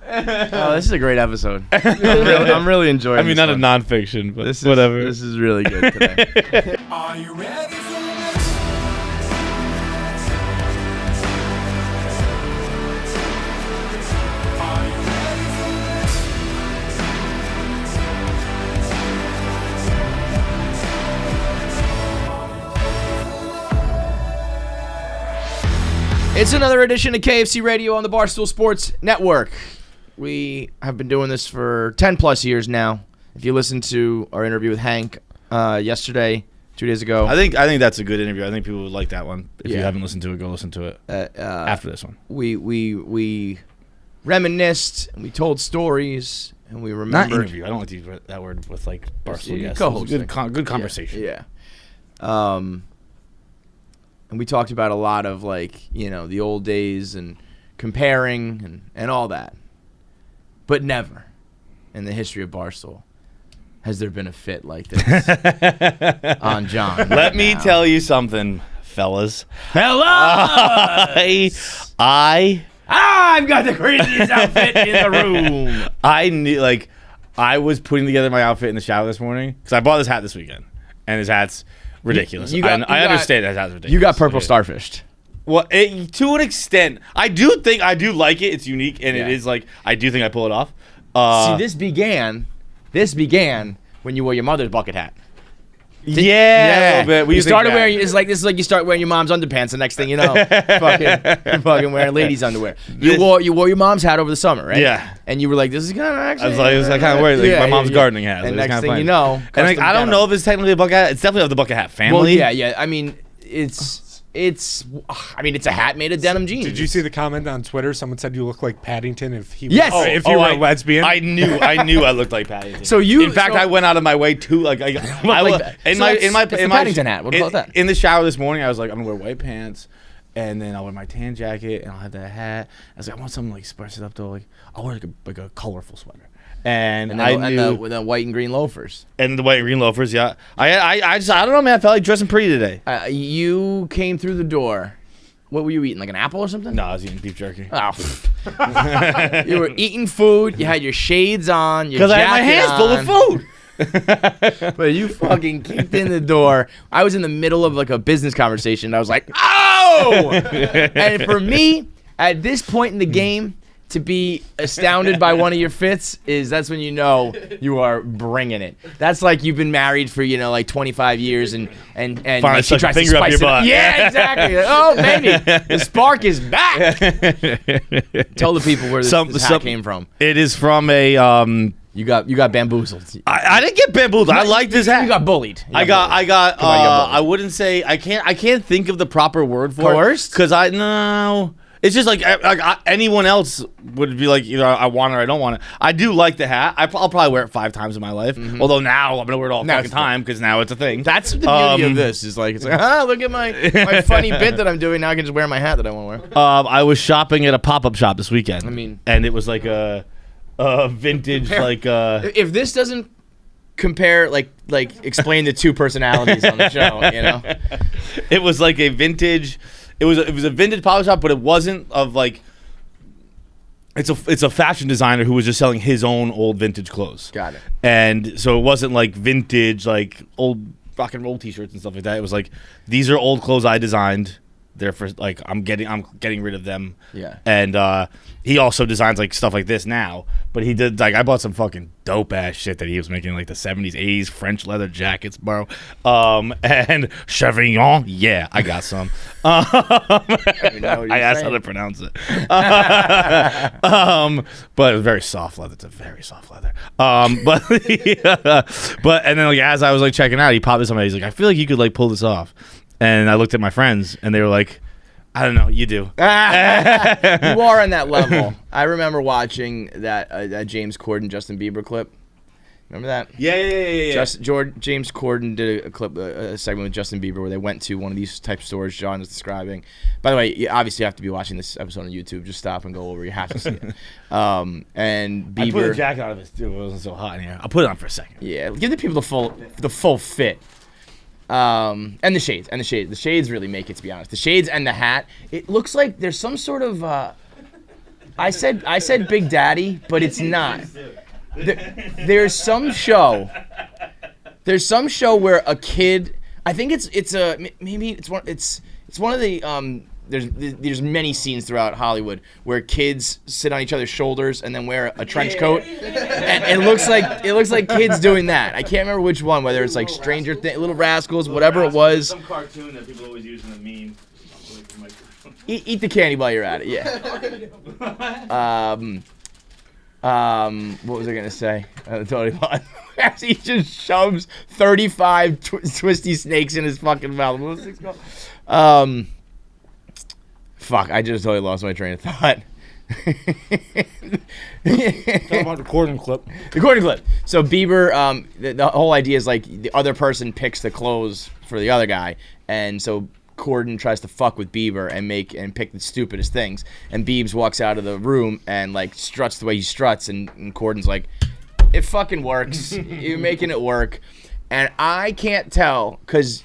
Oh, this is a great episode. I'm really enjoying. I mean, not one. a nonfiction, but whatever. This is really good today. Are you ready for this? Are you ready for It's another edition of KFC Radio on the Barstool Sports Network. We have been doing this for 10 plus years now. If you listen to our interview with Hank yesterday, 2 days ago. I think that's a good interview. I think people would like that one. If you haven't listened to it, go listen to it after this one. We reminisced and we told stories and we remembered. Not interview. I don't like to use that word with like Barstool guests. Co-hosting. Good conversation. Yeah. And we talked about a lot of the old days and comparing and all that. But never in the history of Barstool has there been a fit like this on John. Let me tell you something, fellas. I've got the craziest outfit in the room. I knew, I was putting together my outfit in the shower this morning because I bought this hat this weekend, and his hat's ridiculous. I understand that his hat's ridiculous. You got purple starfished. Well, to an extent, I do like it. It's unique, and it is I do think I pull it off. See, this began when you wore your mother's bucket hat. A little bit. You started wearing this is like you start wearing your mom's underpants. The next thing you know, fucking wearing ladies' underwear. You wore your mom's hat over the summer, right? Yeah. And you were like, this is kind of actually. I was kind of wearing my mom's gardening hat. And next thing you know, and I don't know if it's technically a bucket hat. It's definitely of the bucket hat family. Well, yeah. I mean, it's a hat made of denim jeans. Did you see the comment on Twitter? Someone said you look like Paddington if he Yes. was, if you were a lesbian. I knew I looked like Paddington. In fact, I went out of my way to in my Paddington hat. What about that? In the shower this morning, I was like, I'm gonna wear white pants, and then I'll wear my tan jacket, and I'll have that hat. I was like, I want something spice it up though. I'll wear like a colorful sweater. And the white and green loafers. And the white and green loafers, yeah. I don't know, man. I felt like dressing pretty today. You came through the door. What were you eating? Like an apple or something? No, I was eating beef jerky. Oh. You were eating food. You had your shades on. Because I had my hands full of food. But you fucking kicked in the door. I was in the middle of a business conversation. I was like, oh! And for me, at this point in the game, to be astounded by one of your fits that's when you know you are bringing it. That's like you've been married for 25 years and finally she tries to finger up your butt. Yeah, exactly. Oh, baby, the spark is back. Tell the people where this hat came from. It is from a You got bamboozled. I didn't get bamboozled. I like this hat. You got bullied. I got I wouldn't say I can't think of the proper word for coerced? Because no. It's just like anyone else would be like, either I want it or I don't want it. I do like the hat. I'll probably wear it 5 times in my life. Mm-hmm. Although now I'm gonna wear it all the fucking time because now it's a thing. That's the beauty of this. It's like look at my funny bit that I'm doing. Now I can just wear my hat that I want to wear. I was shopping at a pop-up shop this weekend. And it was like a vintage If this doesn't compare explain the two personalities on the show, it was like a vintage. It was a vintage pop shop, but it wasn't of it's a fashion designer who was just selling his own old vintage clothes. Got it. And so it wasn't like vintage old rock and roll t-shirts and stuff like that. It was like, these are old clothes I designed. They're for I'm getting rid of them. Yeah. And he also designs stuff like this now. But he did I bought some fucking dope ass shit that he was making the 70s, 80s French leather jackets, bro. And Chevignon, yeah, I got some. I asked how to pronounce it. But it was very soft leather. It's a very soft leather. But and then as I was checking out, he popped this on me. He's like, I feel like you could pull this off. And I looked at my friends, and they were like, I don't know, you do. You are on that level. I remember watching that James Corden, Justin Bieber clip. Remember that? Yeah. James Corden did a segment with Justin Bieber where they went to one of these type of stores John is describing. By the way, you obviously have to be watching this episode on YouTube. Just stop and go over. You have to see it. And Bieber. I put the jacket on it. It wasn't so hot in here. I'll put it on for a second. Yeah, give the people the full fit. And the shades. The shades really make it, to be honest. The shades and the hat. It looks like there's some sort of I said Big Daddy, but it's not. There's some show where a kid. I think it's one of the There's many scenes throughout Hollywood where kids sit on each other's shoulders and then wear a trench coat, and it looks like kids doing that. I can't remember which one, whether it's like Stranger Things, Little Rascals, whatever it was. Some cartoon that people always use in a meme. Eat the candy while you're at it. Yeah. What was I gonna say? Totally lost. He just shoves 35 twisty snakes in his fucking mouth. What was this called? Fuck, I just totally lost my train of thought. Talk about recording clip. Recording clip. So Bieber, the whole idea is like the other person picks the clothes for the other guy, and so Corden tries to fuck with Bieber and pick the stupidest things, and Biebs walks out of the room and like struts the way he struts, and Corden's like, it fucking works. You're making it work, and I can't tell because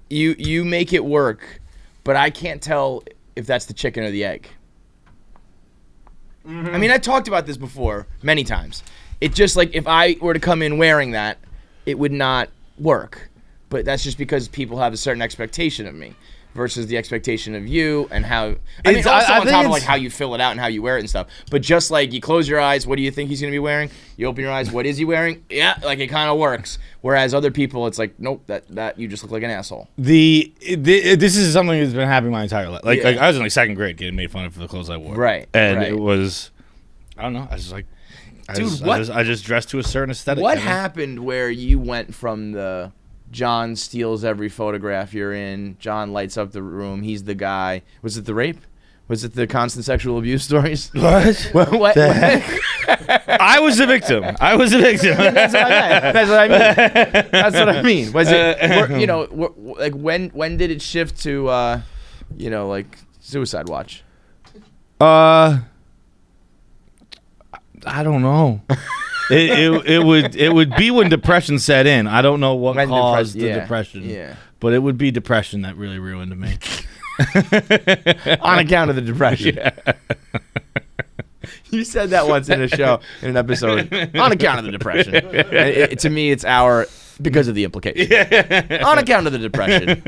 you make it work, but I can't tell if that's the chicken or the egg. Mm-hmm. I mean, I talked about this before many times. It just like if I were to come in wearing that, it would not work. But that's just because people have a certain expectation of me versus the expectation of you and how. I mean, also on top of like how you fill it out and how you wear it and stuff. But just like you close your eyes, what do you think he's gonna be wearing? You open your eyes, what is he wearing? Yeah, like it kind of works. Whereas other people, it's like, nope, that you just look like an asshole. This is something that's been happening my entire life. Like I was in like second grade getting made fun of for the clothes I wore. Right. And right. it was, I don't know. I was just like, Dude, I just dressed to a certain aesthetic. What happened where you went from the John steals every photograph you're in, John lights up the room, he's the guy. Was it the rape? Was it the constant sexual abuse stories? What? What? The heck? I was the victim. That's what I mean. That's what I mean. Was it, like when did it shift to, like Suicide Watch? I don't know. It would be when depression set in. I don't know what caused the depression. Yeah. But it would be depression that really ruined me. On account of the depression. Yeah. You said that once in a show, in an episode. On account of the depression. To me, it's because of the implication. On account of the depression.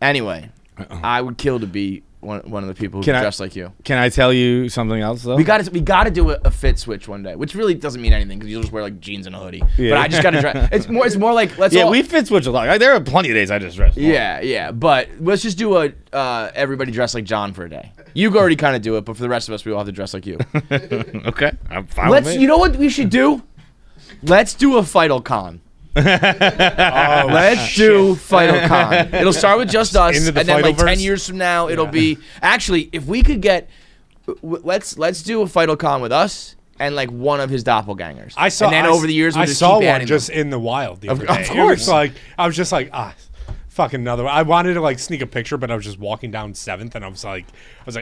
Anyway, I would kill to be one of the people who dress like you. Can I tell you something else though? We got to do a fit switch one day, which really doesn't mean anything because you'll just wear like jeans and a hoodie. Yeah. But I just got to dress. It's more like we fit switch a lot. Like, there are plenty of days I just dress. Yeah. But let's just do everybody dress like John for a day. You already kind of do it, but for the rest of us, we all have to dress like you. Okay, I'm fine with it. You know what we should do? Let's do a Fightal Con. Let's do Fightal Con. It'll start with just us, and then like 10 years from now, it'll be actually if we could get. Let's do a Fightal Con with us and like one of his doppelgangers. And then over the years, we'll just keep adding just them. in the wild the other day. Of course, I was just like fucking another one. I wanted to like sneak a picture, but I was just walking down 7th, and I was like,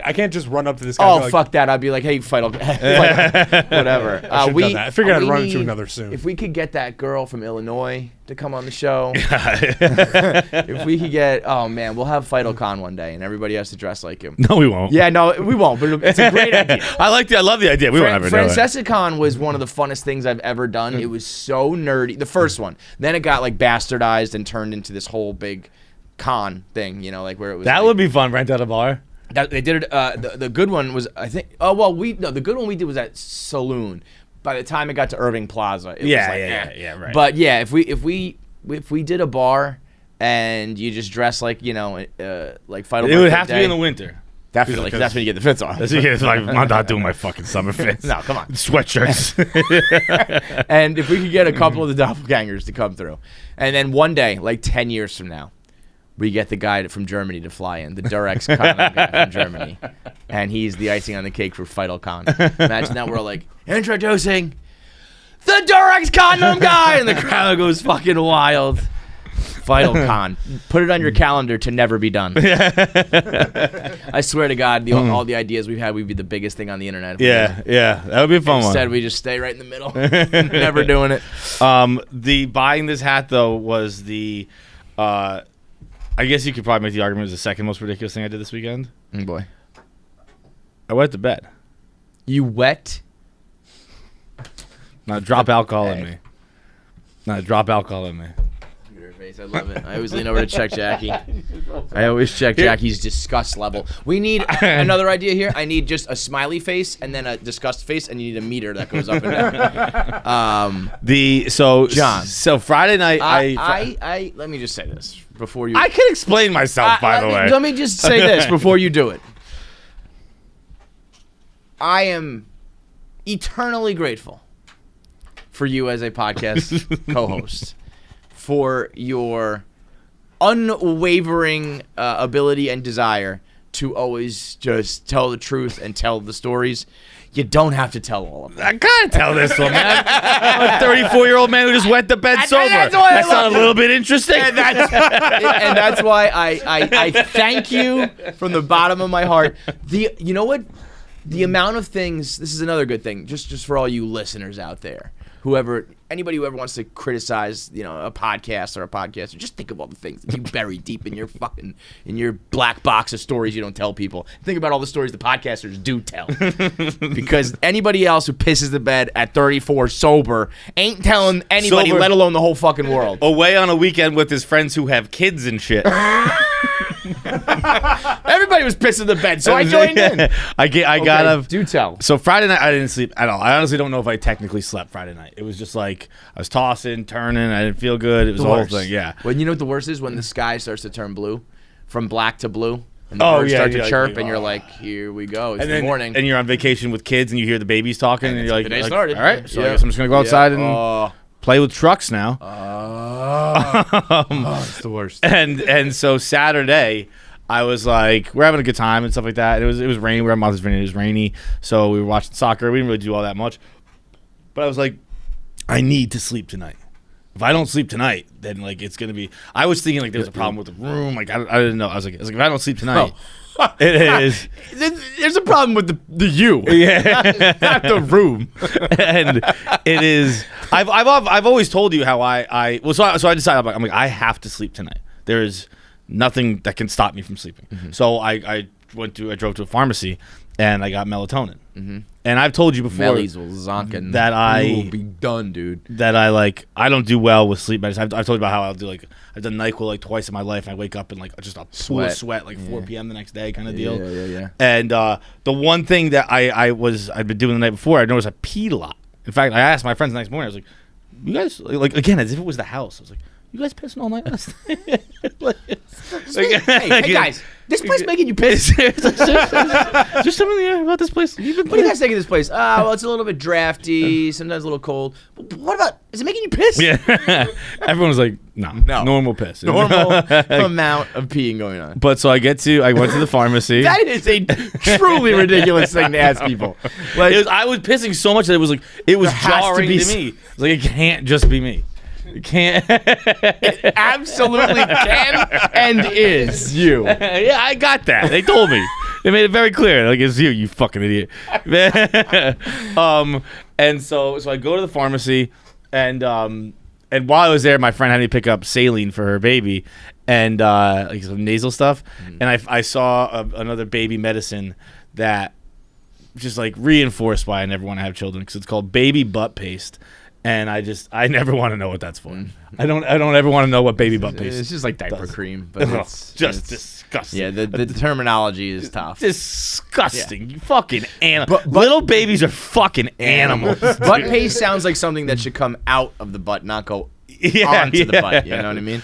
I can't just run up to this guy. Oh, fuck that! I'd be like, hey, Fightal, whatever. I should have done that. I figured I'd run into another soon. If we could get that girl from Illinois to come on the show, if we could get, oh man, we'll have Fightal Con one day, and everybody has to dress like him. No, we won't. Yeah, no, we won't. But it's a great idea. I love the idea. We won't ever do it. Francesicon was one of the funnest things I've ever done. It was so nerdy. The first one. Then it got like bastardized and turned into this whole big con thing, like where it was. That would be fun. Rent out a bar. They did it. The good one was, I think. Oh well, the good one we did was at Saloon. By the time it got to Irving Plaza, it was like, right. But yeah, if we did a bar and you just dress like like Fightal. It would have to be in the winter. Definitely, because that's when you get the fits on. I'm not doing my fucking summer fits. No, come on. Sweatshirts. And if we could get a couple of the doppelgangers to come through, and then one day, like 10 years from now, we get the guy from Germany to fly in, the Durex condom guy from Germany. And he's the icing on the cake for Fightal Con. Imagine that we're like, introducing the Durex condom guy! And the crowd goes fucking wild. Fightal Con. Put it on your calendar to never be done. I swear to God, all the ideas we've had, we'd be the biggest thing on the internet. Yeah, that would be a fun one. Instead, we just stay right in the middle. Never doing it. The buying this hat, though, was the... I guess you could probably make the argument it was the second most ridiculous thing I did this weekend. Boy. I wet the bed. You wet? Not drop alcohol in me. Not drop alcohol in me. Your face, I love it. I always lean over to check Jackie. I always check Jackie's disgust level. We need another idea here. I need just a smiley face and then a disgust face, and you need a meter that goes up and down. John. So Friday night, I let me just say this before you. I can explain myself, by the way. Let me just say this before you do it. I am eternally grateful for you as a podcast co-host, for your unwavering ability and desire to always just tell the truth and tell the stories. You don't have to tell all of them. I gotta tell this one, man. I'm a 34-year-old man who just wet the bed sober. That's not a little bit interesting. And that's why I thank you from the bottom of my heart. You know what? The amount of things. This is another good thing, just for all you listeners out there. Anybody who ever wants to criticize, a podcast or a podcaster, just think of all the things that you bury deep in your black box of stories you don't tell people. Think about all the stories the podcasters do tell. Because anybody else who pisses the bed at 34 sober ain't telling anybody, let alone the whole fucking world. Away on a weekend with his friends who have kids and shit. Everybody was pissing the bed, so I joined in. I gotta do tell. So Friday night I didn't sleep at all. I honestly don't know if I technically slept Friday night. It was just like I was tossing, turning. I didn't feel good. It was the whole thing. Yeah. Well, you know what the worst is? When the sky starts to turn blue, from black to blue, and the birds start to chirp, and you're like, "Here we go! It's the morning." And you're on vacation with kids, and you hear the babies talking, and you're like, "The day started." All right, so I guess I'm just gonna go outside and play with trucks now. It's the worst. And so Saturday, I was like, we're having a good time and stuff like that. It was rainy. We were at Martha's Vineyard. It was rainy, so we were watching soccer. We didn't really do all that much. But I was like, I need to sleep tonight. If I don't sleep tonight, then like it's gonna be. I was thinking like there was a problem with the room. Like I didn't know. I was like, if I don't sleep tonight, it is. There's a problem with the you, not the room. And it is. I've always told you how so I decided I'm like I have to sleep tonight. There is nothing that can stop me from sleeping. Mm-hmm. So I drove to a pharmacy and I got melatonin. Mm-hmm. And I've told you before that I will be done, dude. That I don't do well with sleep medicine. I've told you about how I've done NyQuil like twice in my life. And I wake up and like just a pool of sweat like 4 p.m. the next day kind of deal. Yeah. And the one thing that I'd been doing the night before, I noticed I peed a lot. In fact, I asked my friends the next morning. I was like, "You guys like again as if it was the house." I was like, "You guys pissing all night last night?" Hey guys, this place making you piss? Is there something in the air about this place? What do you guys think of this place? Well, it's a little bit drafty, sometimes a little cold. But what about, is it making you piss? Yeah. Everyone was like, no, normal piss. Normal amount of peeing going on. But so I went to the pharmacy. That is a truly ridiculous thing to ask people. Like I was pissing so much that it was jarring to me. It's like, it can't just be me. It can't. It absolutely can and is you. Yeah, I got that. They told me. They made it very clear. Like, it's you fucking idiot. And so I go to the pharmacy, and while I was there, my friend had me pick up saline for her baby, and like some nasal stuff. And I saw another baby medicine that just like reinforced why I never want to have children, because it's called baby butt paste. And I never want to know what that's for. I don't ever want to know what baby butt paste is. It's just like diaper cream, but it's disgusting. Yeah, the terminology is tough. Disgusting. Yeah. You fucking animal. Little babies are fucking animals. Butt paste sounds like something that should come out of the butt, not go onto the butt. You know what I mean?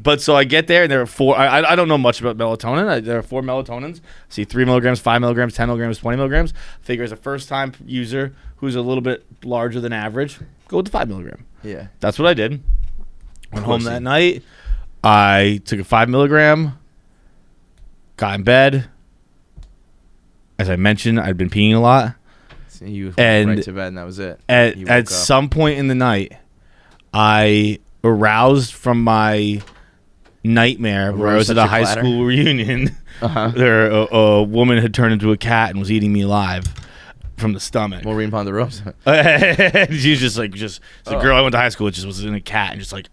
But so I get there, and there are 4. I don't know much about melatonin. There are 4 melatonins. I see 3 milligrams, 5 milligrams, 10 milligrams, 20 milligrams. Figure as a first-time user who's a little bit larger than average, go with the 5 milligram. Yeah. That's what I did. Went home that night. I took a 5 milligram, got in bed. As I mentioned, I'd been peeing a lot. So you went right to bed, and that was it. At some point in the night, I aroused from my nightmare where I was at a high school reunion. There, a woman had turned into a cat and was eating me alive from the stomach. Maureen Ponderosa. She was just the girl I went to high school with, just was in a cat and just like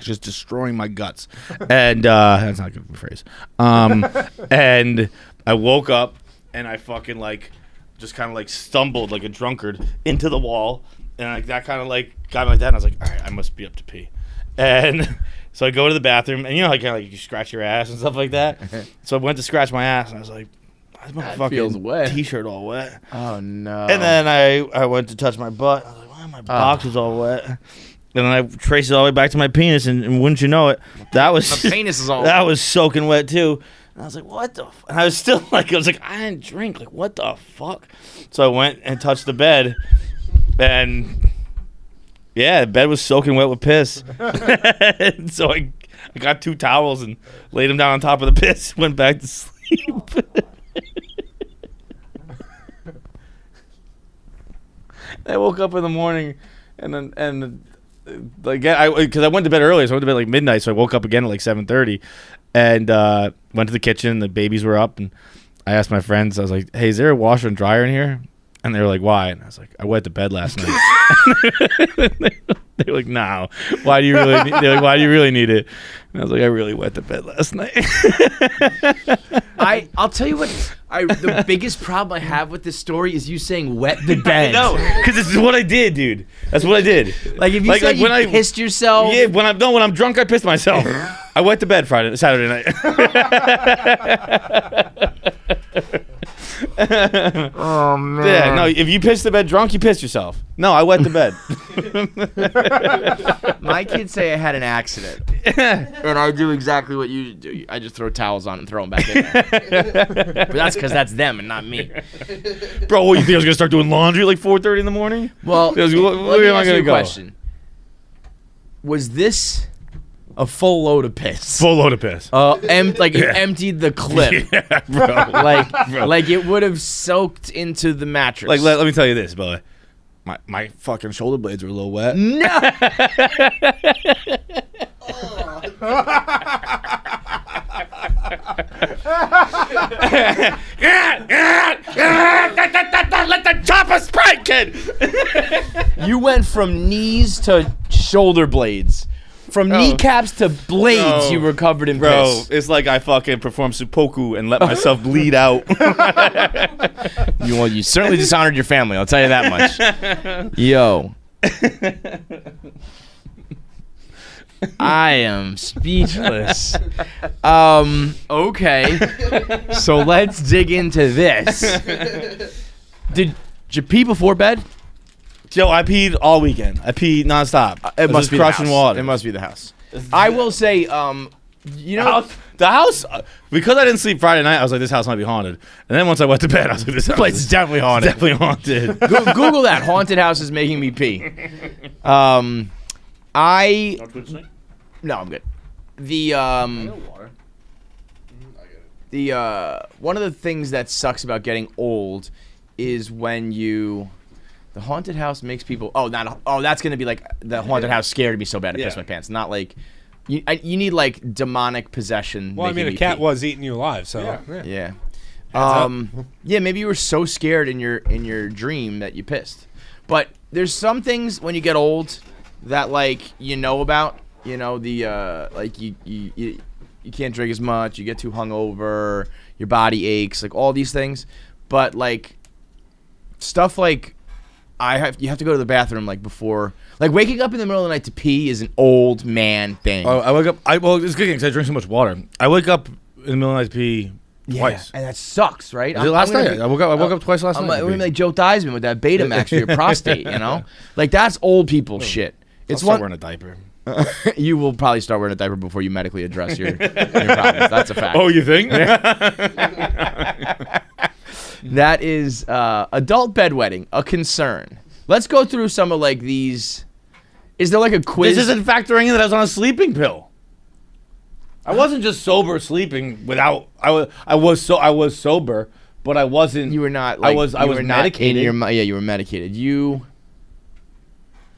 just destroying my guts. And that's not a good phrase. And I woke up and I fucking like just kind of like stumbled like a drunkard into the wall, and like that kind of like got me like that, and I was like, all right, I must be up to pee, and so I go to the bathroom, and you know how like you scratch your ass and stuff like that. So I went to scratch my ass, and I was like, my feels fucking wet. t-shirt all wet. Oh no. And then I went to touch my butt. I was like, why are my boxers all wet? And then I traced it all the way back to my penis, and wouldn't you know it, that was My penis is all that was soaking wet too. And I was like, what the? And I was still like, I didn't drink. Like, what the fuck? So I went and touched the bed, and yeah, the bed was soaking wet with piss. And so I got 2 towels and laid them down on top of the piss. Went back to sleep. I woke up in the morning, and like because I went to bed earlier, so I went to bed like midnight. So I woke up again at like 7:30, and went to the kitchen. The babies were up, and I asked my friends. I was like, "Hey, is there a washer and dryer in here?" And they were like, "Why?" And I was like, "I wet the bed last night." They were like, "No. Why do you really?" They're like, "Why do you really need it?" And I was like, "I really wet the bed last night." I'll tell you what. The biggest problem I have with this story is you saying wet the bed. No, because this is what I did, dude. That's what I did. Like if you said you pissed yourself. Yeah, when I'm drunk, I pissed myself. I wet the bed Saturday night. Oh man. Yeah, no. If you piss the bed drunk, you piss yourself. No, I wet the bed. My kids say I had an accident, and I do exactly what you do. I just throw towels on and throw them back in there. But that's because that's them and not me. Bro, what, you think I was gonna start doing laundry at like 4:30 in the morning? Well, Where let me am I ask you gonna a go? question. Was this a full load of piss? Full load of piss. Like you emptied the clip. Yeah, bro. Like it would have soaked into the mattress. Like let me tell you this, boy. My fucking shoulder blades were a little wet. No. Let the chopper spray, kid. You went from knees to shoulder blades. From kneecaps to blades, you were covered in Bro, piss. it's like I fucking performed seppuku and let myself bleed out. You certainly dishonored your family, I'll tell you that much. Yo. I am speechless. Okay. So let's dig into this. Did you pee before bed? Yo, I peed all weekend. I peed nonstop. It must be crushing the house. water. It must be the house. I will say, you know, the house, because I didn't sleep Friday night, I was like, this house might be haunted. And then once I went to bed, I was like, this house place is is definitely haunted. definitely haunted. Google that. Haunted house is making me pee. No, I'm good. The one of the things that sucks about getting old is when the haunted house makes people. That's gonna be like the haunted house scared me so bad I pissed my pants. Not like you need like demonic possession. Well, I mean, a cat was eating you alive, so Yeah. up. Yeah, maybe you were so scared in your dream that you pissed. But there's some things when you get old that like you know about. You know like you can't drink as much. You get too hungover. Your body aches. Like all these things. But like stuff like you have to go to the bathroom like before. Like waking up in the middle of the night to pee is an old man thing. Oh, I wake up. It's good because I drink so much water. I wake up in the middle of the night to pee twice. And that sucks, right? Last night I woke up twice last night. I'm gonna be like Joe Theismann with that Betamax for your prostate. You know, like that's old people shit. It's I'll start wearing a diaper. You will probably start wearing a diaper before you medically address your problems. That's a fact. Oh, you think? That is adult bedwetting, a concern. Let's go through some of like these. Is there like a quiz? This isn't factoring in that I was on a sleeping pill. I wasn't just sober sleeping without. I was sober, but I wasn't. You were not. Like, I was medicated. You were medicated.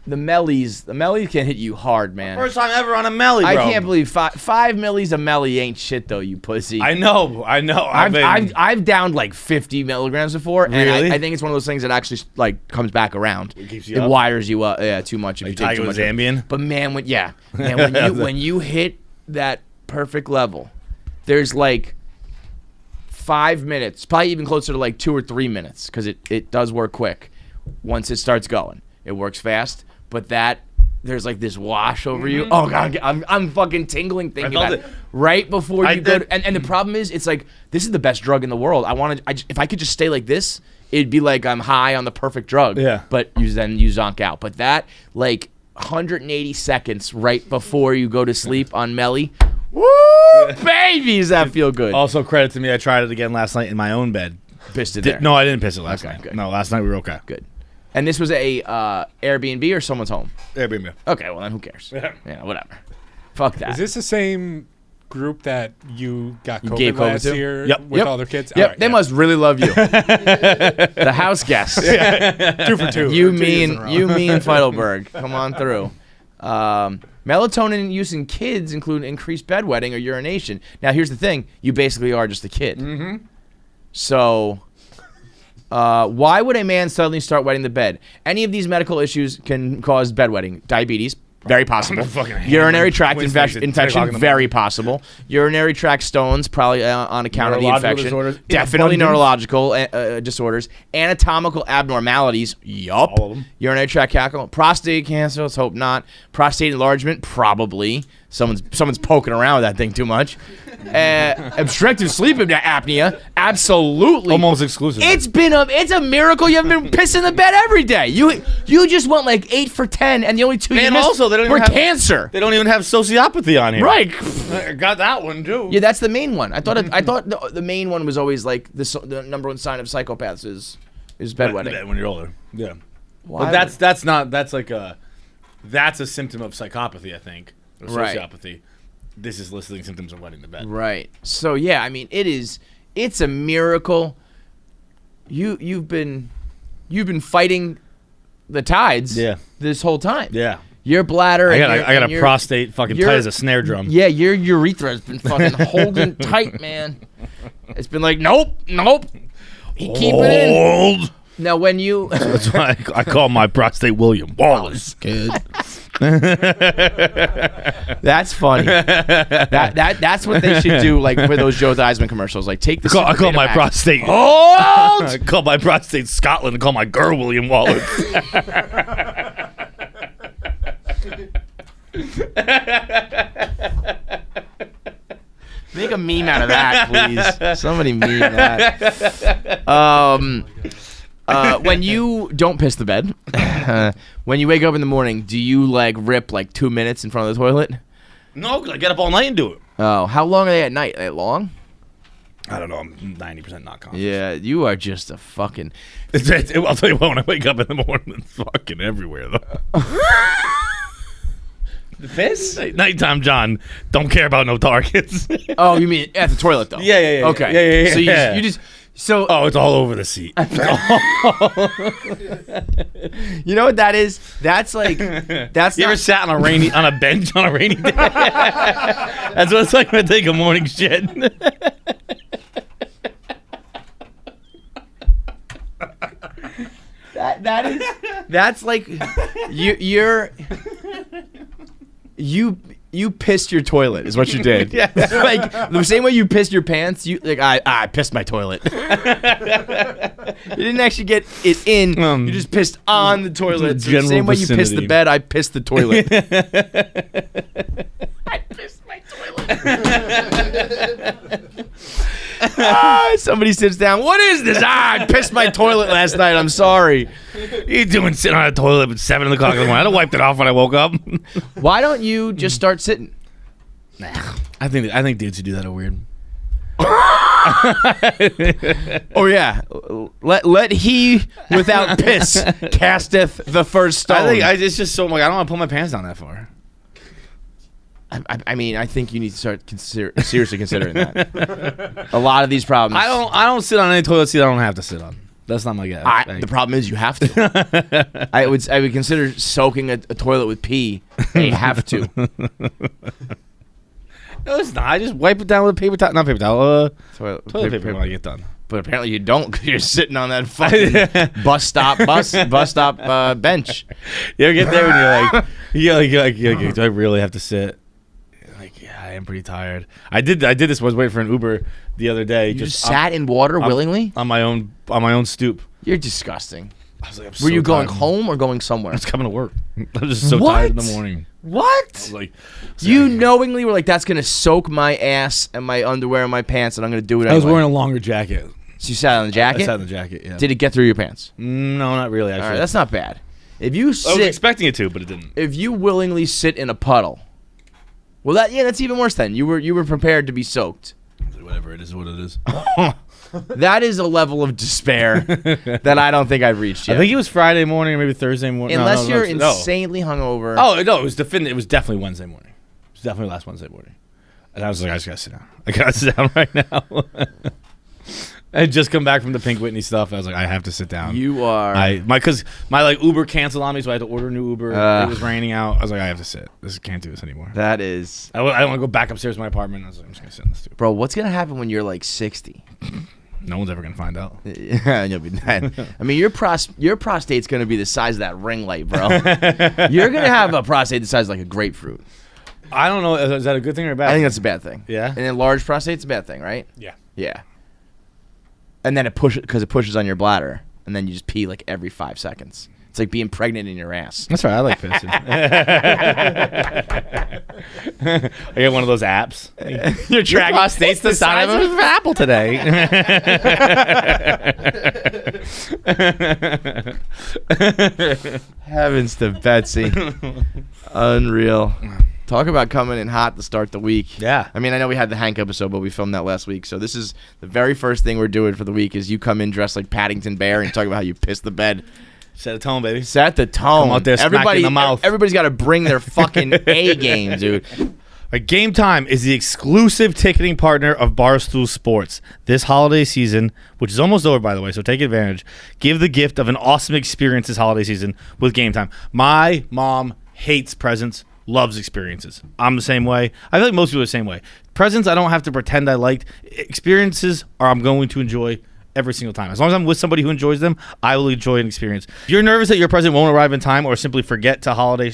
The mellies can hit you hard, man. First time ever on a melly, bro. I can't believe 5 millis a melly ain't shit though, you pussy. I know. I've downed like 50 milligrams before, and Really? I think it's one of those things that actually like comes back around. It keeps you It up? wires you up, too much if you take too much. Ambien. But man, when you hit that perfect level, there's like 5 minutes, probably even closer to like 2 or 3 minutes, because it does work quick. Once it starts going, it works fast. But there's like this wash over you. Oh god, I'm fucking tingling thinking felt about it. it. Right before you go, did. and the problem is, it's like this is the best drug in the world. If I could just stay like this, it'd be like I'm high on the perfect drug. Yeah. But you zonk out. But that like 180 seconds right before you go to sleep on Melly. Woo, baby, does that feel good? Also, credit to me, I tried it again last night in my own bed. Pissed it there. No, I didn't piss it last night. good. No, last night we were okay. Good. And this was a Airbnb or someone's home? Airbnb. Okay, well then who cares? Yeah, whatever. Fuck that. Is this the same group that you got COVID gave COVID last to? year Yep. with all their kids? Yep, All right, they must really love you. The house guests. 2 for 2. You 2 years mean in a row. Feidelberg. Come on through. Melatonin use in kids include increased bedwetting or urination. Now, here's the thing. You basically are just a kid. Mm-hmm. So, why would a man suddenly start wetting the bed? Any of these medical issues can cause bedwetting. Diabetes, very possible. Urinary tract infection, very possible. Urinary tract stones, probably on account of the Neurological infection. disorders, Definitely abundance. neurological disorders. Anatomical abnormalities. Yup. All of them. Urinary tract cancer. Prostate cancer. Let's hope not. Prostate enlargement. Probably. Someone's poking around with that thing too much. Obstructive sleep apnea. Absolutely. Almost exclusive. It's a miracle you haven't been pissing the bed every day. You just went like 8 for 10, and the only 2 you And missed also, they don't even were have- cancer. They don't even have sociopathy on here. Right. I got that one too. Yeah, that's the main one. I thought the main one was always like the number one sign of psychopaths is bedwetting. When you're older. Yeah. Why But that's a symptom of psychopathy, I think. Or Right. sociopathy. This is listing symptoms of wetting the bed. Right. So yeah, I mean, it's a miracle. You've been fighting the tides. Yeah. This whole time. Yeah. Your bladder. I and got your a prostate fucking your- tight as a snare drum. Yeah, your urethra has been fucking holding tight, man. It's been like, nope. Keep it in. Old. Now, when you That's why I call my prostate William Wallace. Kid. that's funny. That's what they should do, like for those Joe Theismann commercials. Like, take the. I call my prostate. Hold. I call my prostate Scotland. I call my girl William Wallace. Make a meme out of that, please. Somebody meme that. When you don't piss the bed, when you wake up in the morning, do you like rip like 2 minutes in front of the toilet? No, 'cause I get up all night and do it. Oh, how long are they at night? Are they long? I don't know. I'm 90% not confident. Yeah, you are just a fucking. I'll tell you what, when I wake up in the morning, it's fucking everywhere, though. The piss? Nighttime, John. Don't care about no targets. Oh, you mean at the toilet though? Yeah. Okay. Yeah. So you just. So Oh, it's all over the seat. you know what that is? That's like that's You ever not, sat on a bench on a rainy day? That's what it's like when I take a morning shit. that's like you pissed your toilet is what you did. Yeah. Like the same way you pissed your pants, you like I pissed my toilet. You didn't actually get it in. You just pissed on the toilet. So the general same way you pissed the vicinity. bed, I pissed the toilet. I pissed my toilet. Somebody sits down. What is this? I pissed my toilet last night. I'm sorry. You doing sitting on a toilet at 7 o'clock in the morning? I wiped it off when I woke up. Why don't you just start sitting? I think dudes who do that are weird. Oh yeah, let he without piss casteth the first stone. I think it's just so like I don't want to pull my pants down that far. I mean, I think you need to start seriously considering that. A lot of these problems. I don't sit on any toilet seat I don't have to sit on. That's not my guy. The problem is you have to. I would consider soaking a toilet with pee. You have to. No, it's not. I just wipe it down with a paper towel. Not paper towel. Toilet Paper when I get done. But apparently you don't because you're sitting on that fucking bus stop bench. You ever get there and you're like, do I really have to sit? Like, yeah, I am pretty tired. I did this. Was waiting for an Uber the other day. You just sat in water willingly? on my own stoop. You're disgusting. I was like, Were you going home or going somewhere? I was coming to work. I was just so What? tired in the morning. What? I was like, You knowingly were like, that's going to soak my ass and my underwear and my pants, and I'm going to do it anyway. I was wearing a longer jacket. So you sat on the jacket? I sat in the jacket, yeah. Did it get through your pants? No, not really, actually. All right, that's not bad. If you I was sit, expecting it to, but it didn't. if you willingly sit in a puddle, well, that's even worse. Then you were prepared to be soaked. Whatever it is, what it is. That is a level of despair that I don't think I've reached yet. I think it was Friday morning or maybe Thursday morning. Unless No, you're no. insanely hungover. Oh, no, it was definitely Wednesday morning. It was definitely last Wednesday morning. And I was like, I just got to sit down. I got to sit down right now. I had just come back from the Pink Whitney stuff. I was like, I have to sit down. You are. Because my Uber canceled on me, so I had to order a new Uber. It was raining out. I was like, I have to sit. Can't do this anymore. That is. I don't want to go back upstairs to my apartment. I was like, I'm just going to sit in the stoop. Bro, what's going to happen when you're like 60? No one's ever going to find out. Yeah, you'll be dead. I mean, your prostate's going to be the size of that ring light, bro. You're going to have a prostate the size of like a grapefruit. I don't know. Is that a good thing or a bad I thing? think that's a bad thing. Yeah? An enlarged prostate's a bad thing, right? Yeah. Yeah. And then it pushes on your bladder, and then you just pee like every 5 seconds. It's like being pregnant in your ass. That's right. I like pissing. I get one of those apps. You're tracking. Prostate's the size of an apple today. Heavens to Betsy. Unreal. Talk about coming in hot to start the week. Yeah. I mean, I know we had the Hank episode, but we filmed that last week. So this is the very first thing we're doing for the week is you come in dressed like Paddington Bear and talk about how you pissed the bed. Set a tone, baby. Set the tone. Come out there smacking the mouth. Everybody's got to bring their fucking A game, dude. Game Time is the exclusive ticketing partner of Barstool Sports. This holiday season, which is almost over, by the way, so take advantage. Give the gift of an awesome experience this holiday season with Game Time. My mom hates presents, loves experiences. I'm the same way. I feel like most people are the same way. Presents, I don't have to pretend I liked. Experiences are I'm going to enjoy every single time. As long as I'm with somebody who enjoys them, I will enjoy an experience. If you're nervous that your present won't arrive in time or simply forgot to holiday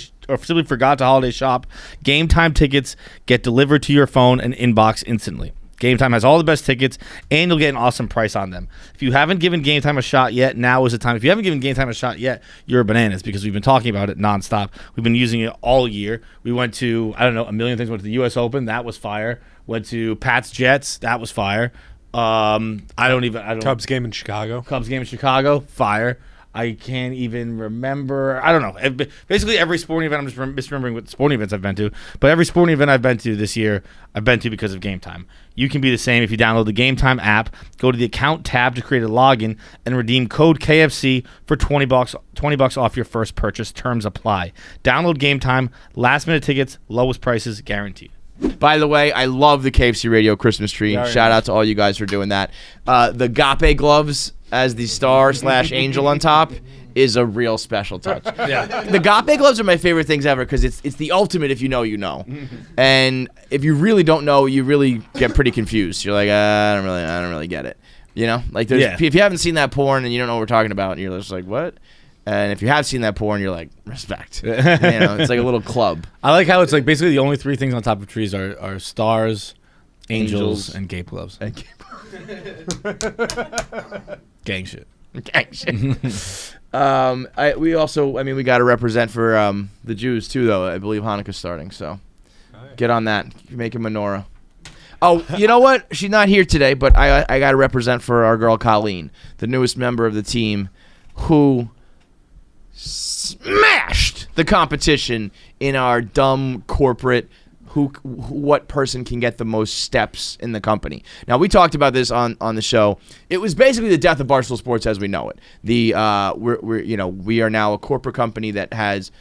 shop, Game Time tickets get delivered to your phone and inbox instantly. Game Time has all the best tickets, and you'll get an awesome price on them. If you haven't given Game Time a shot yet, now is the time. If you haven't given Game Time a shot yet, you're bananas because we've been talking about it nonstop. We've been using it all year. We went to, I don't know, a million things. Went to the U.S. Open. That was fire. Went to Pats Jets. That was fire. Cubs game in Chicago. Fire. I can't even remember. I don't know. Basically, every sporting event, I'm just misremembering what sporting events I've been to. But every sporting event I've been to this year, I've been to because of Game Time. You can be the same if you download the Game Time app, go to the account tab to create a login, and redeem code KFC for $20 off your first purchase. Terms apply. Download Game Time. Last minute tickets, lowest prices guaranteed. By the way, I love the KFC Radio Christmas tree. Shout out to all you guys for doing that. The Gapè gloves as the star/angel on top is a real special touch. Yeah. The Gapè gloves are my favorite things ever because it's the ultimate if you know, you know. And if you really don't know, you really get pretty confused. You're like, I don't really get it. You know? Like there's if you haven't seen that porn and you don't know what we're talking about, and you're just like, what? And if you have seen that porn, you're like, respect. You know, it's like a little club. I like how it's like basically the only three things on top of trees are stars, angels, and gape gloves. Gang shit. Gang shit. We got to represent for the Jews too, though. I believe Hanukkah's starting, so get on that. Make a menorah. Oh, you know what? She's not here today, but I got to represent for our girl Colleen, the newest member of the team, who smashed the competition in our dumb corporate what person can get the most steps in the company. Now, we talked about this on the show. It was basically the death of Barstool Sports as we know it. We are now a corporate company that has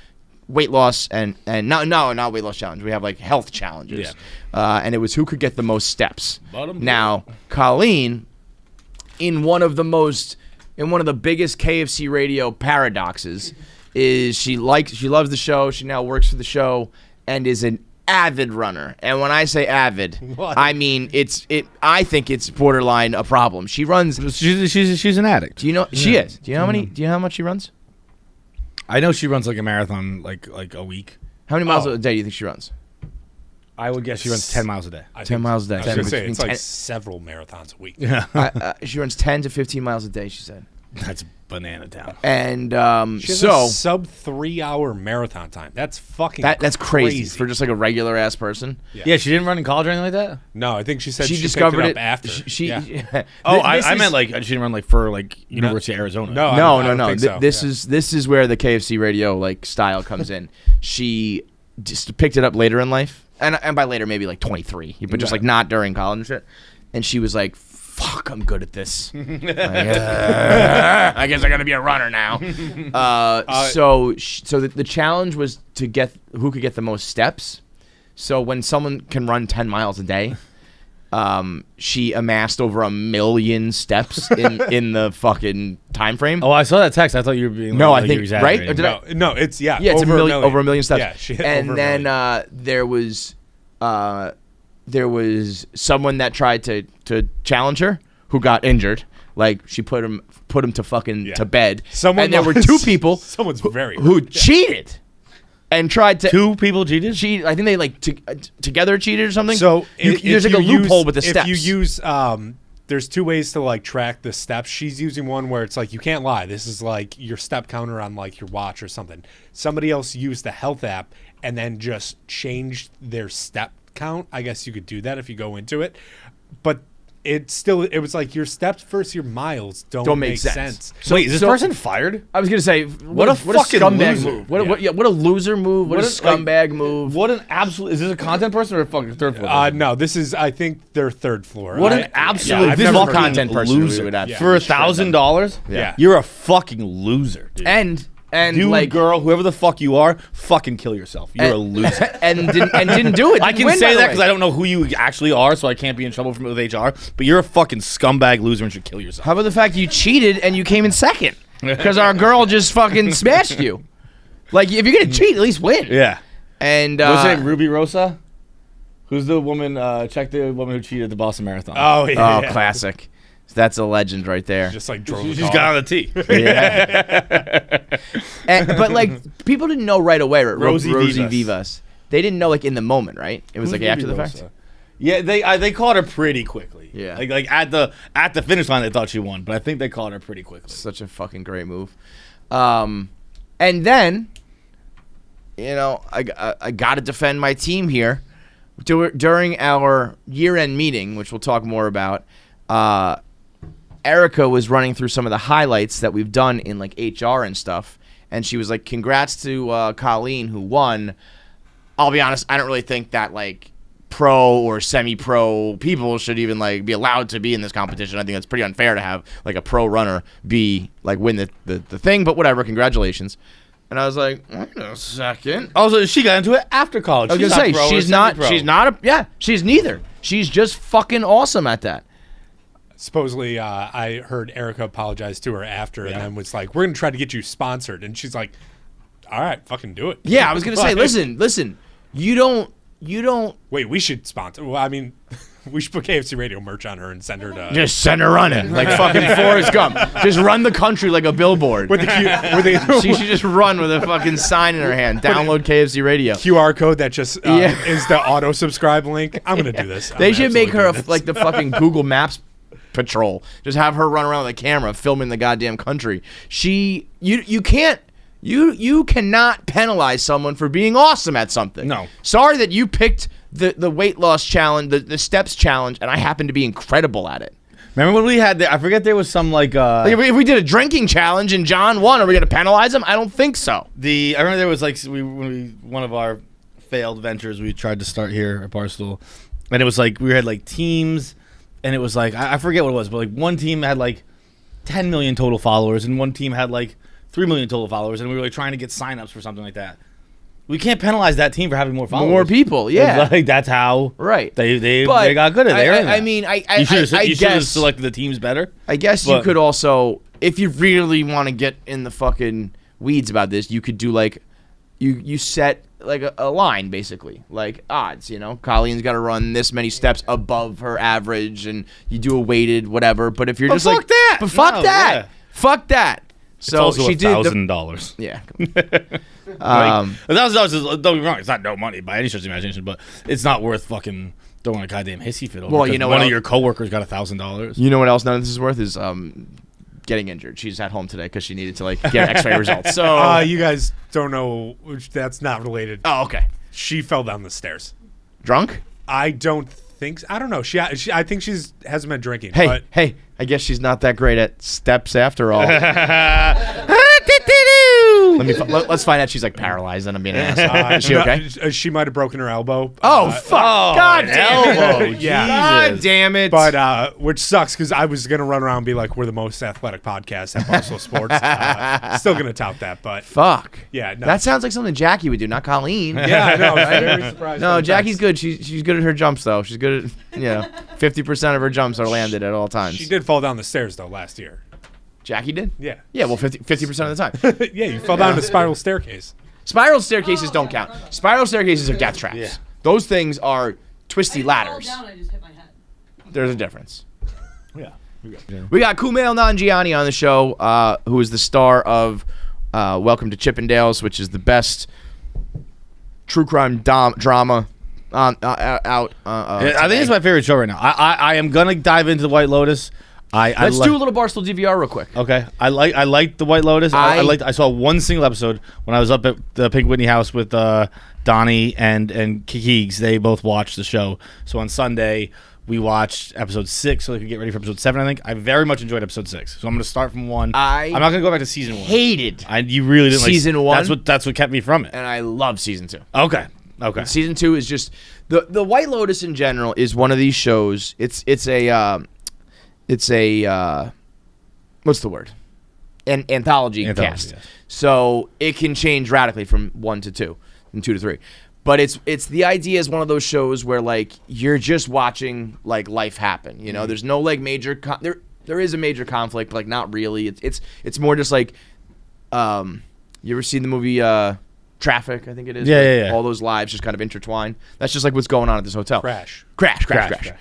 weight loss and not weight loss challenge. We have like health challenges. Yeah. And it was who could get the most steps. Now, Colleen, in one of the biggest KFC radio paradoxes, is she loves the show. She now works for the show and is an avid runner. And when I say avid, I mean I think it's borderline a problem. She runs. She's an addict. Do you know she is? Do you know Do you know how much she runs? I know she runs like a marathon like a week. How many miles a day do you think she runs? I would guess she runs 10 miles a day. 10 miles a day. I was going to say, it's like 10 several marathons a week. Yeah. she runs 10 to 15 miles a day, she said. That's banana town. And She has a sub 3 hour marathon time. That's fucking that's crazy for just like a regular ass person. Yeah, she didn't run in college or anything like that? No, I think she said She she discovered picked it up after. I meant like she didn't run like for like University of Arizona. No, No, I don't no. think so. This is where the KFC radio like style comes in. She just picked it up later in life, and by later maybe like 23, but just like not during college and shit. And she was like, "Fuck, I'm good at this. I guess I gotta be a runner now." So the challenge was to get who could get the most steps. So when someone can run 10 miles a day, she amassed over 1 million steps in the fucking time frame. Oh, I saw that text. I thought you were being No, like, I you were think right. Or exaggerating. did No, it's yeah, it's over a million steps. Yeah, she hit and over a then million. there was someone that tried to challenge her who got injured. Like she put him to fucking to bed. And there were two people Someone's very who cheated and tried to 2 people cheated? cheat. I think they like together cheated or something. So there's like a loophole with the steps. If you use, there's 2 ways to like track the steps. She's using one where it's like you can't lie. This is like your step counter on like your watch or something. Somebody else used the health app and then just changed their step count. I guess you could do that if you go into it, but it was like your steps versus your miles don't make sense. So, Wait, is this person fired? I was gonna say, what a a fucking scumbag loser. move. What a loser move. What a scumbag move. What an absolute... Is this a content person or a fucking third floor person? No, this is I think their 3rd floor. What an absolute I've never fucking content person we loser. would have For $1,000? Yeah. You're a fucking loser, dude. And you, like girl, whoever the fuck you are, fucking kill yourself. You're a loser. and didn't do it. I can say that because I don't know who you actually are, so I can't be in trouble with HR. But you're a fucking scumbag loser and should kill yourself. How about the fact you cheated and you came in second? Because our girl just fucking smashed you. Like if you're gonna cheat, at least win. Yeah. And What's her name? Ruby Rosa? Who's the woman? Check the woman who cheated at the Boston Marathon. Oh yeah. Classic. That's a legend right there. Just like drove. She's got on the tee. But like people didn't know right away. Right? Rosie Vivas. They didn't know like in the moment, right? It was like after the fact. Yeah, they caught her pretty quickly. Yeah. Like at the finish line, they thought she won, but I think they caught her pretty quickly. Such a fucking great move. And then, I got to defend my team here. During our year-end meeting, which we'll talk more about, Erica was running through some of the highlights that we've done in like HR and stuff, and she was like, "Congrats to Colleen who won." I'll be honest, I don't really think that like pro or semi-pro people should even like be allowed to be in this competition. I think it's pretty unfair to have like a pro runner be like win the thing, but whatever. Congratulations. And I was like, wait a second. Also, she got into it after college. I was gonna say she's neither. She's just fucking awesome at that. Supposedly, I heard Erica apologize to her after, and then was like, "We're gonna try to get you sponsored," and she's like, "All right, fucking do it." Yeah, I was gonna say, listen, you don't. Wait, we should sponsor. Well, I mean, we should put KFC Radio merch on her and send her to. Just send her running like fucking Forrest Gump. Just run the country like a billboard. With the She should just run with a fucking sign in her hand. Download KFC Radio. QR code that just is the auto subscribe link. I'm gonna do this. They should make her like the fucking Google Maps patrol. Just have her run around with a camera filming the goddamn country. You cannot penalize someone for being awesome at something. No. Sorry that you picked the weight loss challenge, the steps challenge, and I happen to be incredible at it. Remember when we had I forget there was some like Like, if we did a drinking challenge and John won, are we going to penalize him? I don't think so. I remember there was like one of our failed ventures we tried to start here at Barstool, and it was like we had like teams, and it was like I forget what it was, but like one team had like 10 million total followers, and one team had like 3 million total followers, and we were like trying to get signups for something like that. We can't penalize that team for having more followers. More people, yeah. It's like that's how they got good at it. I mean, I you should have guess selected the teams better. I guess you could also, if you really want to get in the fucking weeds about this, you could do like you set like a line basically, like odds. Colleen's got to run this many steps above her average, and you do a weighted whatever. But if you're just fuck like that, but fuck No, that, yeah. fuck that. It's also she did the, $1,000. yeah. $1,000 is, don't get me wrong, it's not no money by any stretch of the imagination, but it's not worth fucking throwing a goddamn hissy fit over. Well, you know one what of your coworkers got $1,000. You know what else none of this is worth is getting injured. She's at home today because she needed to like get X-ray results. So You guys don't know. That's not related. oh, okay. She fell down the stairs. Drunk? I don't think. I don't know. I think she's hasn't been drinking. Hey, but hey. I guess she's not that great at steps after all. Let's find out she's like paralyzed and I'm being an asshole. Is she okay? She might have broken her elbow. Oh, fuck. God damn elbow. it. Yeah. God damn it. But which sucks because I was gonna run around and be like, we're the most athletic podcast at Barstool Sports. Still gonna tout that, but fuck. yeah, no. That sounds like something Jackie would do, not Colleen. yeah, I know. I was very surprised. No, by the Jackie's text. good. She's good at her jumps though. She's good at 50% of her jumps are landed at all times. She did fall down the stairs though last year. Jackie did? Yeah. Yeah, well 50% of the time. Yeah, you fell down the spiral staircase. Spiral staircases don't count. Spiral staircases are death traps. Yeah. Those things are twisty ladders. Down, I just hit my head. There's a difference. Yeah. We got Kumail Nanjiani on the show, who is the star of Welcome to Chippendales, which is the best true crime drama out. I think it's my favorite show right now. I am gonna dive into the White Lotus. Let's do a little Barstool DVR real quick. Okay, I like the White Lotus. I saw one single episode when I was up at the Pink Whitney house with Donnie and Keegs. They both watched the show. So on Sunday we watched episode 6 so they could get ready for episode 7. I think I very much enjoyed episode 6. So I'm going to start from 1. I'm not going to go back to season 1. Hated You really didn't season like 1. That's what kept me from it. and I love season 2. Okay. Season 2 is just the White Lotus in general is one of these shows. It's a what's the word? An anthology cast. Yes. So it can change radically from 1 to 2 and 2 to 3. But it's the idea is one of those shows where like you're just watching like life happen. You know, there's no like major there is a major conflict, but like not really. It's more just like you ever seen the movie Traffic, I think it is. Yeah. All those lives just kind of intertwine. That's just like what's going on at this hotel. Crash. Crash.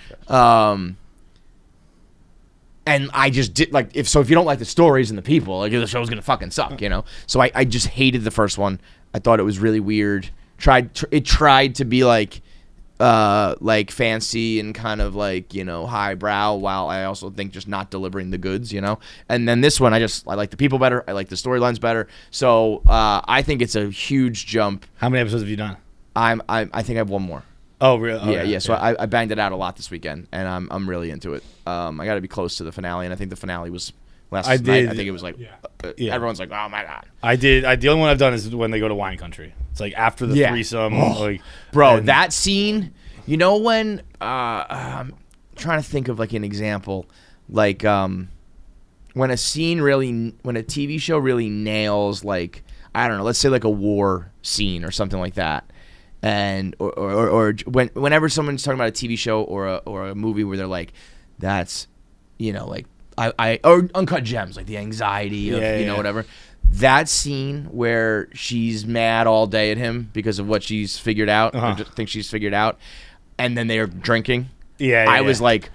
And I just did like if you don't like the stories and the people, like the show's gonna fucking suck, you know. So I just hated the first one. I thought it was really weird. It tried to be like fancy and kind of like, you know, highbrow, while I also think just not delivering the goods, you know. And then this one, I like the people better. I like the storylines better. So I think it's a huge jump. How many episodes have you done? I think I have one more. Oh, really? Yeah. So I banged it out a lot this weekend, and I'm really into it. I got to be close to the finale, and I think the finale was last night. I think it was like everyone's like, oh my god. I did. The only one I've done is when they go to wine country. It's like after the threesome, like bro. That scene, you know, when I'm trying to think of like an example, like when a TV show really nails, like, I don't know, let's say like a war scene or something like that. And or whenever someone's talking about a TV show or a movie where they're like, that's, you know, like or Uncut Gems, like the anxiety of whatever. That scene where she's mad all day at him because of what she's figured out, or just thinks she's figured out, and then they are drinking. I was like,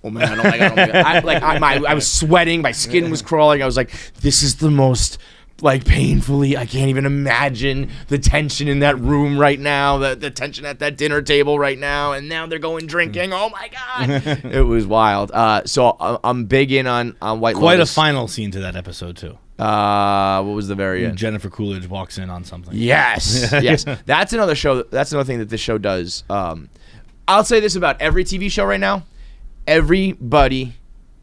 oh man, I was sweating, my skin was crawling. I was like, this is the most, like, painfully, I can't even imagine the tension in that room right now, the tension at that dinner table right now, and now they're going drinking. Oh my god, it was wild. So I'm big in on White Lotus. Quite a final scene to that episode too. What was the very end? Jennifer Coolidge walks in on something. Yes. That's another show. That's another thing that this show does. I'll say this about every TV show right now: everybody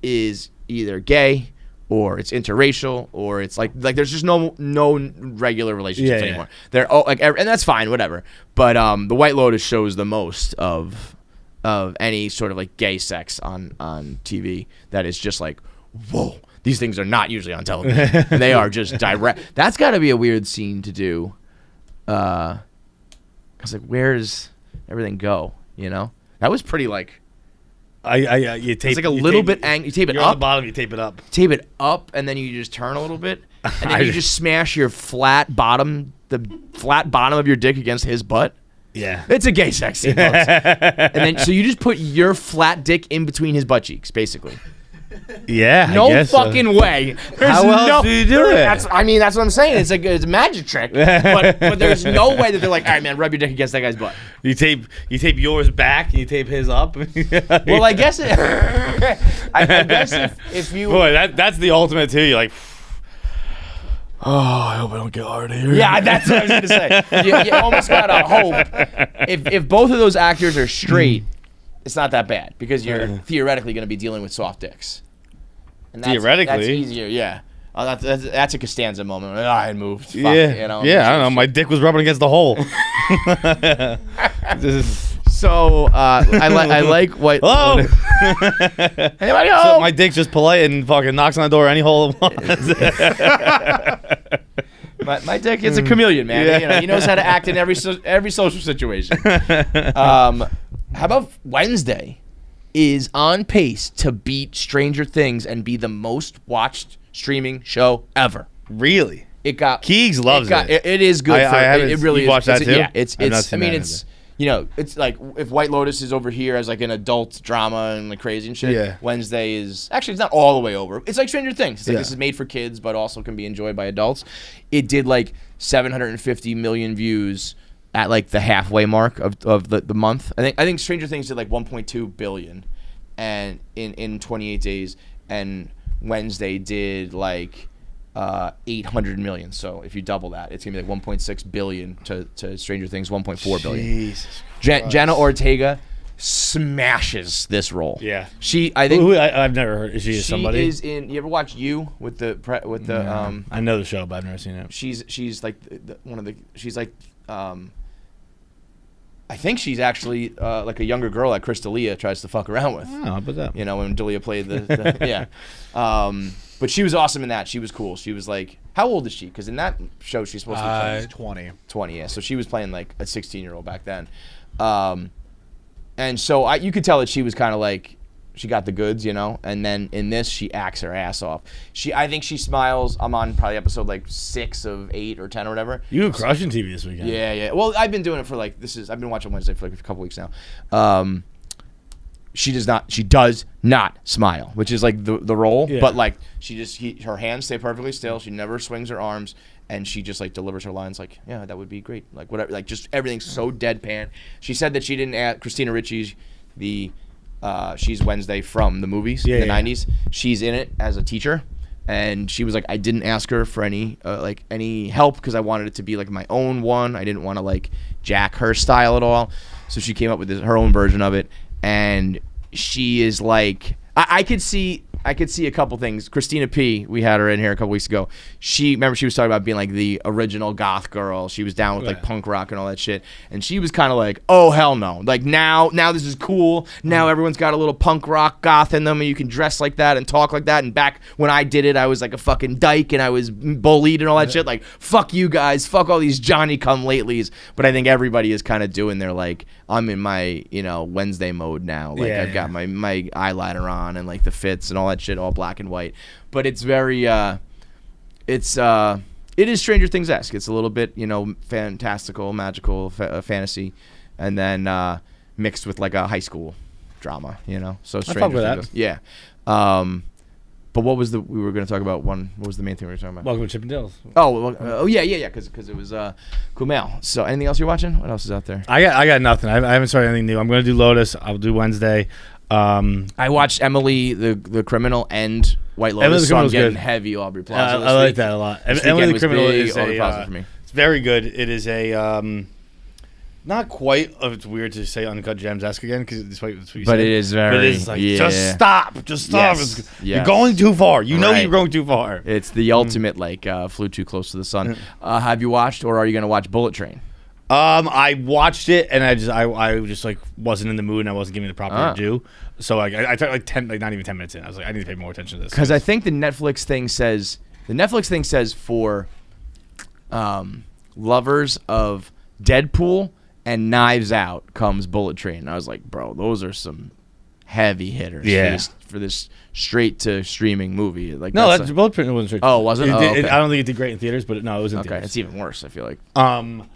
is either gay, or it's interracial, or it's like there's just no regular relationships anymore. They're all like, and that's fine, whatever. But the White Lotus shows the most of any sort of like gay sex on TV. That is just like, whoa. These things are not usually on television. They are just direct. That's got to be a weird scene to do. Cause like, where does everything go? You know, that was pretty like. You tape. It's like a little bit angry. You tape it you're up. on the bottom. You tape it up. Tape it up, and then you just turn a little bit, and then you just smash your flat bottom of your dick against his butt. Yeah, it's a gay sex scene, folks. And then so you just put your flat dick in between his butt cheeks, basically. Yeah, I No guess so. fucking way. There's How else do you do it? That's what I'm saying. It's like it's a magic trick. But there's no way that they're like, all right, man, rub your dick against that guy's butt. You tape yours back, and you tape his up. Well, I guess I guess if you Boy, that's the ultimate too. You're like, oh, I hope I don't get hard here. Yeah, that's what I was gonna say. You almost gotta hope if both of those actors are straight, it's not that bad because you're theoretically gonna be dealing with soft dicks. And that's easier. Yeah. That's a Costanza moment. I had moved. Fuck, Yeah, you know, I don't know. My dick was rubbing against the hole. So I like white. Hello. Anybody So home? my dick's just polite and fucking knocks on the door any hole it wants. My dick is a chameleon, man. Yeah. You know, he knows how to act in every social situation. How about Wednesday is on pace to beat Stranger Things and be the most watched streaming show ever. Really? It got Keegs loves it. It is good. It really you is. watched that too? Yeah, I've not seen that it's you know, it's like if White Lotus is over here as like an adult drama and like crazy and shit. Yeah. Wednesday is actually it's not all the way over. It's like Stranger Things. It's like Yeah. this is made for kids, but also can be enjoyed by adults. It did like 750 million views at like the halfway mark of the month. I think Stranger Things did like 1.2 billion, and in 28 days, and Wednesday did like 800 million. So if you double that, it's gonna be like 1.6 billion to Stranger Things 1.4 billion. Jesus. Jenna Ortega smashes this role. Yeah. I think I've never heard. Is she somebody? She is in. You ever watch You with the I know the show, but I've never seen it. She's like one of the. She's like. I think she's actually like a younger girl that Chris D'Elia tries to fuck around with. Oh, how about that? You know, when D'Elia played the yeah. But she was awesome in that. She was cool. She was like, how old is she? Because in that show, she's supposed to be playing 20. 20, yeah. So she was playing like a 16-year-old back then. And so you could tell that she was kind of like, she got the goods, you know? And then in this, she acts her ass off. I think she smiles. I'm on probably episode like 6 of 8 or 10 or whatever. You were crushing TV this weekend. Yeah. Well, I've been doing it for like, I've been watching Wednesday for like a couple weeks now. She does not smile, which is like the role, Yeah. but like her hands stay perfectly still. She never swings her arms, and she just like delivers her lines like, yeah, that would be great. Like whatever, like just everything's so deadpan. She said that she didn't ask Christina Ricci's she's Wednesday from the movies in the 90s. She's in it as a teacher. And she was like, I didn't ask her for any help because I wanted it to be like my own one. I didn't want to like jack her style at all. So she came up with her own version of it. And she is like, I could see a couple things. Christina P, we had her in here a couple weeks ago. Remember she was talking about being like the original goth girl. She was down with like punk rock and all that shit. And she was kind of like, oh hell no. Like now this is cool. Now everyone's got a little punk rock goth in them and you can dress like that and talk like that. And back when I did it, I was like a fucking dyke and I was bullied and all that shit. Like, fuck you guys. Fuck all these Johnny come latelys. But I think everybody is kind of doing their like, I'm in my, Wednesday mode now. Like I've got my eyeliner on and like the fits and all that shit, all black and white. But it's very it is Stranger Things-esque. It's a little bit, fantastical, magical, fantasy, and then mixed with like a high school drama, So Stranger Things. Yeah. But what was we were going to talk about what was the main thing we were talking about? Welcome to Chippendales. Yeah, because it was Kumail. So anything else you're watching? What else is out there? I got nothing. I haven't started anything new. I'm going to do Lotus. I'll do Wednesday. I watched Emily the Criminal and White Lotus, Emily the so I'm Criminal's getting good. heavy Aubrey Plaza. I like that a lot. Emily the Criminal is Aubrey Plaza for me. it's very good. It is a not quite. It's weird to say Uncut Gems-esque again because it's what you But said. it is very. But it is like yeah. just stop. Yes. You're going too far. You know Right. you're going too far. It's the ultimate like flew too close to the sun. Have you watched or are you going to watch Bullet Train? I watched it and I just like wasn't in the mood and I wasn't giving it the proper due. So like I took like 10, like not even 10 minutes in. I was like, I need to pay more attention to this. Because I think the Netflix thing says for lovers of Deadpool and Knives Out comes Bullet Train. And I was like, bro, those are some heavy hitters for this straight to streaming movie. Like no, that's Bullet Train wasn't straight. Oh, was it? Okay. I don't think it did great in theaters, but no, it was in Okay, theaters. it's even worse. I feel like. What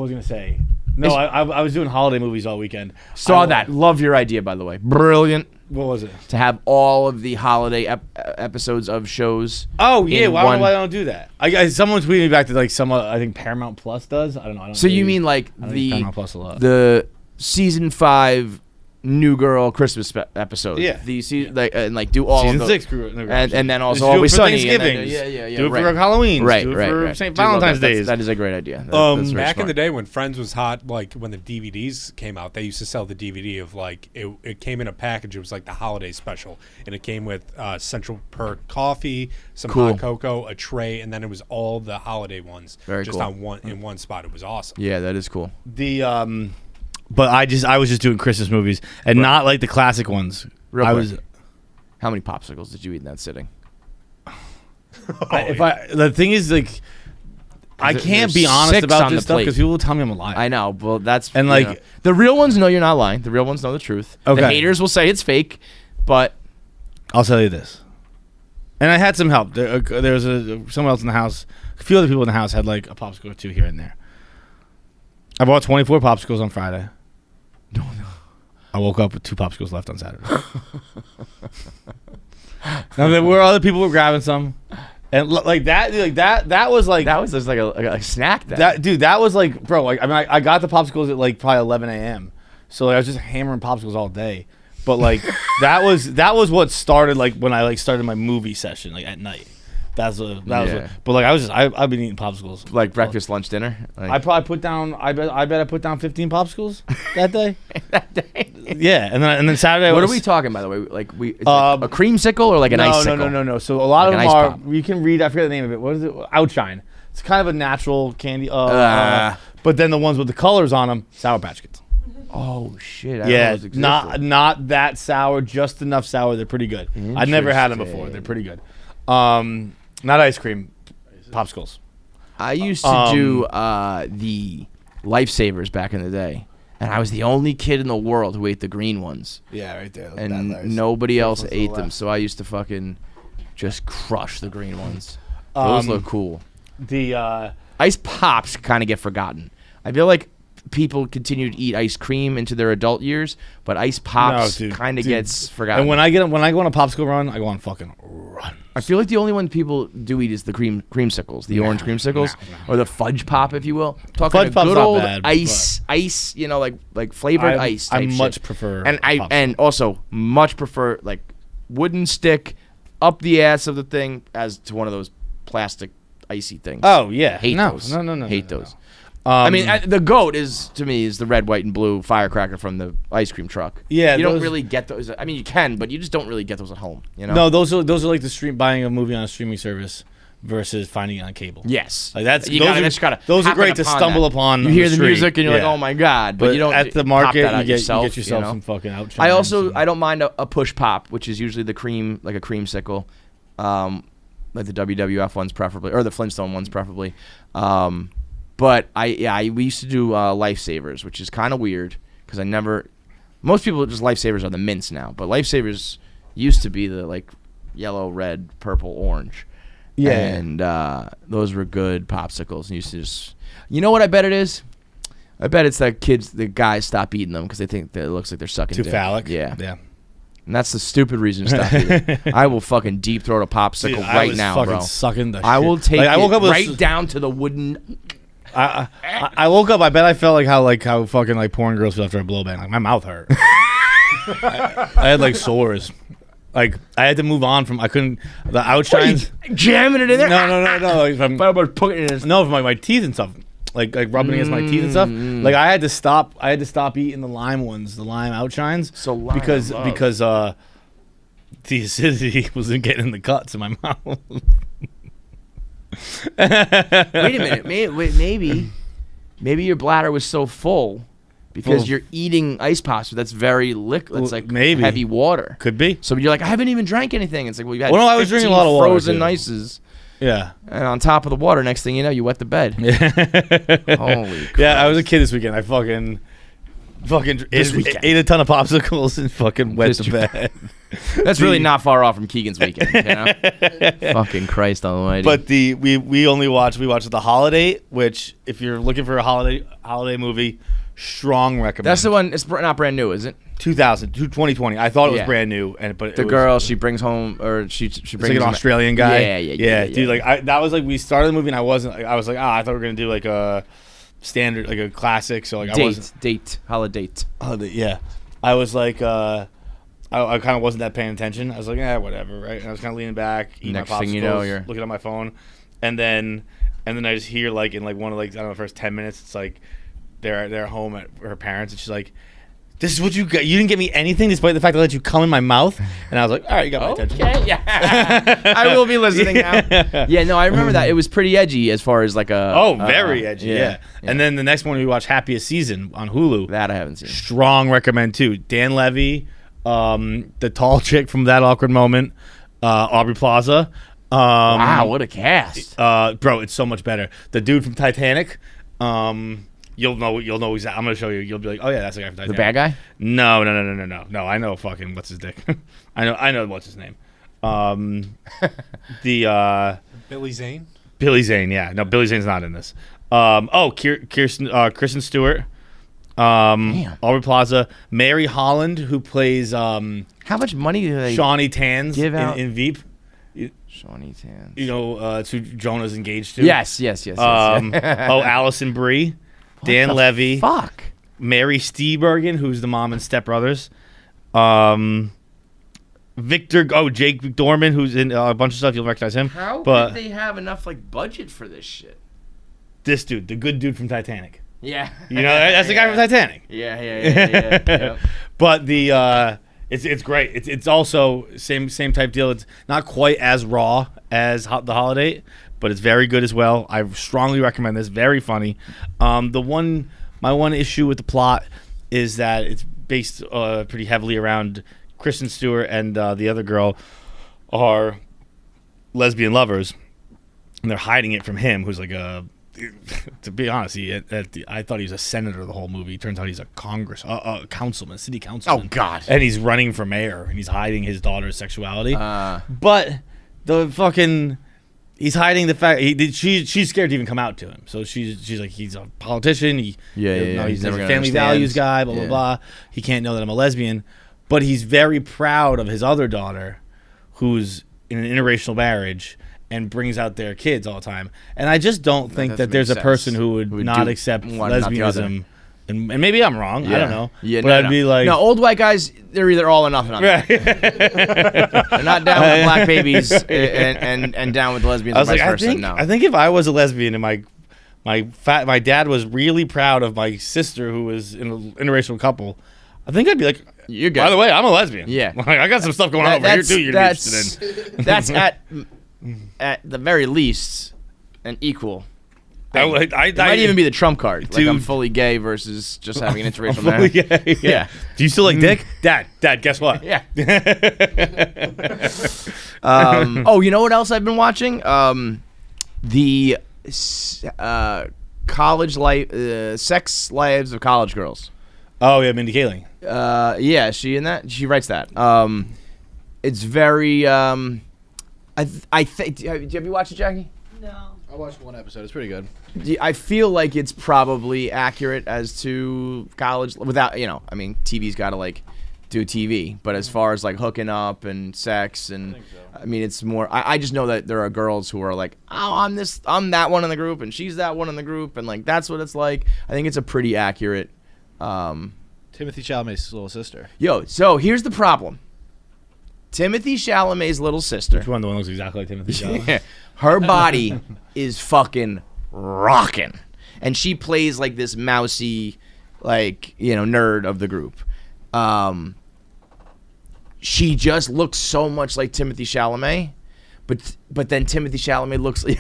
was I gonna say? No, I was doing holiday movies all weekend. Saw that. Love your idea, by the way. Brilliant. What was it? To have all of the holiday episodes of shows. Oh yeah, in why one- don't do that? Someone tweeted me back to like some I think Paramount Plus does. I don't know. So you mean like I like the Paramount Plus a lot. the season 5 New Girl Christmas episode? Yeah. Like do all Season of 6 those. New Girl. And then also Just do it Always for Sunny. and then- Thanksgivings. Yeah. Do it right. for Halloween. Right, Do it right, for right. St. Do love Valentine's that. Days. That is a great idea. That's very Back in smart. the day when Friends was hot, like when the DVDs came out, they used to sell the DVD of like it came in a package. It was like the holiday special, and it came with Central Perk coffee, some Cool. hot cocoa, a tray, and then it was all the holiday ones Very just cool. on one spot. It was awesome. Yeah, that is cool. But I was just doing Christmas movies and not like the classic ones. Real I quick. was How many popsicles did you eat in that sitting? the thing is like I can't be there's honest 6 about on this the stuff plate. because people will tell me I'm a liar. I know. Well, that's And, you like- know. The real ones know you're not lying. The real ones know the truth. Okay. The haters will say it's fake, but I'll tell you this. And I had some help. There was someone else in the house. A few other people in the house had like a popsicle or two here and there. I bought 24 popsicles on Friday. no. I woke up with 2 popsicles left on Saturday. Now there were other people were grabbing some, and that was like That was just like a snack. Then. that dude. That was like, bro. Like, I mean, I got the popsicles at like probably 11 a.m. So like, I was just hammering popsicles all day. But like that was what started like when I like started my movie session like at night. That was Yeah. but like I've been eating popsicles like breakfast, lunch, dinner. Like, I probably put down I bet I put down 15 popsicles that day. that day. Yeah, and then Saturday. What was, are we talking by the way? Like it's like a creamsicle or like an icicle? No. So a lot Like of an them ice are. pop. You can read. I forget the name of it. What is it? Outshine. It's kind of a natural candy. Ah. But then the ones with the colors on them, Sour Patch Kids. Oh shit! I Yeah, don't know those not that sour, just enough sour. They're pretty good. I've never had them before. They're pretty good. Not ice cream, popsicles. I used to do the Lifesavers back in the day, and I was the only kid in the world who ate the green ones, Yeah, right there. and nobody else ones to ate the them. left. So I used to fucking just crush the green ones. Those look cool. The Ice pops kind of get forgotten. I feel like people continue to eat ice cream into their adult years, but ice pops dude, kind of dude. gets forgotten. and when I go on a popsicle run, I go on fucking run. I feel like the only one people do eat is the creamsicles, the orange creamsicles, or the fudge pop, if you will. Talking Fudge a pop's good not old bad, ice, you know, like flavored ice. I type much shit. prefer. and popsicle. and also much prefer like wooden stick up the ass of the thing as to one of those plastic icy things. Oh yeah, hate no, those. No. Hate those. No. I mean, the goat is to me is the red, white, and blue firecracker from the ice cream truck. Yeah, you don't those- really get those. I mean, you can, but you just don't really get those at home. You know? No, those are like the buying a movie on a streaming service versus finding it on cable. Yes. Like that's You those gotta- are, just gotta those are happen great to upon stumble that. upon. You on hear the street. music and you're like, Yeah. oh my god, but, But you don't at the pop market that out you get yourself, you get yourself know? some fucking outshine. I also I don't mind a push pop, which is usually the cream, like a creamsicle, like the WWF ones preferably, or the Flintstone ones preferably. But we used to do Lifesavers, which is kind of weird because I never. Most people just Lifesavers are the mints now, but Lifesavers used to be the like yellow, red, purple, orange. Yeah. And those were good popsicles. And used to just, you know what I bet it is? I bet it's that the guys stop eating them because they think that it looks like they're sucking too dick. phallic. Yeah. Yeah. And that's the stupid reason to stop eating. I will fucking deep throat a popsicle Dude, I right was now, fucking bro. sucking the I shit. will take Like, I woke it up with right down to the wooden. I woke up. I bet I felt how fucking like porn girls feel after a blowbang. Like my mouth hurt. I had like sores. Like I had to move on from. I couldn't. The outshines. Jamming it in there? No. Like, from, But I'm putting it in his. no, from my teeth and stuff. Like rubbing against my teeth and stuff. Like I had to stop. I had to stop eating the lime ones, the lime outshines. So lime because I love. because the acidity wasn't getting in the cuts in my mouth. Wait a minute. Maybe your bladder was so full because Well, you're eating ice pops, but that's very liquid. That's Well, like maybe. heavy water. Could be. So you're like, I haven't even drank anything. It's like, well, you had Well, no, I was drinking a lot of water, frozen too. ices, Yeah. and on top of the water, next thing you know, you wet the bed. Holy crap. Yeah, I was a kid this weekend. I fucking fucking This weekend. ate a ton of popsicles and fucking went to bed. That's really not far off from Keegan's weekend. You know? Fucking Christ Almighty. But we only watched the Holidate, which if you're looking for a holiday movie, strong recommend. that's the one. It's not brand new, is it? 2020. I thought it was Yeah. brand new, but The girl she brings home, or she it's brings like an him- Australian guy. Yeah. Dude, like that was like we started the movie and I was like, I thought we were gonna do like a standard, like a classic. So like I wasn't. Holiday. Yeah, I was like, I kind of wasn't that paying attention. I was like, whatever, right? And I was kind of leaning back, eating Next my popsicles, thing you know, you're looking at my phone, and then I just hear like in like one of like I don't know the first 10 minutes, it's like they're home at her parents, and she's like, "This is what you got. You didn't get me anything, despite the fact I let you come in my mouth." And I was like, "All right, you got my attention." Okay, yeah. I will be listening now. Yeah, no, I remember that. It was pretty edgy as far as like a. Very edgy. Yeah. And then the next one we watched Happiest Season on Hulu. That I haven't seen. Strong recommend too. Dan Levy, the tall chick from That Awkward Moment, Aubrey Plaza. Wow, what a cast. Bro, it's so much better. The dude from Titanic. You'll know exactly. I'm gonna show you. You'll be like, oh yeah, that's the guy from Titanic. The bad guy? No. I know fucking what's his dick. I know what's his name. Billy Zane. Billy Zane. Yeah, no, Billy Zane's not in this. Kristen Stewart. Damn. Aubrey Plaza. Mary Holland, who plays How much money do they Shawnee Tans give out? in Veep. Shawnee Tan. You know, it's who Jonah's engaged to. Yes. Allison Brie. Dan Levy. Fuck. Mary Steenburgen, who's the mom in Step Brothers. Jake Dorman, who's in a bunch of stuff. You'll recognize him. How but did they have enough like budget for this shit? this dude, the good dude from Titanic. Yeah. You know, that's the guy from Titanic. Yeah. But it's great. It's also same type deal. It's not quite as raw as the Holiday, but it's very good as well. I strongly recommend this. Very funny. My one issue with the plot is that it's based pretty heavily around Kristen Stewart and the other girl are lesbian lovers, and they're hiding it from him, who's like a. To be honest, I thought he was a senator the whole movie. Turns out he's a councilman, city councilman. Oh God! And he's running for mayor, and he's hiding his daughter's sexuality. But he's hiding the fact she's scared to even come out to him. So she's like, he's a politician. He's never a gonna family understand. values guy. Blah blah blah. He can't know that I'm a lesbian, but he's very proud of his other daughter, who's in an interracial marriage. And brings out their kids all the time. And I just don't think that there's a person who would not accept one, not the other. lesbianism. And maybe I'm wrong. I don't know. Yeah, but I'd be like... No, old white guys, they're either all or nothing on that. They're not down with black babies and down with lesbians I was and like, vice versa. No. I think if I was a lesbian and my dad was really proud of my sister who was in an interracial couple, I think I'd be like, You're good. by the way, I'm a lesbian. Yeah. Like, I got some stuff going on over here too you'd be interested in. That's at the very least an equal. I Might even be the trump card. Like, I'm Dude. fully gay versus just having an interracial Fully marriage. gay, yeah. Do you still like dick? Dad, guess what? Yeah. You know what else I've been watching? The college life, sex lives of college girls. Oh, yeah, Mindy Kaling. Yeah, is she in that? She writes that. It's very. I think. Have you watched it, Jackie? No. I watched one episode. It's pretty good. I feel like it's probably accurate as to college without, I mean, TV's got to like do TV, but as far as like hooking up and sex and I mean, it's more, I just know that there are girls who are like, oh, I'm that one in the group and she's that one in the group. And like, that's what it's like. I think it's a pretty accurate, Timothy Chalamet's little sister. so here's the problem. Timothy Chalamet's little sister. Which one? The one looks exactly like Timothy Chalamet. Her body is fucking rocking. And she plays like this mousy, like, nerd of the group. She just looks so much like Timothy Chalamet, but then Timothy Chalamet looks like...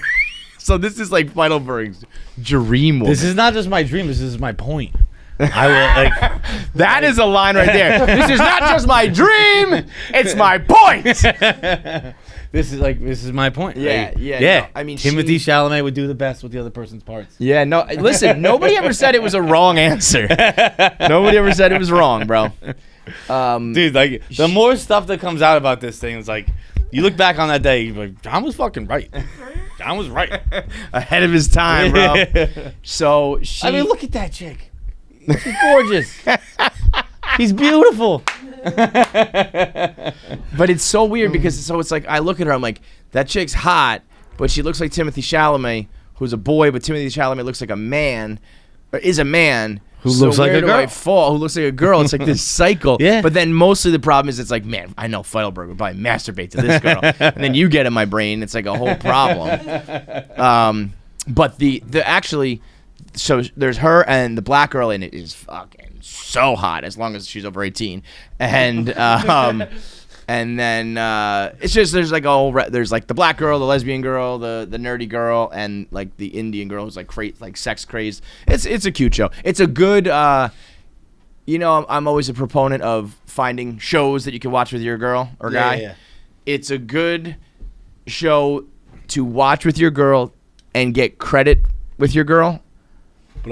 So this is like Feidelberg's dream woman. This is not just my dream. This is my point. I will like. That is a line right there. This is not just my dream; it's my point. This is my point. Yeah, Like, yeah, yeah. no, I mean, Timothy Chalamet would do the best with the other person's parts. Yeah, no. Listen, nobody ever said it was a wrong answer. Nobody ever said it was wrong, bro. Dude, like the more stuff that comes out about this thing, it's like you look back on that day, you're like, John was fucking right. John was right. Ahead of his time, bro. So I mean, look at that chick. She's gorgeous. She's beautiful. But it's so weird because it's like I look at her, I'm like, that chick's hot, but she looks like Timothy Chalamet, who's a boy, but Timothy Chalamet looks like a man, or is a man. Who looks like where a do girl. I fall? Who looks like a girl? It's like this cycle. Yeah. But then mostly the problem is it's like, man, I know Feidelberg would probably masturbate to this girl, and then you get in my brain. It's like a whole problem. But the actually, so there's her and the black girl in it is fucking so hot as long as she's over 18, and then it's just there's like there's like the black girl, the lesbian girl, the nerdy girl, and like the Indian girl who's like sex crazed. It's a cute show. It's a good. I'm always a proponent of finding shows that you can watch with your girl or guy. Yeah. It's a good show to watch with your girl and get credit with your girl, But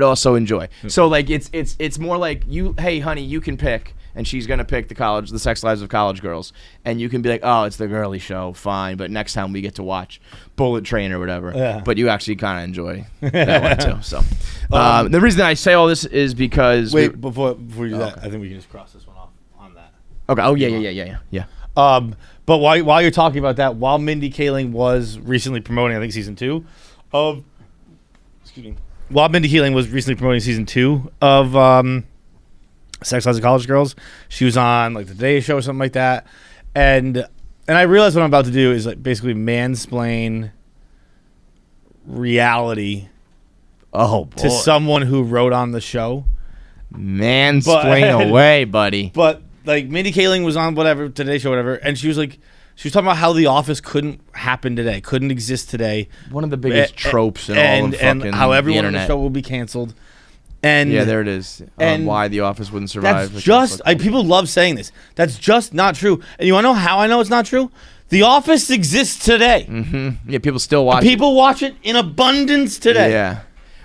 also enjoy. So like it's more like hey honey, you can pick, and she's gonna pick the Sex Lives of College Girls, and you can be like, oh, it's the girly show, fine, but next time we get to watch Bullet Train or whatever. Yeah. But you actually kind of enjoy that one too. So the reason I say all this is because Before you do that, I think we can just cross this one off on that. okay. Oh yeah. But while you're talking about that, while Mindy Kaling was recently promoting, I think season 2 of, while Mindy Kaling was recently promoting season 2 of Sex Lives of College Girls, she was on like the Today Show or something like that, and I realized what I'm about to do is like basically mansplain reality to someone who wrote on the show. Mansplain away, buddy. But like Mindy Kaling was on whatever Today Show, whatever, and she was talking about how The Office couldn't happen today, couldn't exist today. One of the biggest tropes in all of fucking and how everyone the on the internet. show will be canceled. And Yeah, there it is. and Why The Office wouldn't survive. that's just people love saying this. That's just not true. And you want to know how I know it's not true? The Office exists today. Yeah, people still watch. People watch it in abundance it. today. Yeah.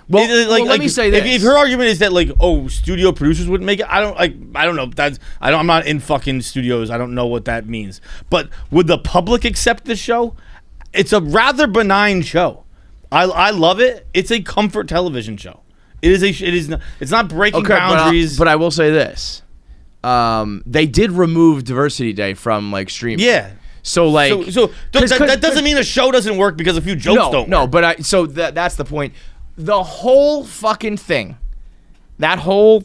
Well, let me say this. If her argument is that like, oh, studio producers wouldn't make it, I don't know. I'm not in fucking studios. I don't know what that means. But would the public accept this show? It's a rather benign show. I love it. It's a comfort television show. It's not breaking boundaries. But I will say this. They did remove Diversity Day from like streaming. Yeah. So like, that doesn't mean a show doesn't work because a few jokes don't. No, work. but that's the point. The whole fucking thing, that whole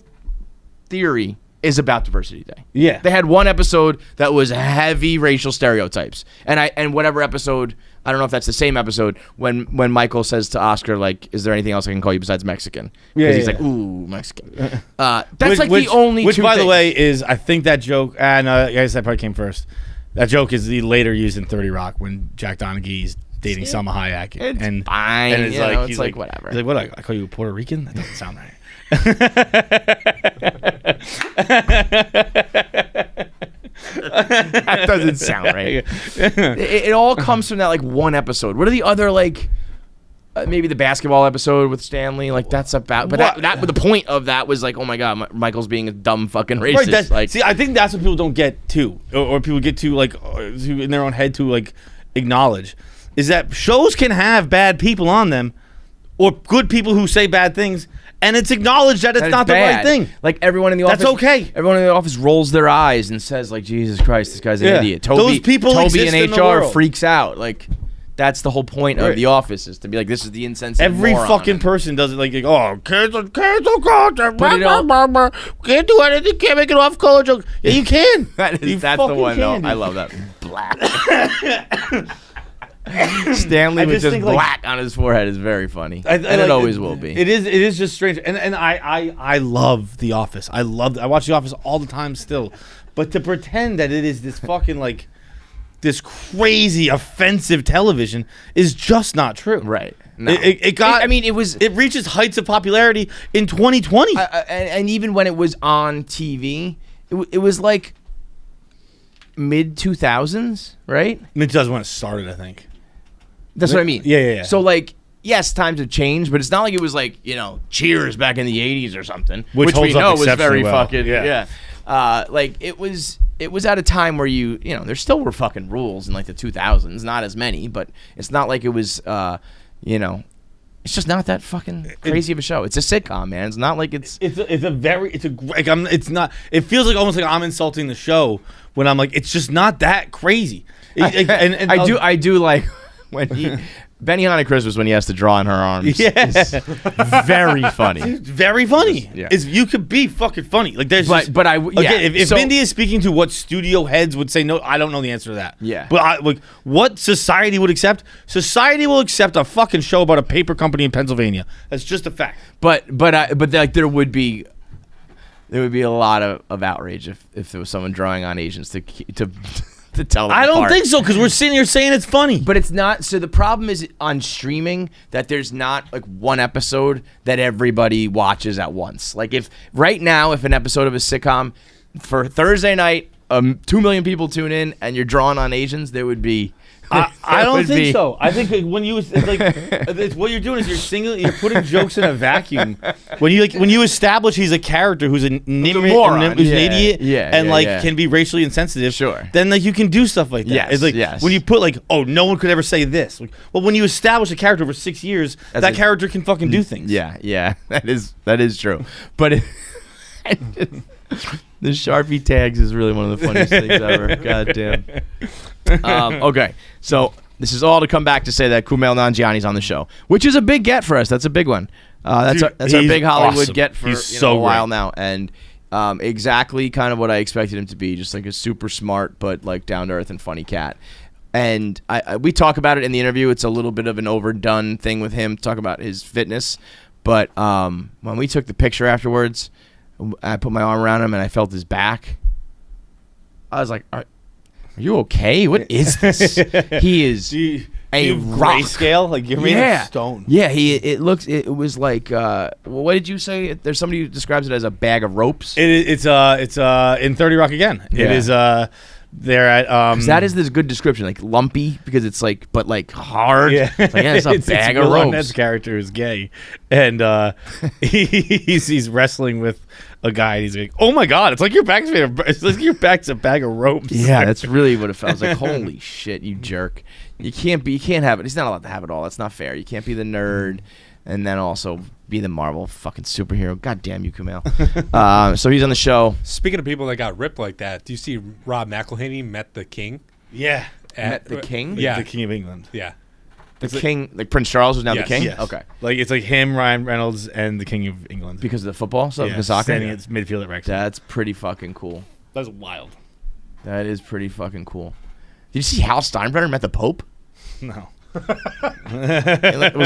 theory is about Diversity Day. Yeah. They had one episode that was heavy racial stereotypes. And whatever episode, I don't know if that's the same episode, when Michael says to Oscar, like, is there anything else I can call you besides Mexican? Because he's like, ooh, Mexican. That's the only which two by the things. way, is, I think that joke, and I guess that probably came first. That joke is later used in 30 Rock when Jack Donaghy's dating Salma Hayek. It's and fine. And it's you like, know, he's it's like whatever. He's like, what, I call you a Puerto Rican? That doesn't sound right. That doesn't sound right. It all comes from that like one episode. What are the other like maybe the basketball episode with Stanley? Like that's about. But that the point of that was like, oh my god, Michael's being a dumb fucking racist. Right. See, I think that's what people don't get too, or people get to like in their own head to like acknowledge, is that shows can have bad people on them, or good people who say bad things. And it's acknowledged that it's not the right thing. Like everyone in the office. That's okay. Everyone in the office rolls their eyes and says, like, Jesus Christ, this guy's an idiot. Those people Toby exist in in the HR world. freaks out. Like, that's the whole point of the office, is to be like, this is the insensitive Every moron. fucking person does it like oh, cancel culture. But it all- Can't do anything, can't make it off color joke. Yeah, you can. that's the fucking one, though. can, I dude. love that. Black. Stanley I with just just think, like- black on his forehead is very funny. I and like it always will be. It is just strange. And I love The Office. I watch The Office all the time still. But to pretend that it is this fucking like this crazy offensive television is just not true. Right. No. It got. I mean, it was. It reaches heights of popularity in 2020. And even when it was on TV, it was like mid 2000s, right? It does when it started, I think. That's what I mean. Yeah. So like, yes, times have changed, but it's not like it was like, Cheers back in the 80s or something, Which holds we up know was exceptionally very well. fucking like it was at a time where there still were fucking rules in like the 2000s, not as many, but it's not like it was it's just not that fucking crazy of a show. It's a sitcom, man. It's not like it's not. It feels like almost like I'm insulting the show when I'm like, it's just not that crazy. I do like when Benihana Christmas when he has to draw on her arms. Yeah. Is very funny. Very funny. Yeah. You could be fucking funny. Like there's But if Mindy is speaking to what studio heads would say, no, I don't know the answer to that. Yeah. But what society would accept? Society will accept a fucking show about a paper company in Pennsylvania. That's just a fact. But like there would be a lot of outrage if there was someone drawing on Asians to tell them I don't apart. think so, because we're sitting here saying it's funny. But it's not. So the problem is on streaming that there's not like one episode that everybody watches at once. Like if right now, if an episode of a sitcom for Thursday night, 2 million people tune in and you're drawing on Asians, there would be. I don't think so. I think when you it's what you're doing is you're putting jokes in a vacuum. When you establish he's a character who's an moron. who's an idiot, and can be racially insensitive. Sure. Then you can do stuff like that. Yes, It's like yes. when you put no one could ever say this. Well, when you establish a character for 6 years, that character can fucking do things. Yeah, that is true. But the Sharpie tags is really one of the funniest things ever. God damn. Okay, so this is all to come back to say that Kumail Nanjiani's on the show, which is a big get for us. That's a big one. That's our big Hollywood awesome. get for so a while great. now, and exactly kind of what I expected him to be, just like a super smart but like down to earth and funny cat. And we talk about it in the interview. It's a little bit of an overdone thing with him, talk about his fitness, but when we took the picture afterwards, I put my arm around him and I felt his back. I was like, Are you okay? What is this? He is a rock. Grayscale? Like you're made of stone. Yeah, it was like what did you say? There's somebody who describes it as a bag of ropes. It's in 30 Rock again. Yeah. It is they're at 'Cause that is this good description, like lumpy because it's like but like hard. Yeah, It's a bag of Will ropes. Arnett's character is gay, and he's wrestling with a guy. And he's like, "Oh my god, it's like your back's a bag of ropes." Yeah, that's really what it felt. I was like, holy shit, you jerk. You can't have it. He's not allowed to have it all. That's not fair. You can't be the nerd and then also be the Marvel fucking superhero. God damn you, Kumail. So he's on the show. Speaking of people that got ripped like that, do you see Rob McElhenney met the king? yeah. Met the king? Yeah. The King of England. Yeah. The king, like Prince Charles was now Yes, the king? Yes. Okay. Like it's like him, Ryan Reynolds, and the King of England. Because of the football stuff, yeah, because soccer? standing at midfield at Wrexham. That's pretty fucking cool. That's wild. That is pretty fucking cool. Did you see Hal Steinbrenner met the Pope? No. Was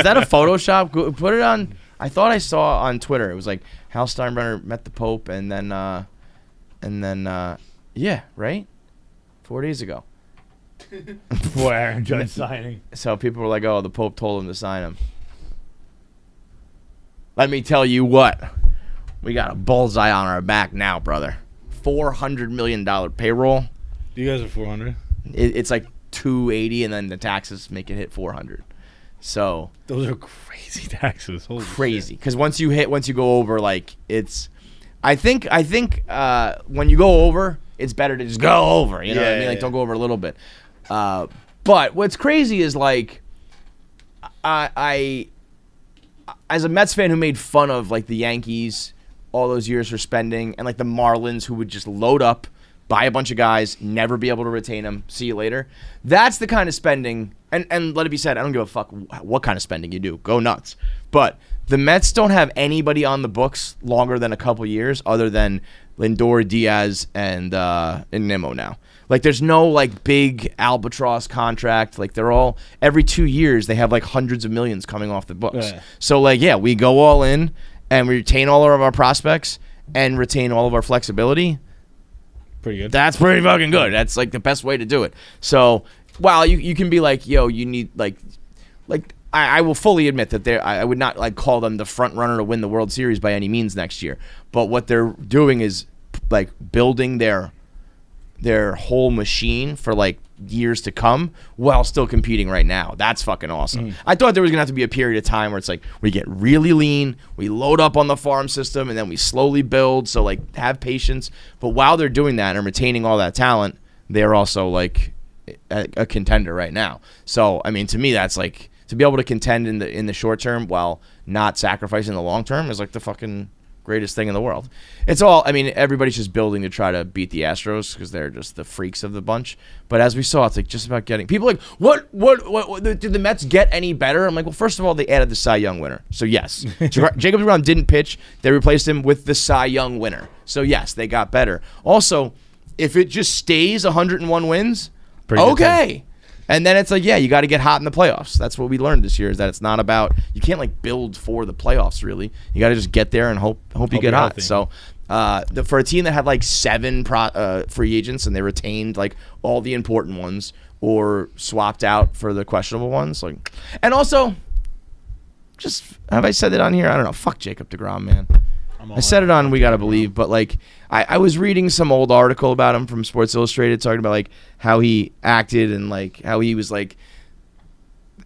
that a Photoshop? Put it on. I thought I saw on Twitter. It was like Hal Steinbrenner met the Pope, and then yeah, right, 4 days ago. Boy, Aaron Judge signing. So people were like, "Oh, the Pope told him to sign him." Let me tell you what, we got a bullseye on our back now, brother. $400 million payroll. You guys are 400. It's like 280, and then the taxes make it hit 400. So Those are crazy taxes. Holy crazy, because once you go over, like it's. I think when you go over, it's better to just go over. You know what I mean? Like don't go over a little bit. But what's crazy is like, I as a Mets fan who made fun of like the Yankees all those years for spending, and like the Marlins who would just load up, buy a bunch of guys, never be able to retain them, see you later. That's the kind of spending, and let it be said, I don't give a fuck what kind of spending you do. Go nuts. But the Mets don't have anybody on the books longer than a couple years other than Lindor, Diaz, and Nimmo now. Like there's no like big albatross contract. Like they're all, every 2 years they have like hundreds of millions coming off the books. Yeah. So like, yeah, we go all in and we retain all of our prospects and retain all of our flexibility. Pretty good. That's pretty fucking good. That's like the best way to do it. So while you can be like, yo, you need like I will fully admit that I would not like call them the front runner to win the World Series by any means next year. But what they're doing is like building their whole machine for like years to come while still competing right now. That's fucking awesome. I thought there was gonna have to be a period of time where it's like we get really lean, we load up on the farm system, and then we slowly build. So like have patience. But while they're doing that and retaining all that talent, they're also like a contender right now. So I mean, to me, that's like to be able to contend in the short term while not sacrificing the long term is like the fucking greatest thing in the world. It's all, I mean, everybody's just building to try to beat the Astros because they're just the freaks of the bunch. But as we saw, it's like just about getting people like, what did the Mets get any better? I'm like, well, first of all, they added the Cy Young winner. So yes, Jacob DeGrom didn't pitch. They replaced him with the Cy Young winner. So yes, they got better. Also, if it just stays 101 wins, Pretty good okay. And then it's like, yeah, you got to get hot in the playoffs. That's what we learned this year is that it's not about, you can't like build for the playoffs really. You got to just get there and hope you get hot. healthy. So for a team that had like 7 free agents and they retained like all the important ones or swapped out for the questionable ones, like, and also just, have I said it on here? I don't know. Fuck Jacob DeGrom, man. I said it on We Gotta Believe, but like I was reading some old article about him from Sports Illustrated talking about like how he acted and like how he was like,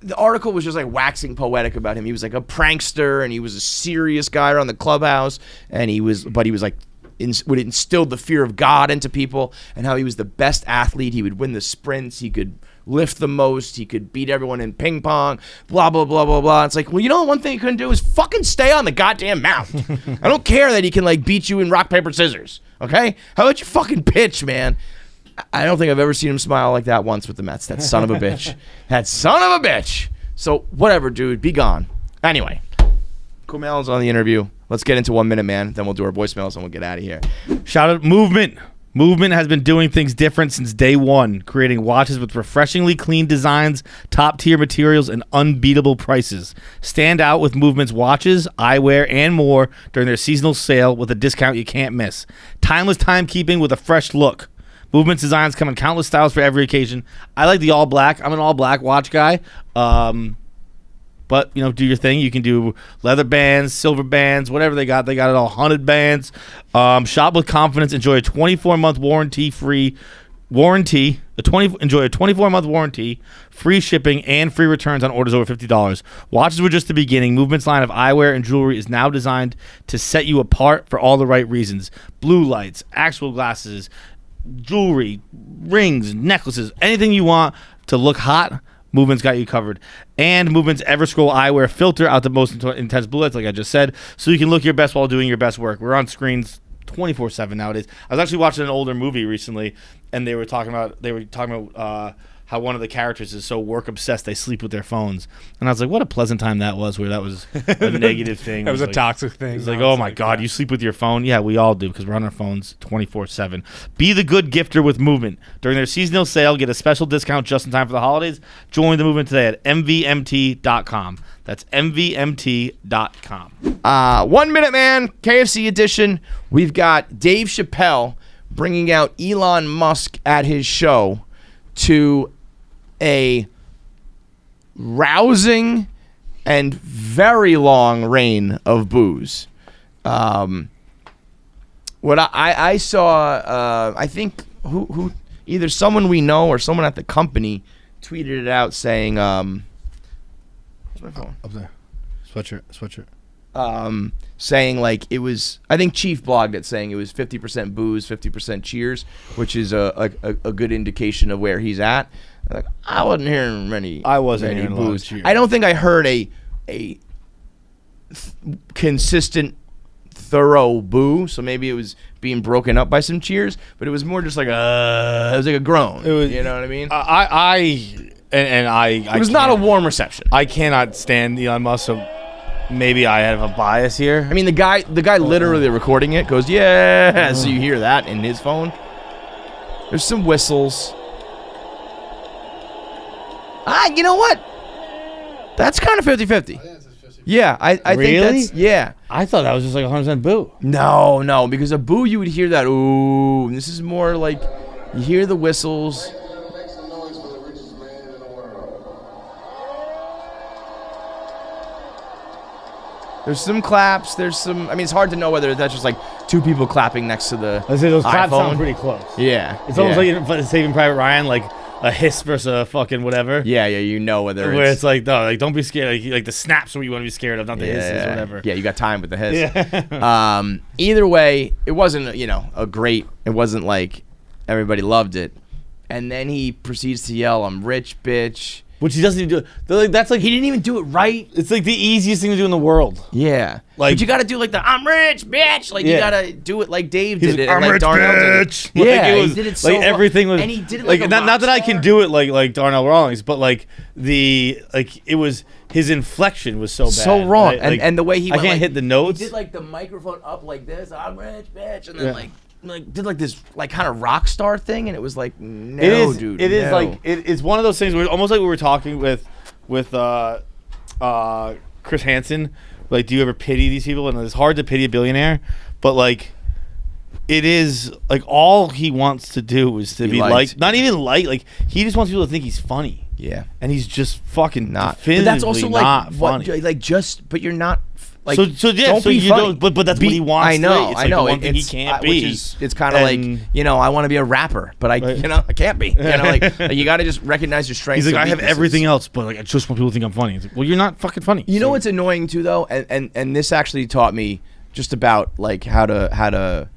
the article was just like waxing poetic about him. He was like a prankster and he was a serious guy around the clubhouse and he was like would instill the fear of God into people and how he was the best athlete. He would win the sprints. He could lift the most. He could beat everyone in ping pong, blah, blah, blah, blah, blah. It's like, well, you know, one thing he couldn't do is fucking stay on the goddamn mound. I don't care that he can like beat you in rock, paper, scissors. Okay? How about you fucking pitch, man? I don't think I've ever seen him smile like that once with the Mets. That son of a bitch. That son of a bitch. So whatever, dude. Be gone. Anyway, Kumail's on the interview. Let's get into 1 minute, man. Then we'll do our voicemails and we'll get out of here. Shout out Movement. Movement has been doing things different since day one, creating watches with refreshingly clean designs, top-tier materials, and unbeatable prices. Stand out with Movement's watches, eyewear, and more during their seasonal sale with a discount you can't miss. Timeless timekeeping with a fresh look. Movement's designs come in countless styles for every occasion. I like the all black. I'm an all black watch guy. But, you know, do your thing. You can do leather bands, silver bands, whatever they got. They got it all, 100 bands. Shop with confidence. Enjoy a 24-month warranty-free warranty. Enjoy a 24-month warranty, free shipping, and free returns on orders over $50. Watches were just the beginning. Movement's line of eyewear and jewelry is now designed to set you apart for all the right reasons. Blue lights, actual glasses, jewelry, rings, necklaces, anything you want to look hot, Movement's got you covered. And Movement's Everscroll eyewear filter out the most intense blue lights, like I just said, so you can look your best while doing your best work. We're on screens 24/7 nowadays. I was actually watching an older movie recently, and they were talking about how one of the characters is so work obsessed they sleep with their phones. And I was like, what a pleasant time that was, where that was a negative thing. That was a like, toxic thing. It's like, oh my God, you sleep with your phone? Yeah, we all do because we're on our phones 24/7. Be the good gifter with Movement. During their seasonal sale, get a special discount just in time for the holidays. Join the movement today at mvmt.com. That's mvmt.com. 1 minute, man. KFC edition. We've got Dave Chappelle bringing out Elon Musk at his show to a rousing and very long reign of booze. What I saw, I think who either someone we know or someone at the company tweeted it out saying, where's my phone? Up there. Sweatshirt. Saying like it was, I think Chief blogged it saying it was 50% booze, 50% cheers, which is a good indication of where he's at. Like, I wasn't hearing many. I wasn't many hearing a lot of booze. cheers. I don't think I heard a consistent, thorough boo. So maybe it was being broken up by some cheers, but it was more just like it was like a groan. It was, you know what I mean? It was not a warm reception. I cannot stand Elon Musk, so maybe I have a bias here. I mean, the guy literally recording it goes, yeah. So you hear that in his phone. There's some whistles. You know what? That's kind of 50-50. Yeah, I think Really? that's yeah. I thought that was just like 100% boo. No, because a boo you would hear that ooh. And this is more like you hear the whistles. Make some noise for the richest man in the world. There's some claps. There's some. I mean, it's hard to know whether that's just like two people clapping next to the. I say those claps iPhone. sound pretty close. Yeah, It's almost yeah. like in Saving Private Ryan, like a hiss versus a fucking whatever. Yeah, you know whether Where it's like, no, like don't be scared. Like the snaps are what you want to be scared of, not the hisses or whatever. Yeah, you got time with the hiss. Yeah. Either way, it wasn't a great. It wasn't like everybody loved it, and then he proceeds to yell, "I'm rich, bitch." Which he doesn't even do. That's like He didn't even do it right. it's like the easiest thing to do in the world. Yeah, Like- but you got to do like the "I'm rich, bitch." Like you Yeah. got to do it like Dave He's did it. like, and "I'm like rich, Darnell did it. bitch." Yeah, Like, it was, he did it so like everything was and he did it like a not rock that I can star. do it like Darnell Rawlings, but like it was his inflection was so bad. So wrong, right? and Like, and the way he I went, can't like, hit the notes. He did like the microphone up like this. I'm rich, bitch, and then Yeah. like did like this like kind of rock star thing, and it was like no, It is, dude. It is no. like it's one of those things where almost like we were talking with Chris Hansen. Like, do you ever pity these people? And it's hard to pity a billionaire, but like, it is like all he wants to do is to be liked. liked. Not even like he just wants people to think he's funny. Yeah, And he's just fucking not. But definitively that's also like not what, funny. like just, but you're not. Like, so yeah, don't so be you funny. don't. But that's what he wants. I know, to be. It's I like know. The one thing he It's- can't which be. is, it's kind of like And- I want to be a rapper, but I Right. I can't be. Like you got to just recognize your strengths. He's like, and I have weaknesses. everything else, but like I just want people to think I'm funny. It's like, well, you're not fucking funny. You know So- what's annoying too, though, and this actually taught me just about like how to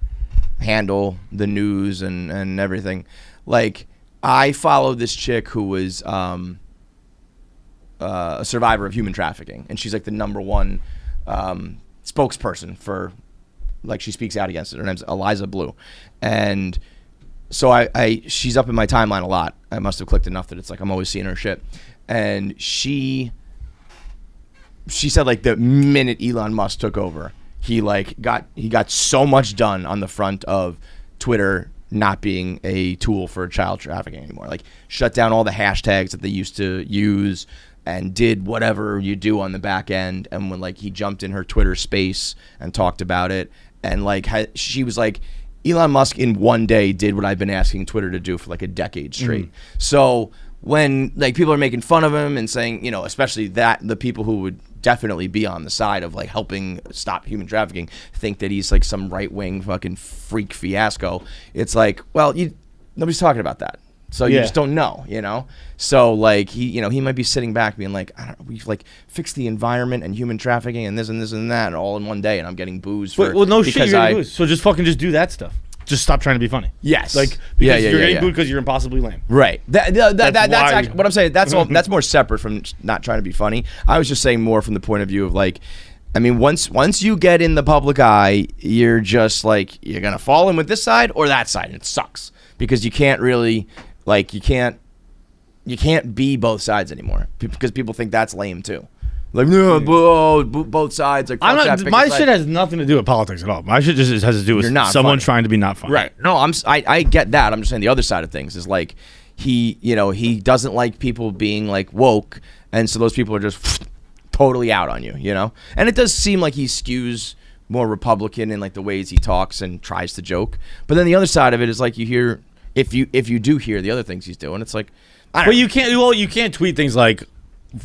handle the news and everything. Like I followed this chick who was a survivor of human trafficking, and she's like the #1 spokesperson for, like, she speaks out against it. Her name's Eliza Blue, and so I she's up in my timeline a lot. I must have clicked enough that it's like I'm always seeing her shit, and she said like the minute Elon Musk took over, he got so much done on the front of Twitter not being a tool for child trafficking anymore. Like shut down all the hashtags that they used to use and did whatever you do on the back end. And when like he jumped in her Twitter space and talked about it, and like she was like, Elon Musk in one day did what I've been asking Twitter to do for like a decade straight. So when like people are making fun of him and saying, especially the people who would definitely be on the side of like helping stop human trafficking think that he's like some right-wing fucking freak fiasco. It's like, well, nobody's talking about that. So you Yeah. just don't know, So like he might be sitting back being like, I don't know, we've like fixed the environment and human trafficking and this and this and that and all in one day, and I'm getting booze for Well, no shit, because you're getting booed. So just fucking just do that stuff. Just stop trying to be funny. Yes. Like Yeah, because yeah, you're yeah, getting yeah. booed because you're impossibly lame. Right. That's why- actually what I'm saying. That's all. That's more separate from not trying to be funny. I was just saying more from the point of view of like, I mean, once you get in the public eye, you're just like you're gonna fall in with this side or that side, and it sucks because you can't really like you can't be both sides anymore because people think that's lame too. Like no, both sides. Like I'm fuck not. that, pick My a side. shit has nothing to do with politics at all. My shit just has to do with You're not someone funny. trying to be not funny. Right. No, I get that. I'm just saying the other side of things is like he doesn't like people being like woke, and so those people are just totally out on you, And it does seem like he skews more Republican in like the ways he talks and tries to joke. But then the other side of it is like you hear if you do hear the other things he's doing, it's like I don't But know. you can't tweet things like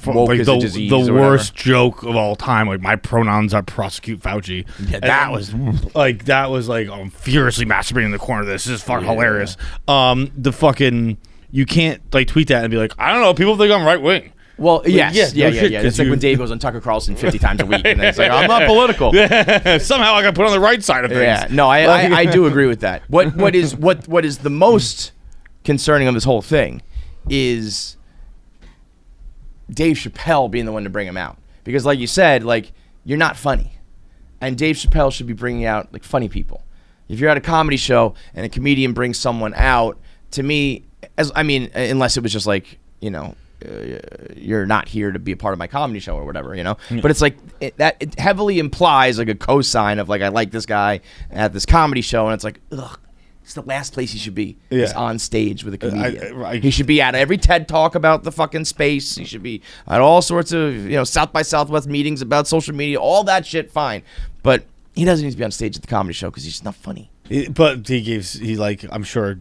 Woke like is a disease or the whatever. worst joke of all time. Like my pronouns are prosecute Fauci. Yeah, And that was like I'm furiously masturbating in the corner of this. This is fucking hilarious. The fucking you can't like tweet that and be like, I don't know, people think I'm right wing. Well, yes, yeah, no shit, yeah. 'cause It's like you- when Dave goes on Tucker Carlson 50 times a week, and then it's like I'm not political. Somehow I got put on the right side of things. Yeah, no, I do agree with that. What is the most concerning of this whole thing is Dave Chappelle being the one to bring him out, because like you said, like you're not funny, and Dave Chappelle should be bringing out like funny people. If you're at a comedy show and a comedian brings someone out, to me, unless it was just like you're not here to be a part of my comedy show or whatever, But it's like it heavily implies like a cosign of like I like this guy at this comedy show, and it's like ugh. It's the last place he should be. Is on stage with a comedian. He should be at every TED Talk about the fucking space. He should be at all sorts of South by Southwest meetings about social media. All that shit, fine. But he doesn't need to be on stage at the comedy show because he's just not funny. But I'm sure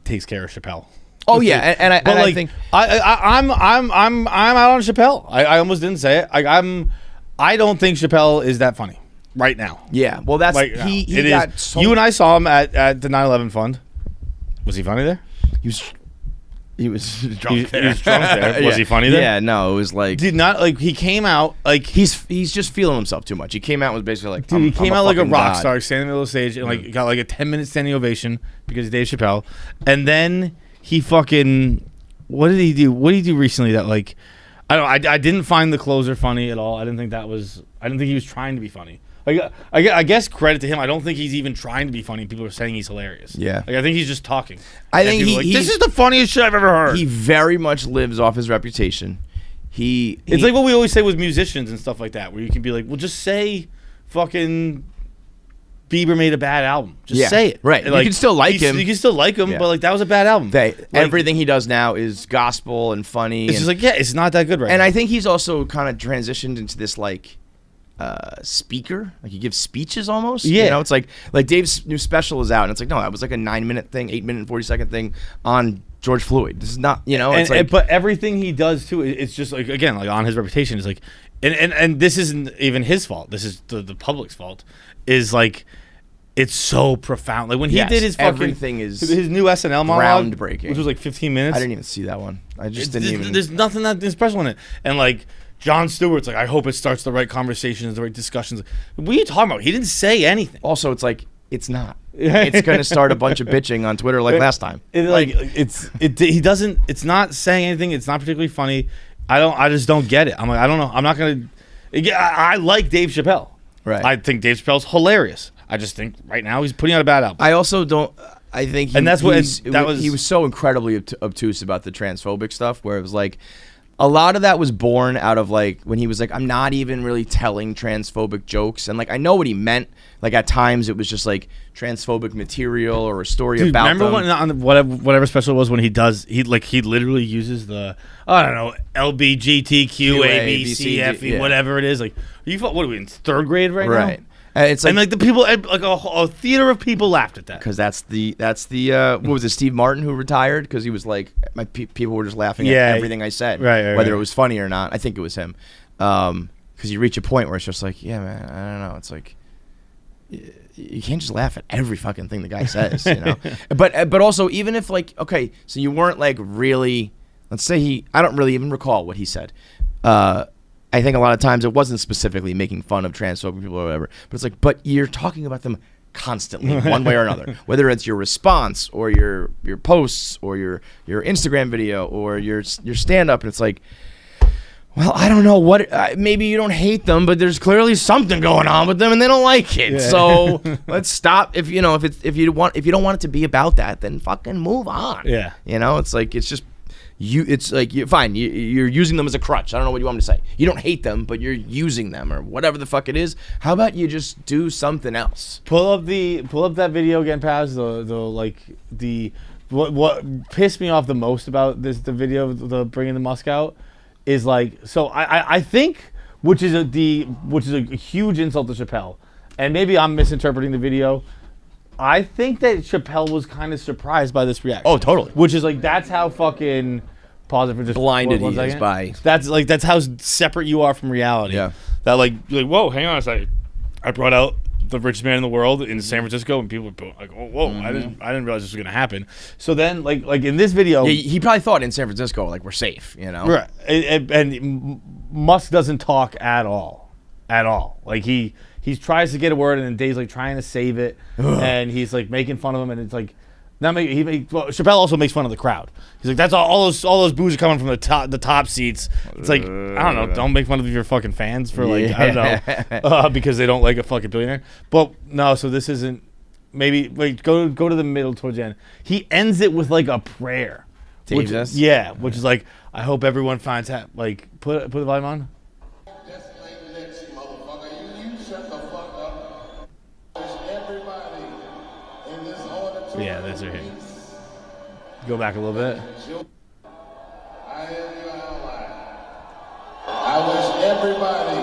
takes care of Chappelle. Oh yeah, and I think I'm out on Chappelle. I almost didn't say it. I don't think Chappelle is that funny right now. Yeah, well that's he got so you and I saw him at the 9/11 fund. Was he funny there? He was drunk there. He was drunk there. Was he funny there? Yeah, no, it was like did not like he came out like he's just feeling himself too much. He came out and was basically like he came out like a rock star, standing in the middle of the stage and Mm. like got like a 10-minute standing ovation because of Dave Chappelle, and then he fucking what did he do? What did he do recently that like I didn't find the closer funny at all. I didn't think he was trying to be funny. Like I guess credit to him. I don't think he's even trying to be funny. People are saying he's hilarious. Yeah. Like I think he's just talking. I think this is the funniest shit I've ever heard. He very much lives off his reputation. It's like what we always say with musicians and stuff like that, where you can be like, well, just say fucking Bieber made a bad album. Just say it. Right. Like, you can still like him. You can still like him, Yeah. but like that was a bad album. Everything he does now is gospel and funny. It's just like, yeah, it's not that good right now. And I think he's also kind of transitioned into this like speaker. Like he gives speeches almost. Yeah. You know, it's like Dave's new special is out and it's like, no, that was like a 9-minute thing, 8-minute and 40-second thing on George Floyd. This is not, but everything he does too, it's just like, again, like on his reputation is like, and this isn't even his fault. This is the public's fault. Is like, it's so profound. Like when he did his fucking everything is his new SNL monologue, groundbreaking, which was like 15 minutes. I didn't even see that one. I just didn't even. There's nothing that special in it, and like. Jon Stewart's like, I hope it starts the right conversations, the right discussions. What are you talking about? He didn't say anything. Also, it's like, it's not. It's going to start a bunch of bitching on Twitter like last time. He doesn't, it's not saying anything. It's not particularly funny. I just don't get it. I'm like, I don't know. I'm not going to, I like Dave Chappelle. Right. I think Dave Chappelle's hilarious. I just think right now he's putting out a bad album. I also don't, I think he, and that's what, he was so incredibly obtuse about the transphobic stuff where it was like, a lot of that was born out of like when he was like, I'm not even really telling transphobic jokes. And like, I know what he meant. Like at times it was just like transphobic material or a story about remember them. when on whatever special it was when he literally uses the, I don't know, LBGTQ, ABCFE, whatever it is. Like, what are we in third grade right now? Right. It's like, and like the people, like a theater of people laughed at that. Because that's the what was it, Steve Martin who retired because he was like people were just laughing at everything I said, right, whether it was funny or not. I think it was him. Because you reach a point where it's just like, yeah, man, I don't know. It's like you can't just laugh at every fucking thing the guy says, you know. But also even if like, okay, so you weren't like really, let's say I don't really even recall what he said. I think a lot of times it wasn't specifically making fun of transphobic people or whatever, but it's like, but you're talking about them constantly, one way or another, whether it's your response or your posts or your Instagram video or your stand-up, and it's like, well, I don't know what. Maybe you don't hate them, but there's clearly something going on with them, and they don't like it. Yeah. So let's stop. If you don't want it to be about that, then fucking move on. Yeah, you know, it's like it's just. It's like fine. You're using them as a crutch. I don't know what you want me to say. You don't hate them, but you're using them or whatever the fuck it is. How about you just do something else? Pull up that video again, Pavs. What pissed me off the most about the video, the bringing the Musk out, is like, so I think which is a huge insult to Chappelle, and maybe I'm misinterpreting the video. I think that Chappelle was kind of surprised by this reaction. Oh, totally. Which is like, that's how fucking positive for just blinded one he is second. by. That's how separate you are from reality. Yeah. That like whoa, hang on a second. I brought out the richest man in the world in San Francisco, and people were like, oh, whoa, I didn't realize this was gonna happen. So then like in this video, he probably thought in San Francisco like we're safe, you know. Right. And Musk doesn't talk at all. Like he tries to get a word, and then Dave's like trying to save it, and he's like making fun of him, and it's like, Chappelle also makes fun of the crowd. He's like, that's all those boos are coming from the top seats. It's like, I don't know, don't make fun of your fucking fans for like, I don't know, because they don't like a fucking billionaire. But no, so this isn't. Maybe wait, go to the middle towards the end. He ends it with like a prayer. Which is like, I hope everyone finds like put the volume on. Yeah, that's right here. Go back a little bit. I am your ally. I wish everybody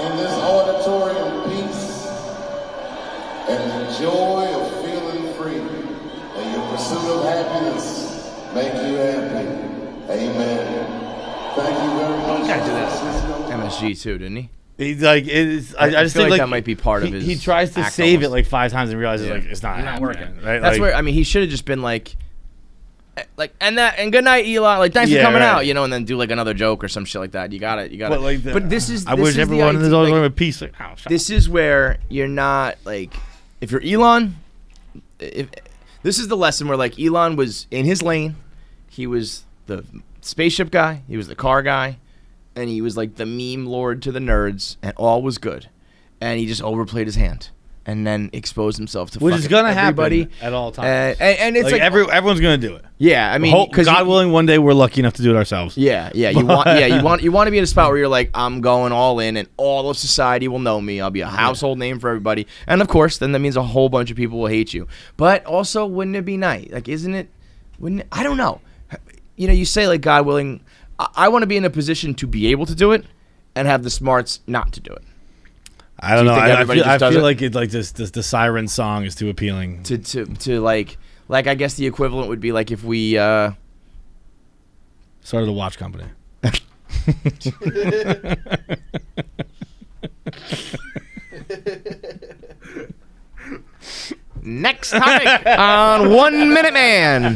in this auditorium peace and the joy of feeling free, and your pursuit of happiness make you happy. Amen. Thank you very much. Got to this MSG too, didn't he? He's like, it's. I just feel think like that might be part of his He tries to act save it almost. like 5 times and realizes like it's not Not working. working. Right? That's like, where I mean he should have just been like and good night Elon, like thanks for Yeah, coming right. out, and then do like another joke or some shit like that. You got it. But like, but this is I this wish is the everyone in this idea, auditorium like, had peace. Like, oh, this is where you're not like if you're Elon. If this is the lesson where like Elon was in his lane, he was the spaceship guy, he was the car guy, and he was like the meme lord to the nerds, and all was good, and he just overplayed his hand. And then expose himself to which is gonna everybody. happen at all times. And it's like everyone's gonna do it. yeah, I mean, because God willing, one day we're lucky enough to do it ourselves. yeah, you want to be in a spot where you're like, I'm going all in, and all of society will know me. I'll be a household name for everybody, and of course, then that means a whole bunch of people will hate you. But also, wouldn't it be nice? Like, isn't it? Wouldn't it, I don't know. You say like, God willing, I want to be in a position to be able to do it, and have the smarts not to do it. I don't Do you know. think everybody I just does feel it? like it's like this the siren song is too appealing. To like I guess the equivalent would be like if we Started a watch company. next topic on 1 Minute Man.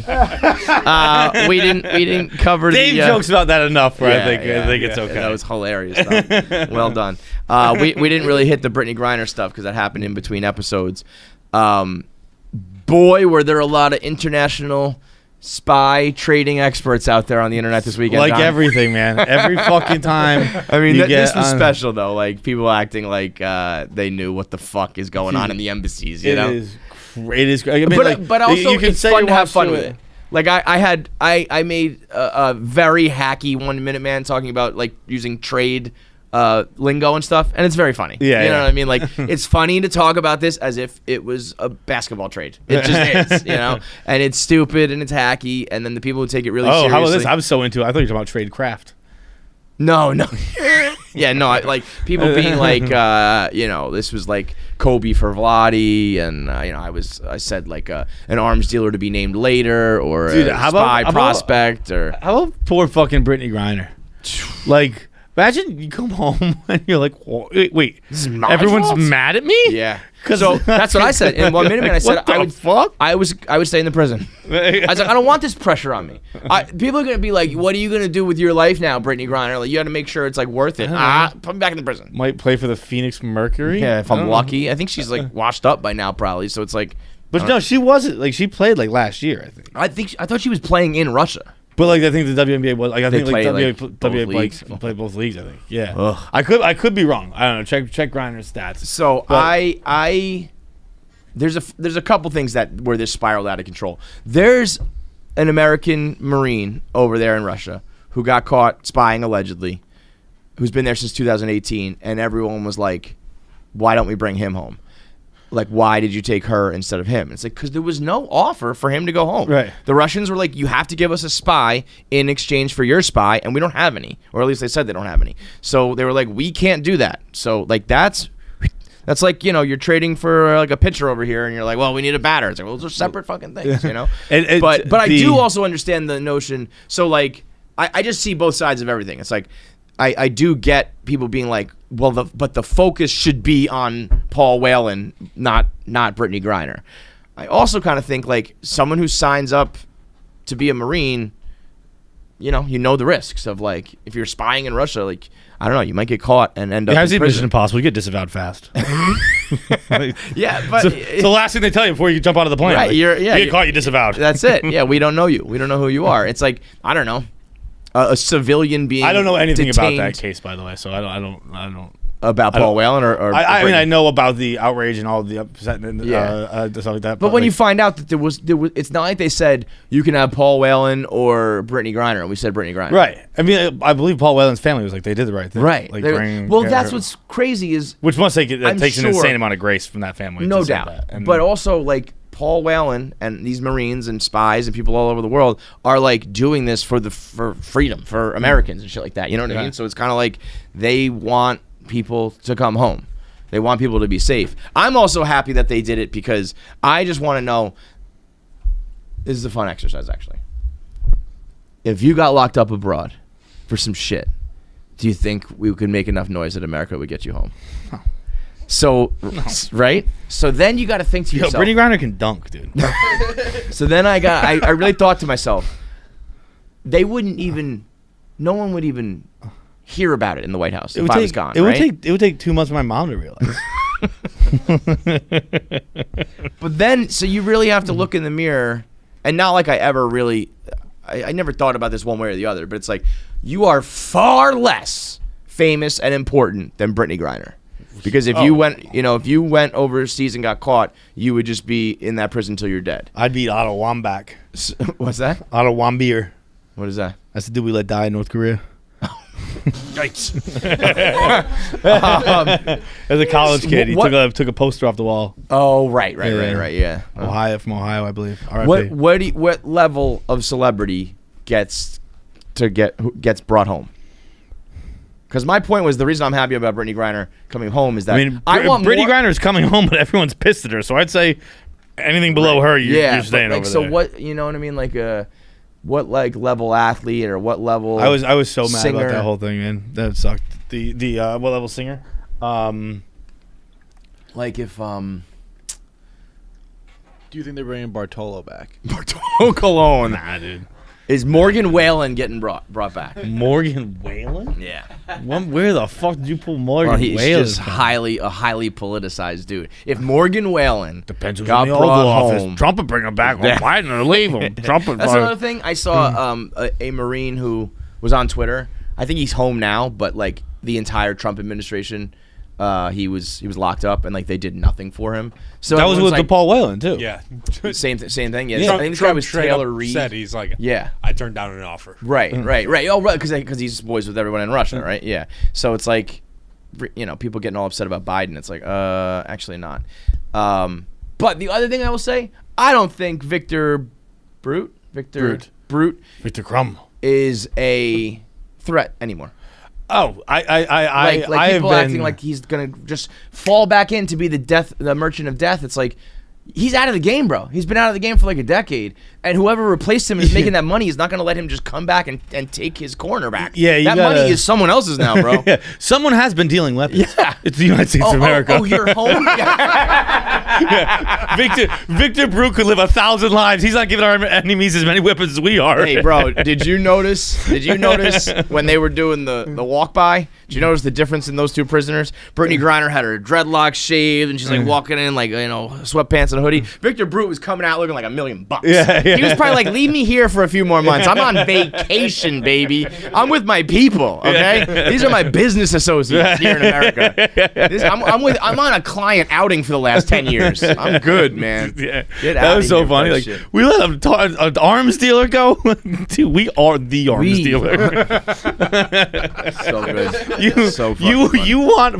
We didn't cover Dave the jokes about that enough where I think it's okay. That was hilarious stuff. Well done. We didn't really hit the Brittany Griner stuff because that happened in between episodes. Boy, were there a lot of international spy trading experts out there on the internet this weekend. Like Don. everything, man. Every fucking time. I mean, you this get was on- special though. Like people acting like they knew what the fuck is going on in the embassies. You know, It is. I mean, but also you can it's say fun you to have watched fun with it. Like I made a very hacky 1 Minute Man talking about like using trade lingo and stuff, and it's very funny. Yeah, you know yeah. what I mean? Like it's funny to talk about this as if it was a basketball trade. It just is, and it's stupid and it's hacky, and then the people who take it really seriously. how about this? I'm so into it. I thought you were talking about trade craft. No. Yeah, no, like people being like, this was like Kobe for Vladi, and I said like an arms dealer to be named later, or Dude, a how about- spy how about- prospect, or How about poor fucking Brittany Griner? Like, imagine you come home and you're like, wait, is my everyone's fault? mad at me? yeah. So that's what I said in 1 Minute Man. I said What the I would fuck? I would stay in the prison. I was like, I don't want this pressure on me. People are gonna be like, what are you gonna do with your life now, Brittany Griner? Like, you got to make sure it's like worth it. Put me back in the prison. Might play for the Phoenix Mercury. Yeah, if I I'm don't know. lucky. I think she's like washed up by now, probably. So it's like, But no, she wasn't. Like, she played like last year, I think. I thought she was playing in Russia. But like, I think the WNBA was like, I They think like play, WNBA, like, both WNBA leagues. play both leagues. I think. Yeah. Ugh. I could be wrong. I don't know. Check Griner's stats. So But- there's a couple things where this spiraled out of control. There's an American Marine over there in Russia who got caught spying allegedly, who's been there since 2018, and everyone was like, "Why don't we bring him home? Like, why did you take her instead of him?" It's like, because there was no offer for him to go home. Right. The Russians were like, you have to give us a spy in exchange for your spy, and we don't have any, or at least they said they don't have any. So they were like, we can't do that. So like that's like, you're trading for like a pitcher over here, and you're like, well, we need a batter. It's like, well, those are separate fucking things, But I do also understand the notion. So like, I just see both sides of everything. It's like, I do get people being like, well, but the focus should be on Paul Whelan, not Brittany Griner. I also kind of think like someone who signs up to be a Marine, you know the risks of like if you're spying in Russia, like I don't know, you might get caught and end up Yeah, in how's the Mission prison. Impossible? You get disavowed fast. Yeah, but It's the last thing they tell you before you jump out of the plane. Right, Like, you get caught, you disavowed. that's it. Yeah, we don't know you. We don't know who you are. It's like I don't know, a civilian being. I don't know anything about that detained case, by the way. So I don't. about Paul Whelan or I mean, Brittany. I know about the outrage and all the upset and Yeah. stuff like that. But when like, you find out that there was, it's not like they said you can have Paul Whelan or Brittany Griner, and we said Brittany Griner. right, I mean, I believe Paul Whelan's family was like they did the right thing. Right. Like Well, get that's her- what's crazy is which must take I'm takes an sure- insane amount of grace from that family. no to say doubt. that. And But also like Paul Whelan and these Marines and spies and people all over the world are like doing this for freedom, for Americans and shit like that. You know what I mean? So it's kind of like they want people to come home. They want people to be safe. I'm also happy that they did it because I just want to know. This is a fun exercise, actually. If you got locked up abroad for some shit, do you think we could make enough noise that America would get you home? No. So, right? So then you got to think to yourself. Brittany Griner can dunk, dude. So then I really thought to myself, no one would even hear about it in the White House if I was gone, right? It would take 2 months for my mom to realize. But then, so you really have to look in the mirror, and not like I ever really, I never thought about this one way or the other, but it's like, you are far less famous and important than Brittany Griner. Because if you went overseas and got caught, you would just be in that prison till you're dead. I'd beat Otto Wambach. What's that? Otto Wambier. What is that? That's the dude we let die in North Korea. Yikes. As a college kid, he took a poster off the wall. Oh, right, yeah. From Ohio, I believe. What level of celebrity gets brought home? Because my point was, the reason I'm happy about Brittany Griner coming home is that Brittany Griner is coming home, but everyone's pissed at her. So I'd say anything below her, you're staying over there. So what, you know what I mean? Like what like level athlete or what level? I was so mad singer? about that whole thing, man. That sucked. The what level singer? Like if Do you think they're bringing Bartolo back? Bartolo Colon. Nah, dude. Is Morgan Whalen getting brought back? Morgan Whalen? Yeah. Where the fuck did you pull Morgan Well, he's Whalen just from? a highly politicized dude. If Morgan Whalen Depends who's got in the Oval brought Office. home, Trump would bring him back. Or Biden would leave him. Trump would that's another thing. I saw a Marine who was on Twitter. I think he's home now, but like the entire Trump administration, he was locked up and like they did nothing for him. So that was with like, the Paul Whelan too. Yeah. same thing. Yeah, Trump, I think this guy was straight Taylor up Reid. said he's like, Yeah. I turned down an offer. Right. Oh, right. Because he's boys with everyone in Russia, right? Yeah. So it's like, people getting all upset about Biden. It's like, actually not. But the other thing I will say, I don't think Victor Brute Crumb is a threat anymore. Oh, I Like people have acting like he's gonna just fall back in to be the merchant of death. It's like, he's out of the game, bro. He's been out of the game for like a decade, and whoever replaced him is making that money. Is not going to let him just come back and take his corner back. Yeah, that money is someone else's now, bro. Yeah. Someone has been dealing weapons. Yeah, it's the United States of America. Oh, you're home. Yeah. Victor Brute could live 1,000 lives. He's not giving our enemies as many weapons as we are. Hey, bro, did you notice when they were doing the walk by? Did you notice the difference in those two prisoners? Brittany Griner had her dreadlocks shaved, and she's like walking in like sweatpants and a hoodie. Victor Brute was coming out looking like $1 million. Yeah. He was probably like, leave me here for a few more months. I'm on vacation, baby. I'm with my people. Okay, these are my business associates here in America. I'm on a client outing for the last 10 years. I'm good, man. Yeah. That was so funny. Like, we let an arms dealer go. Dude, we are the arms dealer. So good. You want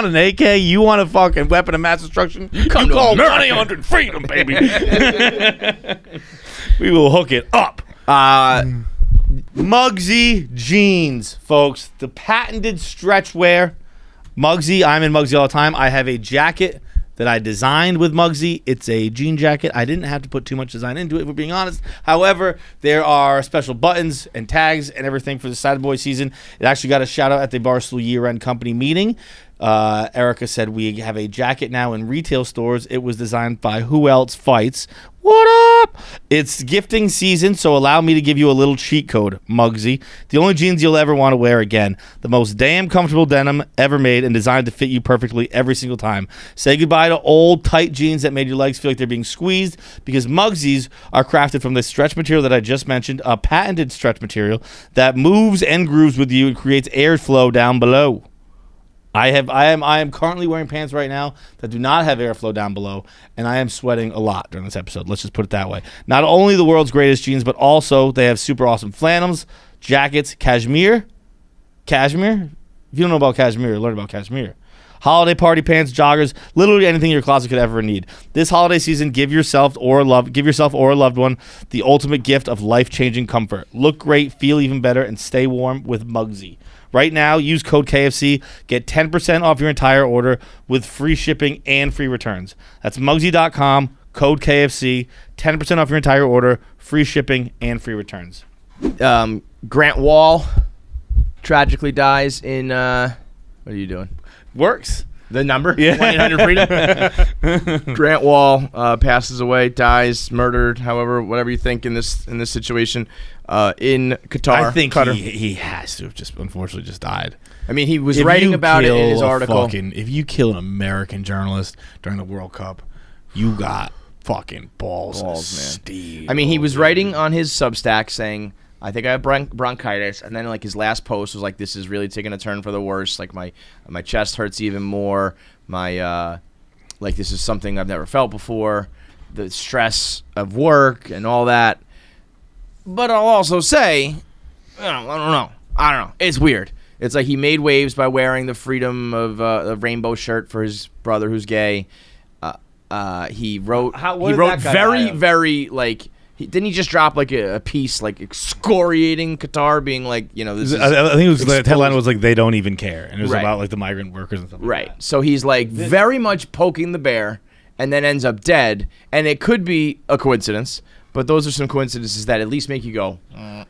an AK? You want a fucking weapon of mass destruction? You call 1-800-FREEDOM, baby. We will hook it up. Muggsy jeans, folks. The patented stretch wear. Muggsy, I'm in Muggsy all the time. I have a jacket that I designed with Muggsy. It's a jean jacket. I didn't have to put too much design into it, if we're being honest. However, there are special buttons and tags and everything for the Sad Boy season. It actually got a shout out at the Barstool year-end company meeting. Erica said we have a jacket now in retail stores. It was designed by who else? Feits. What up? It's gifting season, so allow me to give you a little cheat code, Muggsy. The only jeans you'll ever want to wear again. The most damn comfortable denim ever made and designed to fit you perfectly every single time. Say goodbye to old, tight jeans that made your legs feel like they're being squeezed, because Muggsies are crafted from the stretch material that I just mentioned, a patented stretch material that moves and grooves with you and creates airflow down below. I am currently wearing pants right now that do not have airflow down below, and I am sweating a lot during this episode. Let's just put it that way. Not only the world's greatest jeans, but also they have super awesome flannels, jackets, cashmere. If you don't know about cashmere, learn about cashmere. holiday party pants, joggers, literally anything your closet could ever need. This holiday season, give yourself or a loved one the ultimate gift of life-changing comfort. Look great, feel even better, and stay warm with Muggsy. Right now, use code KFC, get 10% off your entire order with free shipping and free returns. That's Muggsy.com, code KFC, 10% off your entire order, free shipping and free returns. Grant Wall tragically dies in what are you doing? Works. The number? Yeah. 1-800-FREEDOM. Grant Wall passes away, dies, murdered, however, whatever you think in this situation in Qatar. I think Qatar. he has to have just unfortunately just died. I mean, he was If writing you about it in kill his a article. if you kill an American journalist during the World Cup, you got fucking balls of Man. steel. I mean, he was writing on his Substack saying, I think I have bronchitis, and then like his last post was like, this is really taking a turn for the worse. Like my chest hurts even more. My like this is something I've never felt before. The stress of work and all that. But I'll also say, I don't know. It's weird. It's like he made waves by wearing the Freedom of the rainbow shirt for his brother who's gay. He wrote very like. Didn't he just drop like a piece like excoriating Qatar, being like, this is I think it was the exposed. headline was like they don't even care, and it was Right. about like the migrant workers and stuff. Right. Like that. So he's like very much poking the bear and then ends up dead. And it could be a coincidence, but those are some coincidences that at least make you go,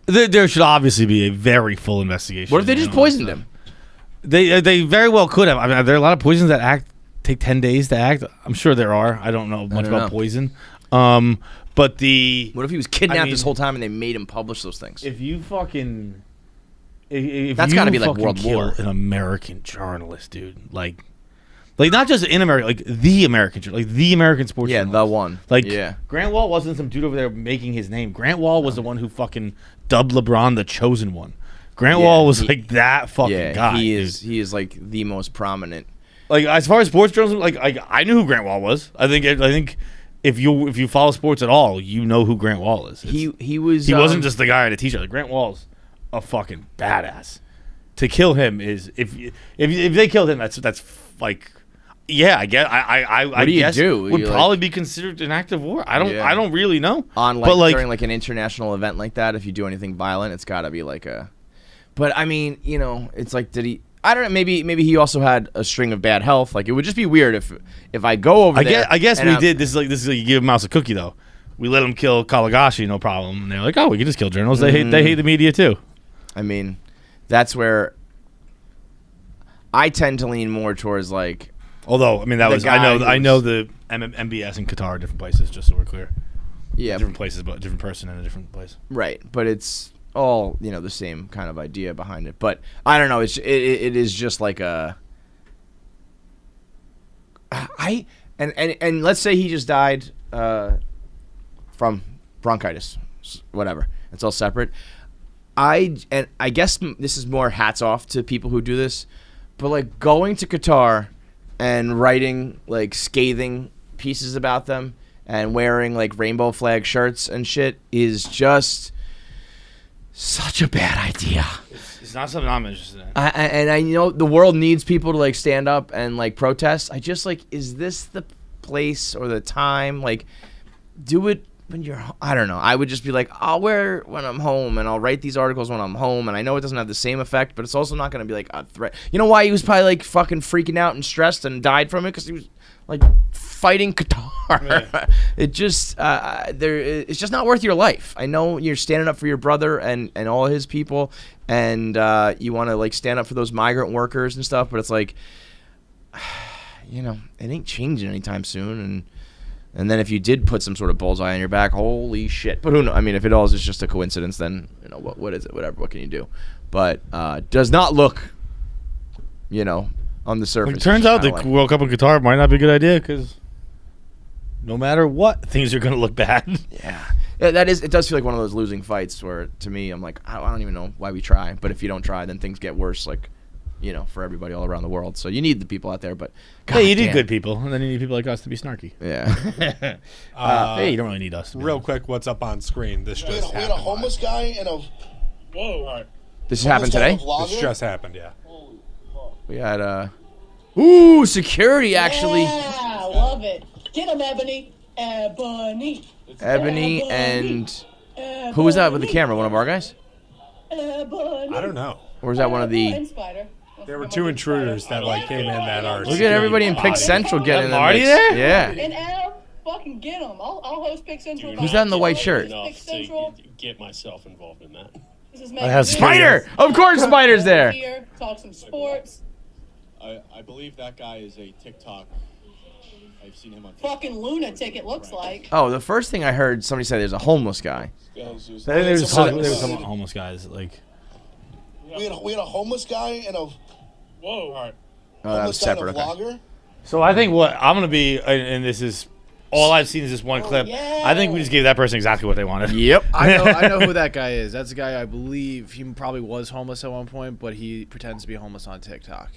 There should obviously be a very full investigation. what if they just poisoned him? They very well could have. I mean, there are a lot of poisons that take 10 days to act. I'm sure there are. I don't know much don't about know. poison. But the What if he was kidnapped I mean, this whole time and they made him publish those things? if you fucking if That's you gotta be like fucking World kill War. an American journalist, dude, like not just in America, like the American the American sports Yeah, journalist. the one. Like Yeah. Grant Wall wasn't some dude over there making his name. Grant Wall was the one who fucking dubbed LeBron the chosen one. Grant Wall was like that fucking guy. He dude. is. He is like the most prominent. Like as far as sports journalism, like I knew who Grant Wall was. I think if you follow sports at all, you know who Grant Wall is. He He was. wasn't just the guy at a t-shirt. Like Grant Wall's a fucking badass. To kill him is if they killed him, that's like yeah. I guess I do you guess do? would You, probably be considered an act of war. I don't really know. on but during like an international event like that. If you do anything violent, it's got to be like a. But I mean, it's like, did he? I don't know. Maybe he also had a string of bad health. Like it would just be weird if I go over there. I guess and we did. This is like you give a mouse a cookie though. We let him kill Kalagashi, no problem. And they're like, oh, we can just kill journalists. They hate the media too. I mean, that's where I tend to lean more towards like. Although I mean that The was guy I who know was- the MBS and Qatar are different places. Just so we're clear, Yeah, different places, but a different person in a different place. right. But it's all the same kind of idea behind it. But I don't know. It is just like a. And let's say he just died from bronchitis, whatever. It's all separate. I guess this is more hats off to people who do this, but like going to Qatar and writing like scathing pieces about them and wearing like rainbow flag shirts and shit is just such a bad idea. It's not something I'm interested in. I know the world needs people to like stand up and like protest. I just like, is this the place or the time? Like, do it when you're. I don't know. I would just be like, I'll wear it when I'm home, and I'll write these articles when I'm home. And I know it doesn't have the same effect, but it's also not going to be like a threat. You know why he was probably like fucking freaking out and stressed and died from it? Because he was like fighting Qatar. Yeah. It just it's just not worth your life. I know you're standing up for your brother and all his people, and you want to like stand up for those migrant workers and stuff, but it's like, it ain't changing anytime soon. And then if you did put some sort of bullseye on your back, holy shit. But who knows? I mean, if it all is just a coincidence, then what is it? Whatever. What can you do? But does not look, on the surface. It turns out the like, World Cup in Qatar might not be a good idea because no matter what, things are going to look bad. Yeah, it does feel like one of those losing fights where, to me, I'm like, I don't even know why we try. But if you don't try, then things get worse, like, for everybody all around the world. So you need the people out there, but Yeah, you need damn. good people, and then you need people like us to be snarky. Yeah. Hey, you don't really need us. to be Real honest. quick, what's up on screen? This We just had a happened. homeless guy and a This happened today? This just happened, yeah. We had Ooh, security actually. Yeah, I love it. Get him, Ebony. Ebony. Ebony and who was that with the camera? One of our guys? I don't know. Or was that one of the? And Spider. There were 2 intruders that like came in that are. Look at everybody in Pick Central getting in the Marty mix. there? Yeah. And Ab, fucking get him. I'll host Pick Central. Who's that in the white shirt? Pick Central. Get myself involved in that. This is has Spider! Of course Spider's there. Here, talk some sports. I believe that guy is a TikTok. I've seen him on TikTok. Fucking lunatic, it looks like. Oh, the first thing I heard somebody say there's a homeless guy. I think there was some homeless guys like. We had a homeless guy and a Whoa! All right. Oh, that was homeless guy and a separate. Okay. vlogger. So I think what I'm gonna be, and this is all I've seen is this one clip. yeah. I think we just gave that person exactly what they wanted. Yep. I know who that guy is. That's a guy I believe he probably was homeless at one point, but he pretends to be homeless on TikTok.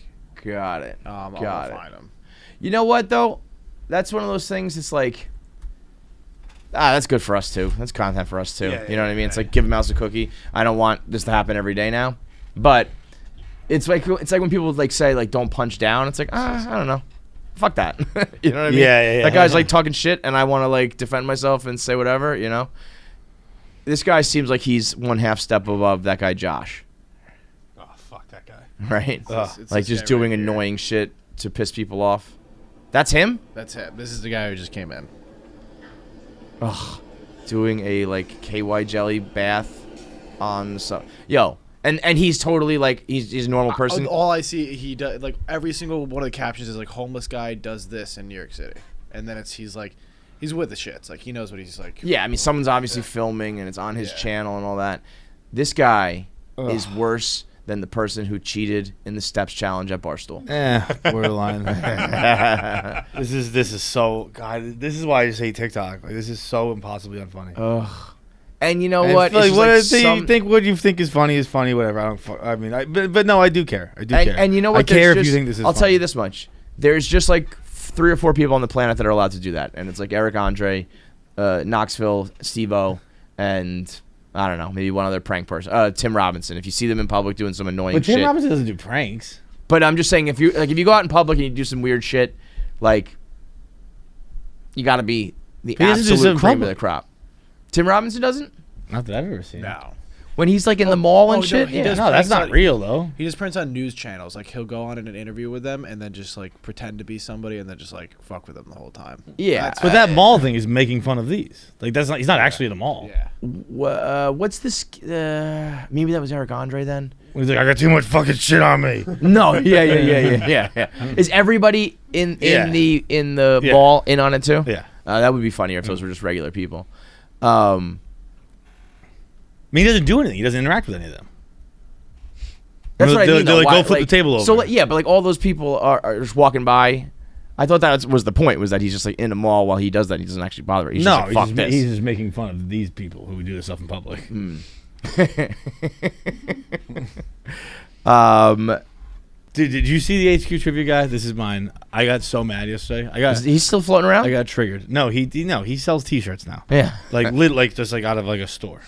Got it. I'll Got it. find him. You know what though? That's one of those things. It's like, that's good for us too. That's content for us too. You know what I mean? It's like give a mouse a cookie. I don't want this to happen every day now, but it's like when people like say like don't punch down. It's like I don't know. Fuck that. You know what I mean? Yeah. That guy's like talking shit, and I want to like defend myself and say whatever. You know. This guy seems like he's one half step above that guy Josh. Oh fuck that guy. Right? It's Like this just guy doing right here. annoying shit to piss people off. That's him? That's it. This is the guy who just came in. Ugh. Doing a like KY jelly bath on the yo. And he's totally like he's a normal person. All I see he does like every single one of the captions is like homeless guy does this in New York City, and then he's with the shits. Like he knows what he's like. Yeah, I mean someone's obviously filming and it's on his channel and all that. This guy is worse than the person who cheated in the Steps challenge at Barstool. Borderline. This is so God. This is why I just hate TikTok. Like this is so impossibly unfunny. Ugh. And you know And what? Like, It's what just like you think? What you think is funny is funny. Whatever. I don't. I mean, but no, I do care. I do care. And you know what? I care There's if you just- think this is. I'll funny. tell you this much: there's just like 3 or 4 people on the planet that are allowed to do that, and it's like Eric Andre, Knoxville, Steve-O, and I don't know, maybe one other prank person, Tim Robinson. If you see them in public doing some annoying But Tim shit, Robinson doesn't do pranks. but I'm just saying if you go out in public and you do some weird shit, like you got to be the He doesn't do absolute some cream of public. the crop. Tim Robinson doesn't. Not that I've ever seen. No. When he's like in the mall and no, shit. he Yeah. does. No, that's pranks not on- real though. He just prints on news channels. Like he'll go on in an interview with them and then just like pretend to be somebody and then just like fuck with them the whole time. Yeah. But that mall thing is making fun of these. Like that's not. He's not actually at a mall. Yeah. What's this? Maybe that was Eric Andre then. He's like, I got too much fucking shit on me. No, yeah. Is everybody in the Yeah. mall in on it too? Yeah. That would be funnier if those were just regular people. I mean, he doesn't do anything. He doesn't interact with any of them. That's what I They're mean. like, though. go Why- flip the table over. So like, yeah, but like all those people are just walking by. I thought that was the point, was that he's just like in a mall while he does that. He doesn't actually bother. He's no, just like, fuck this. he's just making fun of these people who do this stuff in public. Dude, did you see the HQ trivia guy? This is mine. I got so mad yesterday. He's still floating around. I got triggered. No, he sells T-shirts now. Yeah. Like just like out of like a store.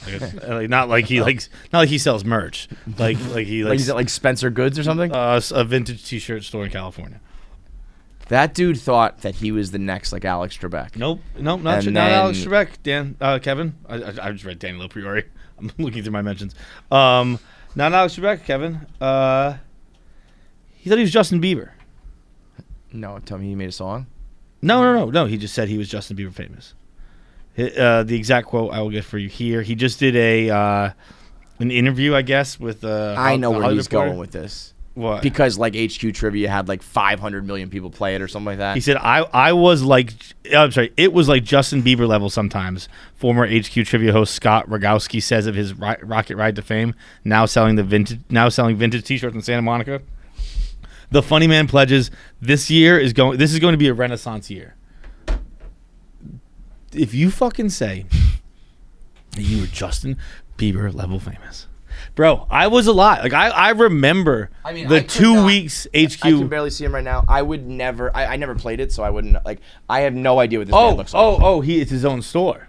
Like, not like he sells merch. Like he Like he's at like Spencer Goods or something. a vintage T-shirt store in California. That dude thought that he was the next like Alex Trebek. Nope, not And Alex then- Trebek. Dan, Kevin. I just read Daniel Priori. I'm looking through my mentions. Not Alex Trebek. Kevin. He thought he was Justin Bieber. No, tell me he made a song. No. He just said he was Justin Bieber famous. The exact quote I will get for you here. He just did an interview, I guess, with. I know where Hollywood he's reporter. going with this. What? Because like HQ Trivia had like 500 million people play it or something like that. He said, I was like, I'm sorry, it was like Justin Bieber level sometimes. Former HQ Trivia host Scott Rogowski says of his rocket ride to fame, now selling vintage T-shirts in Santa Monica. The funny man pledges this is going to be a renaissance year. If you fucking say that you were Justin Bieber level famous. Bro, I was alive. Like I remember the 2 weeks HQ. I can barely see him right now. I would never. I never played it, so I wouldn't. Like, I have no idea what this man looks like. It's his own store.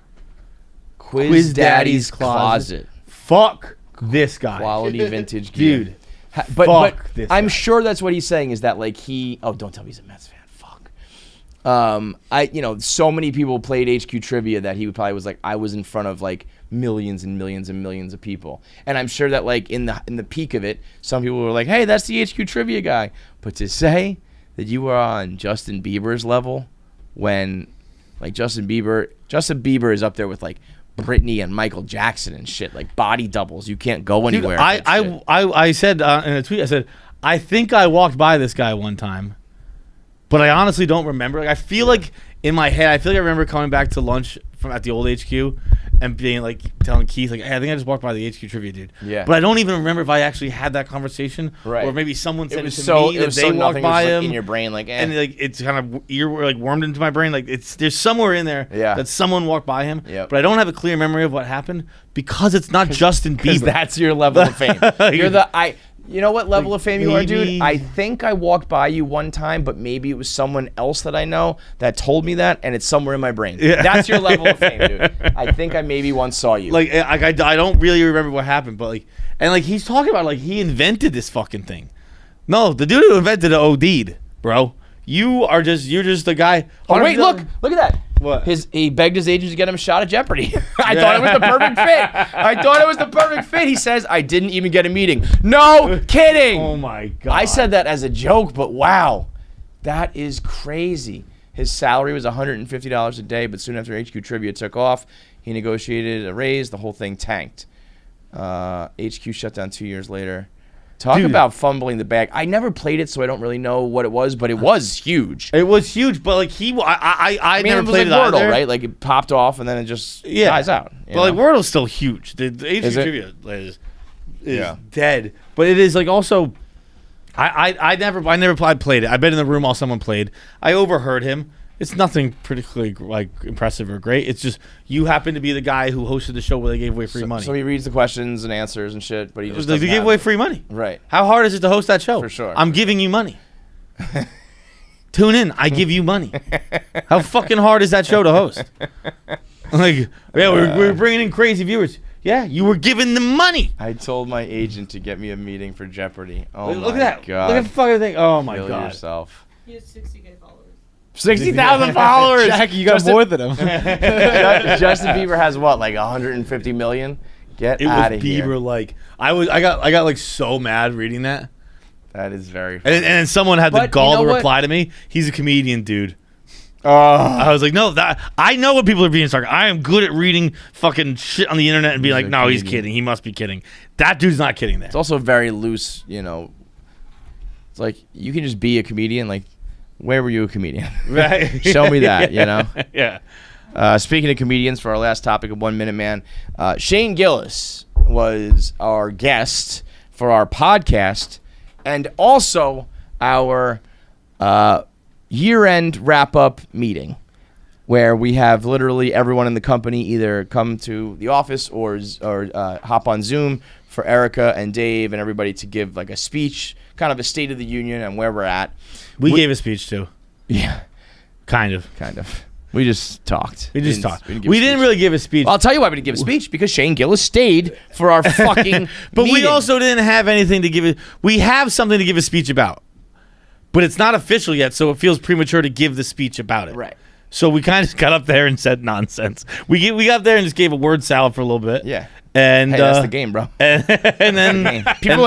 Quiz Daddy's Closet. Fuck this guy. Quality vintage gear. Dude, But this I'm guy. sure that's what he's saying is that like oh, don't tell me he's a Mets fan. Fuck. So many people played HQ Trivia that he probably was like, I was in front of like millions and millions and millions of people. And I'm sure that like in the peak of it, some people were like, hey, that's the HQ Trivia guy. But to say that you were on Justin Bieber's level when like Justin Bieber is up there with like Brittany and Michael Jackson and shit, like body doubles. You can't go anywhere. Dude, I said in a tweet, I said, I think I walked by this guy one time, but I honestly don't remember. Like, I feel like in my head, I remember coming back to lunch at the old HQ and being like telling Keith, like, hey, I think I just walked by the HQ Trivia dude. Yeah. But I don't even remember if I actually had that conversation, Right. or maybe someone said it was to so me it that was they so walked nothing. It was by like him, in your brain, like, and like it's kind of like wormed into my brain. Like there's somewhere in there Yeah. that someone walked by him, Yep. but I don't have a clear memory of what happened because it's not Justin because Bieber. that's your level of fame. You know what level of fame you are, dude? I think I walked by you one time, but maybe it was someone else that I know that told me that, and it's somewhere in my brain. Yeah. That's your level of fame, dude. I think I maybe once saw you. Like I don't really remember what happened, but like, and like he's talking about like he invented this fucking thing. No, the dude who invented it OD'd, bro. You're just the guy. Oh wait, look at that. What? He begged his agent to get him a shot at Jeopardy. I thought it was the perfect fit. He says, I didn't even get a meeting. No kidding. Oh my god. I said that as a joke, but wow. That is crazy. His salary was $150 a day, but soon after HQ Trivia took off, he negotiated a raise. The whole thing tanked. HQ shut down 2 years later. Talk about fumbling the bag. I never played it, so I don't really know what it was, but it was huge. It was huge, but like I I mean, never it was played like it Wordle, either. right? Like it popped off and then it just dies out. But like Wordle's still huge. The HQ Is it? Trivia is dead. But it is like also, I never played it. I've been in the room while someone played. I overheard him. It's nothing particularly like impressive or great. It's just you happen to be the guy who hosted the show where they gave away free money. So he reads the questions and answers and shit, but he just they doesn't gave have away it. free money. Right. How hard is it to host that show? For sure. I'm giving you money. Tune in. I give you money. How fucking hard is that show to host? Like, yeah, we're bringing in crazy viewers. Yeah, you were giving them money. I told my agent to get me a meeting for Jeopardy. Oh Look my at that. god. Look at the fucking thing. Oh my Kill god. yourself. He has 60K followers. 60,000 followers. Jackie, you got more than him. Justin Bieber has what, like 150 million? Get It was out of Bieber. here. Like I got like so mad reading that, That is very funny. and then someone had the But gall you know to what? reply to me. He's a comedian, dude. Oh, I was like, no, that I know what people are being sarcastic. I am good at reading fucking shit on the internet and being like, a no, he's comedian. kidding. He must be kidding. That dude's not kidding. There. it's also very loose, you know. It's like you can just be a comedian. Like, where were you a comedian? Right. Show me that, you know. Yeah. Speaking of comedians, for our last topic of 1 Minute Man, Shane Gillis was our guest for our podcast and also our year-end wrap-up meeting where we have literally everyone in the company either come to the office or hop on Zoom for Erica and Dave and everybody to give like a speech, kind of a State of the Union and where we're at. We gave a speech too. Yeah, Kind of. We just talked. We just didn't- talked. give We a didn't speech. really give a speech. Well, I'll tell you why we didn't give a speech, because Shane Gillis stayed for our fucking But we meeting. also didn't have anything to give it. We have something to give a speech about, but it's not official yet, so it feels premature to give the speech about it. Right. So we kind of just got up there and said nonsense. We got up there and just gave a word salad for a little bit. Yeah. And Hey, that's the game, bro. And then People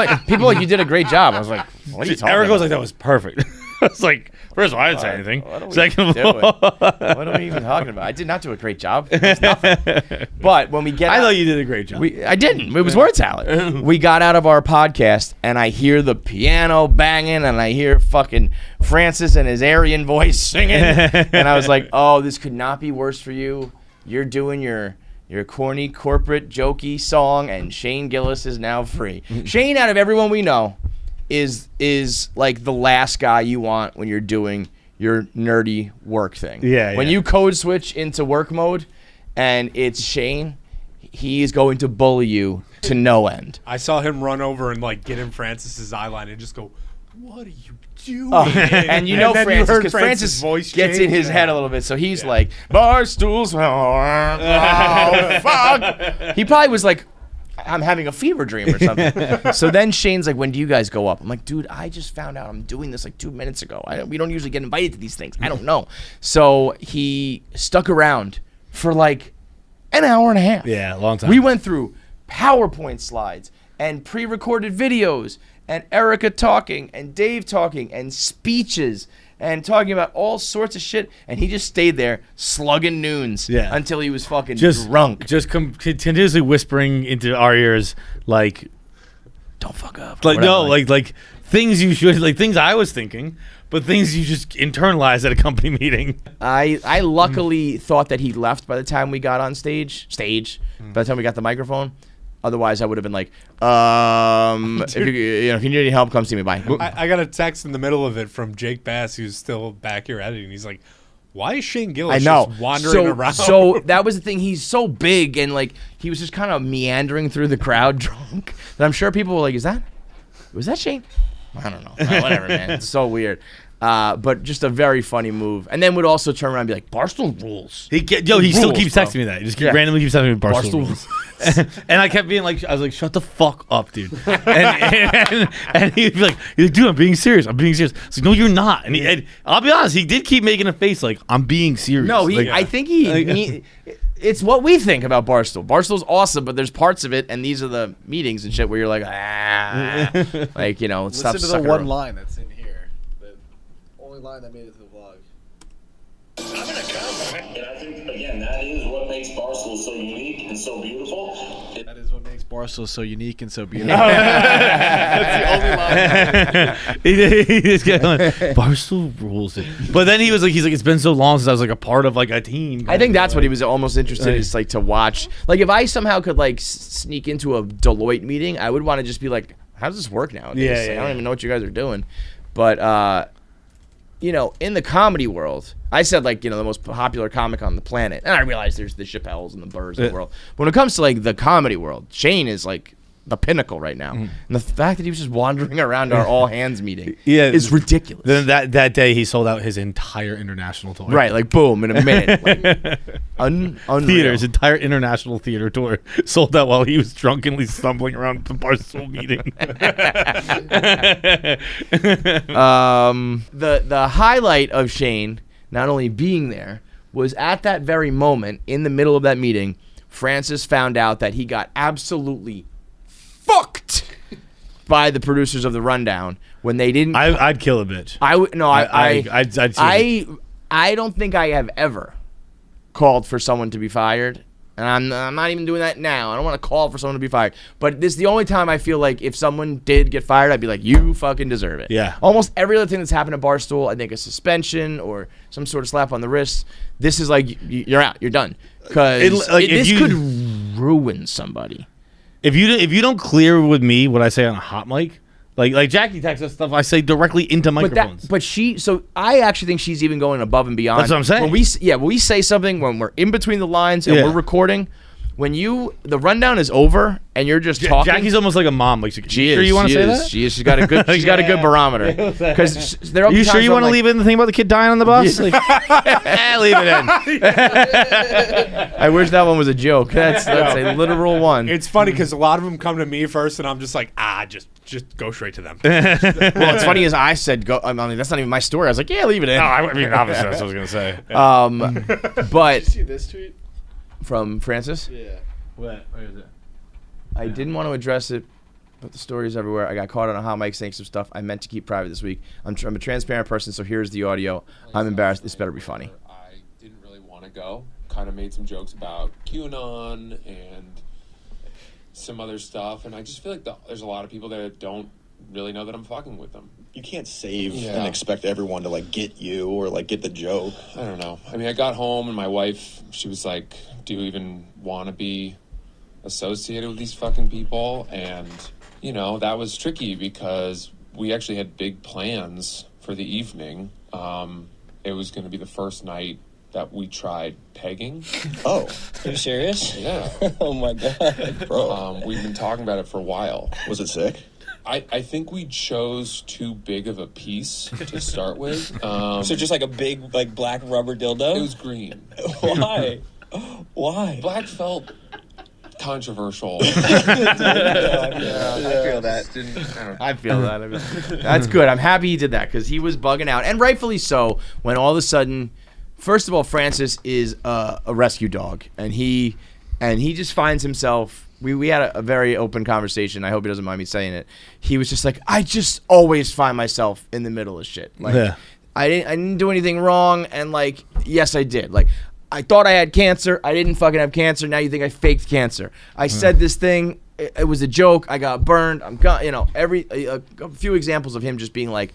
like you did a great job. I was like, what are you talking Eric was about? like, "That was perfect." I was like, first of all, I didn't say anything. What are we Second of doing? all, What are we even talking about? I did not do a great job. It was nothing. But when we get I out, thought you did a great job. I didn't. It was word salad. We got out of our podcast, and I hear the piano banging, and I hear fucking Francis and his Aryan voice singing. And I was like, oh, this could not be worse for you. You're doing your corny corporate jokey song, and Shane Gillis is now free. Shane, out of everyone we know, is like the last guy you want when you're doing your nerdy work thing. Yeah, When yeah. you code switch into work mode, and it's Shane, he is going to bully you to no end. I saw him run over and like get in Francis's eye line and just go, "What are you doing?" And you know then Francis, heard because Francis voice gets in change. his head a little bit, so he's like, Barstools, oh, fuck. He probably was like, I'm having a fever dream or something. So then Shane's like, when do you guys go up? I'm like, dude, I just found out I'm doing this like 2 minutes ago. We don't usually get invited to these things. I don't know. So he stuck around for like an hour and a half. Yeah, a long time. We went through PowerPoint slides and pre-recorded videos and Erica talking and Dave talking and speeches and talking about all sorts of shit, and he just stayed there slugging noons until he was fucking drunk. Just continuously whispering into our ears, like, don't fuck up. Like, no, like things you should, like things I was thinking, but things you just internalize at a company meeting. I luckily thought that he left by the time we got on stage, by the time we got the microphone. Otherwise, I would have been like, if you need any help, come see me. Bye. I got a text in the middle of it from Jake Bass, who's still back here editing. He's like, why is Shane Gillis just wandering around? So that was the thing. He's so big, and like he was just kind of meandering through the crowd drunk. And I'm sure people were like, was that Shane? I don't know. Whatever, man. It's so weird. But just a very funny move. And then would also turn around and be like, Barstool rules. He still keeps texting me that. He just randomly keeps texting me Barstool rules. And I kept being like, I was like, shut the fuck up, dude. and he'd be like, dude, I'm being serious. I was like, no, you're not. And I'll be honest, he did keep making a face like, I'm being serious. No, I think it's what we think about Barstool. Barstool's awesome, but there's parts of it, and these are the meetings and shit where you're like, like, Listen to the one line that's in here. The only line that made it to the vlog. I'm an accountant. And I think, again, that is what makes Barstool so unique and so beautiful. That is what makes Barstool so unique and so beautiful. That's the only line. He just kept going, Barstool rules it. But then he's like, it's been so long since I was like a part of like a team. I think that's what he was almost interested in, is like to watch. Like if I somehow could like sneak into a Deloitte meeting, I would want to just be like, how does this work nowadays? I don't even know what you guys are doing. But in the comedy world, I said like, the most popular comic on the planet. And I realize there's the Chappelles and the Burrs of the world. But when it comes to like the comedy world, Shane is like the pinnacle right now. And the fact that he was just wandering around our all hands meeting is ridiculous. Then that day he sold out his entire international tour. Right, like boom, in a minute. Like, theater, his entire international theater tour sold out while he was drunkenly stumbling around the Barstool meeting. The highlight of Shane not only being there was at that very moment in the middle of that meeting, Francis found out that he got absolutely fucked by the producers of the Rundown when they didn't. I'd kill a bitch. I don't think I have ever called for someone to be fired, and I'm not even doing that now. I don't want to call for someone to be fired, but this is the only time I feel like if someone did get fired, I'd be like, you fucking deserve it. Yeah. Almost every other thing that's happened at Barstool, I think a suspension or some sort of slap on the wrist. This is like you're out, you're done, because this could ruin somebody. If you don't clear with me what I say on a hot mic, like Jackie texts us stuff I say directly into microphones. So I actually think she's even going above and beyond. That's what I'm saying. When we say something when we're in between the lines and we're recording, when the rundown is over and you're just talking. Jackie's almost like a mom. Like, she is. Sure you want to say that? She is. She's got a good. She's got a good barometer. Because there are you sure you want to leave in the thing about the kid dying on the bus? Like, leave it in. I wish that one was a joke. That's a literal one. It's funny because a lot of them come to me first, and I'm just like, just go straight to them. Well, it's funny as I said, go. I mean, that's not even my story. I was like, yeah, leave it in. No, I mean, obviously that's what I was gonna say. But did you see this tweet from Francis? Yeah. Where is it? I didn't want to address it, but the story's everywhere. I got caught on a hot mic saying some stuff I meant to keep private this week. I'm a transparent person, so here's the audio. I'm embarrassed. This better be funny. I didn't really want to go. Kind of made some jokes about QAnon and some other stuff, and I just feel like there's a lot of people that don't really know that I'm fucking with them. You can't save and expect everyone to like get you or like get the joke. I don't know. I mean, I got home and my wife, she was like, do you even want to be associated with these fucking people? And that was tricky because we actually had big plans for the evening. It was going to be the first night that we tried pegging. Oh, are you serious? Yeah. Oh my god, bro. We've been talking about it for a while. Was it sick? I think we chose too big of a piece to start with. So just like a big like black rubber dildo? It was green. Why? Why? Black felt controversial. I feel that. I feel that. That's good. I'm happy he did that because he was bugging out, and rightfully so. When all of a sudden, first of all, Francis is a rescue dog, and he just finds himself. We had a very open conversation. I hope he doesn't mind me saying it. He was just like, I just always find myself in the middle of shit. Like, I didn't do anything wrong, and like, yes, I did. Like, I thought I had cancer. I didn't fucking have cancer. Now you think I faked cancer. I said this thing. It was a joke. I got burned. A few examples of him just being like,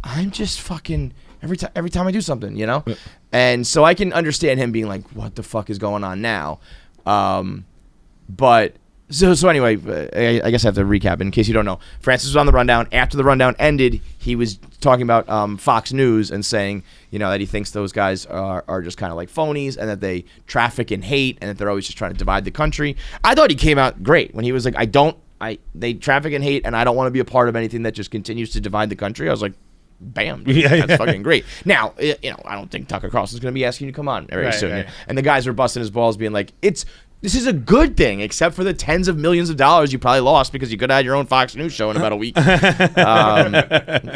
I'm just fucking every time I do something, you know? Yeah. And so I can understand him being like, what the fuck is going on now? But so anyway, I guess I have to recap in case you don't know. Francis was on the rundown. After the rundown ended, he was talking about Fox News and saying, that he thinks those guys are just kind of like phonies and that they traffic in hate and that they're always just trying to divide the country. I thought he came out great when he was like, they traffic in hate and I don't want to be a part of anything that just continues to divide the country. I was like, bam, that's fucking great. Now, I don't think Tucker Carlson's going to be asking you to come on very soon. Right. And the guys were busting his balls being like, this is a good thing, except for the tens of millions of dollars you probably lost because you could have had your own Fox News show in about a week,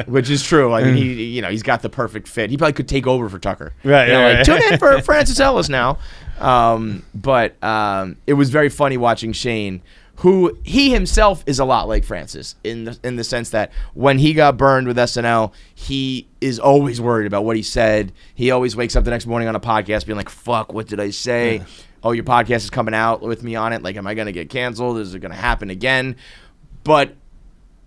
which is true. I mean, he's got the perfect fit. He probably could take over for Tucker. Right. Tune in for Francis Ellis now. But it was very funny watching Shane, who he himself is a lot like Francis in the sense that when he got burned with SNL, he is always worried about what he said. He always wakes up the next morning on a podcast being like, fuck, what did I say? Yeah. Oh, your podcast is coming out with me on it. Like, am I going to get canceled? Is it going to happen again? But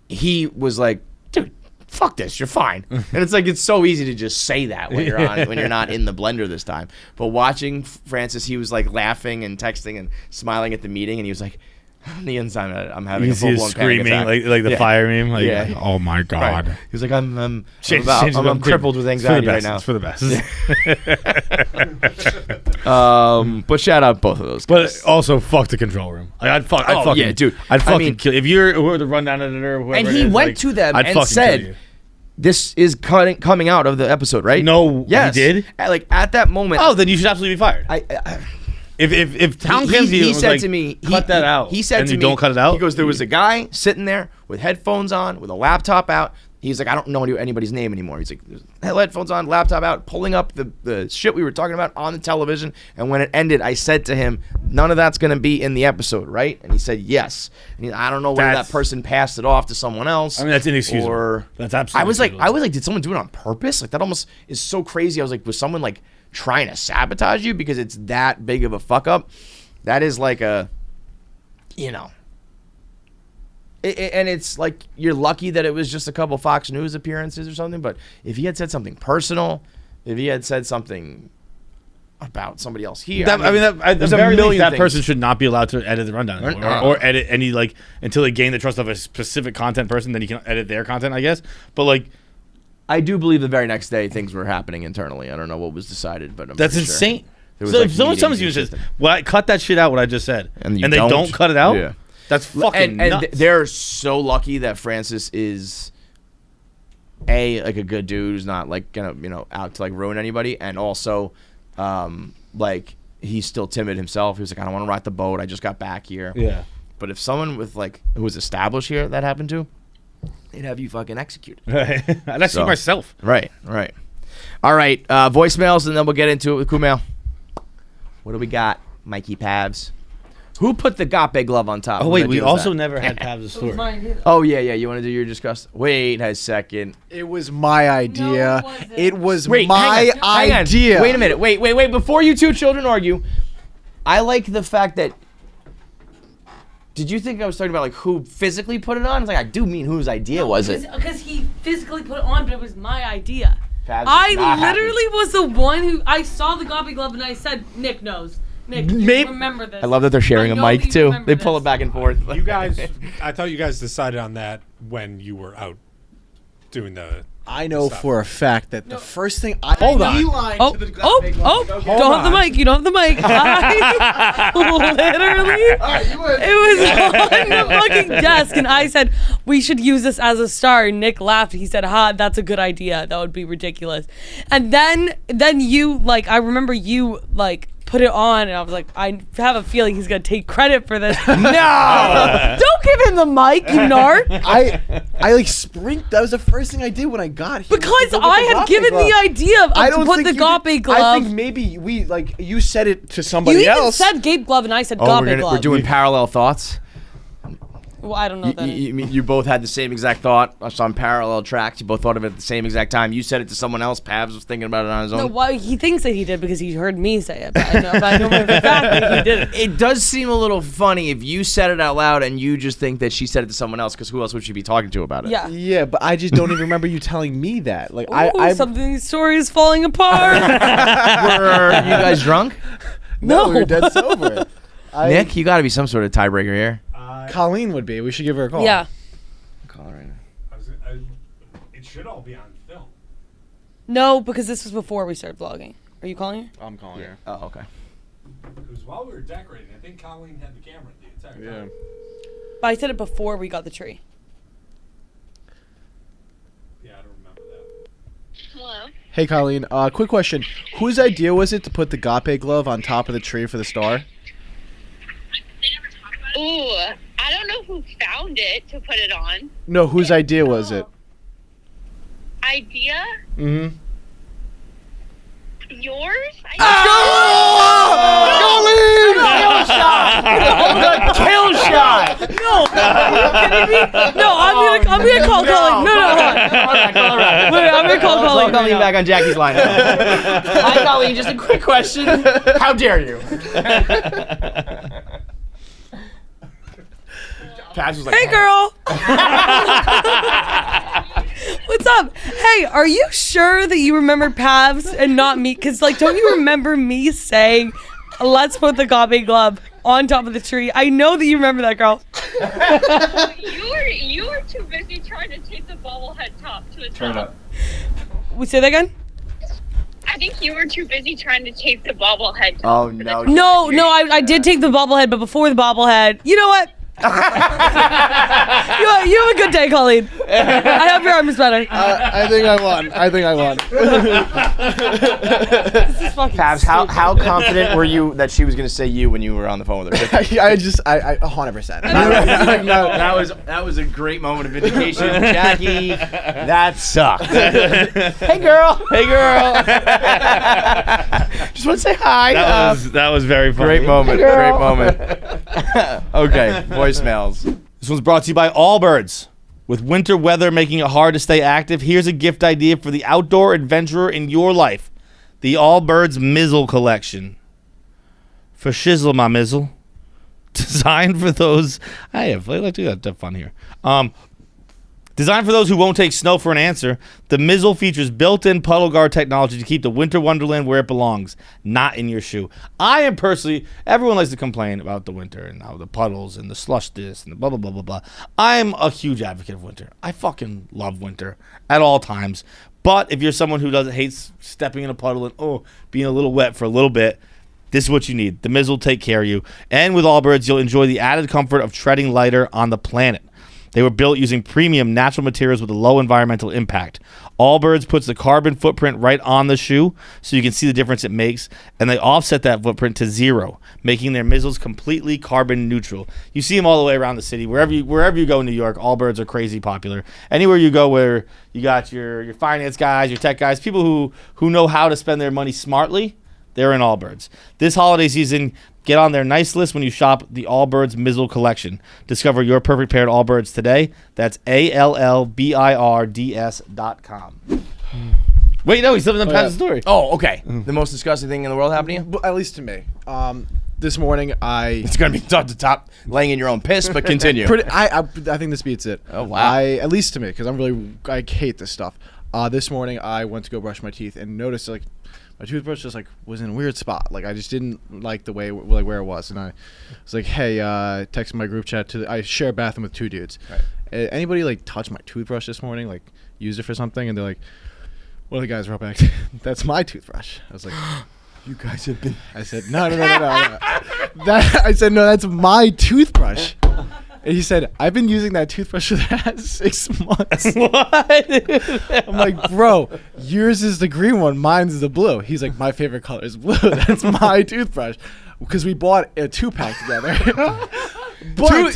he was like, dude, fuck this. You're fine. And it's like, it's so easy to just say that when you're not in the blender this time. But watching Francis, he was like laughing and texting and smiling at the meeting. And he was like, on the inside, I'm having a full-blown screaming panic attack. like the fire meme. Like, oh my god. Right. He was like, I'm crippled with anxiety right now. It's for the best. But shout out both of those guys. But also, fuck the control room. Like, I'd fucking kill if you're the rundown editor or whoever. And he went to them and said, "This is coming out of the episode, right?" No, yes, he did. At that moment. Oh, then you should absolutely be fired. If Town comes to you, he said to me, "Cut that out." He said to me, "Don't cut it out." He goes, "There was a guy sitting there with headphones on, with a laptop out." He's like, "I don't know anybody's name anymore." He's like, "Headphones on, laptop out, pulling up the shit we were talking about on the television." And when it ended, I said to him, "None of that's going to be in the episode, right?" And he said, "Yes." And I don't know whether that person passed it off to someone else. I mean, that's inexcusable. That's absolutely. I was like, did someone do it on purpose? Like, that almost is so crazy. I was like, was someone like trying to sabotage you because it's that big of a fuck up? That is like and it's like you're lucky that it was just a couple Fox News appearances or something. But if he had said something personal, if he had said something about somebody else here, that person should not be allowed to edit the rundown or edit any until they gain the trust of a specific content person. Then you can edit their content, I guess. But I do believe the very next day things were happening internally. I don't know what was decided, but that's insane. So if someone comes to you and says, "Well, I cut that shit out," what I just said, and they don't cut it out. Yeah. That's fucking nuts. And they're so lucky that Francis is a good dude who's not gonna out to ruin anybody, and also he's still timid himself. He was like, I don't want to rock the boat. I just got back here. Yeah. But if someone with who was established here that happened to, they'd have you fucking executed. Right. I'd execute myself. Right. All right. Voicemails, and then we'll get into it with Kumail. What do we got, Mikey Pavs? Who put the Gapè glove on top? Oh, wait, we also never had Pavs' story. Oh, yeah. You want to do your discuss? Wait a second. It was my idea. No, it was my idea. Wait a minute. Wait. Before you two children argue, I like the fact that... Did you think I was talking about who physically put it on? It's I do mean whose idea was it? Because he physically put it on, but it was my idea. Pavs I literally was the one who... I saw the Gapè glove and I said, Nick knows. Nick, you remember this. I love that they're sharing a mic too. They pull it back and forth. You guys, I thought you guys decided on that when you were out doing the. I know stuff. For a fact that the first thing I don't have the mic. You don't have the mic. I literally, it was on the fucking desk, and I said we should use this as a star. And Nick laughed. He said, "Ha, that's a good idea. That would be ridiculous." And then you I remember you put it on, and I was like, I have a feeling he's gonna take credit for this. No, don't give him the mic, you narc. I like sprint. That was the first thing I did when I got here. Because I had given the idea of to put the Gapè glove. I think maybe you said it to somebody else. You said Gape glove, and I said Gapè glove. We're doing parallel thoughts. Well, I don't know what that is. You both had the same exact thought. Us on parallel tracks. You both thought of it at the same exact time. You said it to someone else. Pavs was thinking about it on his own. No, well, he thinks that he did because he heard me say it. But I know for a fact that he did it. It does seem a little funny if you said it out loud and you just think that she said it to someone else, because who else would she be talking to about it? Yeah. Yeah, but I just don't even remember you telling me that. Like, something. Story is falling apart. Were you guys drunk? No, we were dead sober. Nick, you got to be some sort of tiebreaker here. Colleen would be. We should give her a call. Yeah. Call her right now. It should all be on film. No, because this was before we started vlogging. Are you calling her? I'm calling her. Oh, okay. Because while we were decorating, I think Colleen had the camera the entire time. But I said it before we got the tree. Yeah, I don't remember that. Hello. Hey, Colleen. Quick question. Whose idea was it to put the Gapè glove on top of the tree for the star? Ooh, I don't know who found it to put it on. No, whose idea was it? Idea? Mm-hmm. Yours? Colleen! Kill shot! No, are you kidding me? No, I'm gonna call Colleen. No, hold on. Wait, I'm gonna call Colleen. Colleen back on Jackie's line. Hi, Colleen. Just a quick question. How dare you? Paz was like, Hey, girl. What's up? Hey, are you sure that you remember Pavs and not me? Because, like, don't you remember me saying, let's put the Gapè glove on top of the tree? I know that you remember that, girl. You were too busy trying to tape the bobblehead top to the top. Turn up. We say that again? I think you were too busy trying to tape the bobblehead top. Oh, no. No, I did take the bobblehead, but before the bobblehead, you know what? You have a good day, Colleen. I hope your arm is better. I think I won. This is fucking Pavs, how confident were you that she was going to say you when you were on the phone with her? I 100%. That was a great moment of vindication. Jackie, that sucked. Hey, girl. Just want to say hi. That was very funny. Great moment. Okay, voicemails. This one's brought to you by Allbirds. With winter weather making it hard to stay active, here's a gift idea for the outdoor adventurer in your life. The Allbirds Mizzle Collection. For shizzle, my mizzle. Designed for those... I like to have fun here. Designed for those who won't take snow for an answer, the Mizzle features built-in puddle guard technology to keep the winter wonderland where it belongs, not in your shoe. I am personally, everyone likes to complain about the winter and how the puddles and the slush this and the blah, blah, blah, blah, blah. I'm a huge advocate of winter. I fucking love winter at all times. But if you're someone who hates stepping in a puddle and, being a little wet for a little bit, this is what you need. The Mizzle will take care of you. And with Allbirds, you'll enjoy the added comfort of treading lighter on the planet. They were built using premium natural materials with a low environmental impact. Allbirds puts the carbon footprint right on the shoe so you can see the difference it makes, and they offset that footprint to 0, making their mizzles completely carbon neutral. You see them all the way around the city. Wherever you go in New York, Allbirds are crazy popular. Anywhere you go where you got your finance guys, your tech guys, people who know how to spend their money smartly, they're in Allbirds. This holiday season, get on their nice list when you shop the Allbirds Mizzle Collection. Discover your perfect pair of Allbirds today. That's ALLBIRDS.com. Wait, no, he's living in the past story. Oh, okay. The most disgusting thing in the world happened to you? Well, at least to me. This morning, It's going to be top to top, laying in your own piss, but continue. I think this beats it. Oh, wow. At least to me, because I hate this stuff. This morning, I went to go brush my teeth and noticed, like, my toothbrush just was in a weird spot. Like, I just didn't like the way where it was, and I was like, "Hey," texting my group chat I share a bathroom with 2 dudes. Right. Anybody touch my toothbrush this morning? Like, use it for something? And they're like, "One of the guys wrote back, that's my toothbrush." I was like, "You guys have been." I said, "No." I said, "No, that's my toothbrush." And he said, I've been using that toothbrush for the past 6 months. What? I'm like, bro, yours is the green one, mine's the blue. He's like, my favorite color is blue. That's my toothbrush. Because we bought a 2-pack together.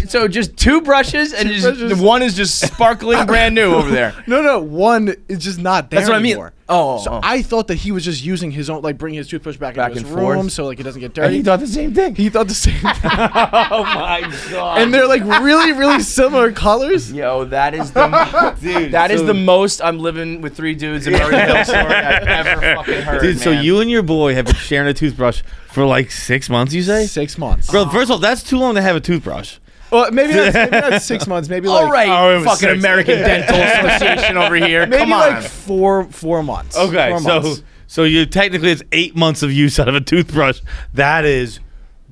So just 2 brushes and the one is just sparkling brand new over there. No, one is just not there That's what anymore. I mean. Oh, so I thought that he was just using his own, like bringing his toothbrush back into his and room forth. so like it doesn't get And dirty. he thought the same thing. He thought the same thing. Oh my god! And they're like really, really similar colors. Yo, that is the Dude, that is the most I'm living with 3 dudes in Murray Hill story I've ever fucking heard. Dude, so man. you and your boy have been sharing a toothbrush for like 6 months, you say? 6 months. Bro, first of all, that's too long to have a toothbrush. Well, maybe not 6 months. Maybe like all right, it was fucking 6. American Dental Association over here. maybe Come on. like four months. Okay, 4 so months. so you technically it's 8 months of use out of a toothbrush. That is.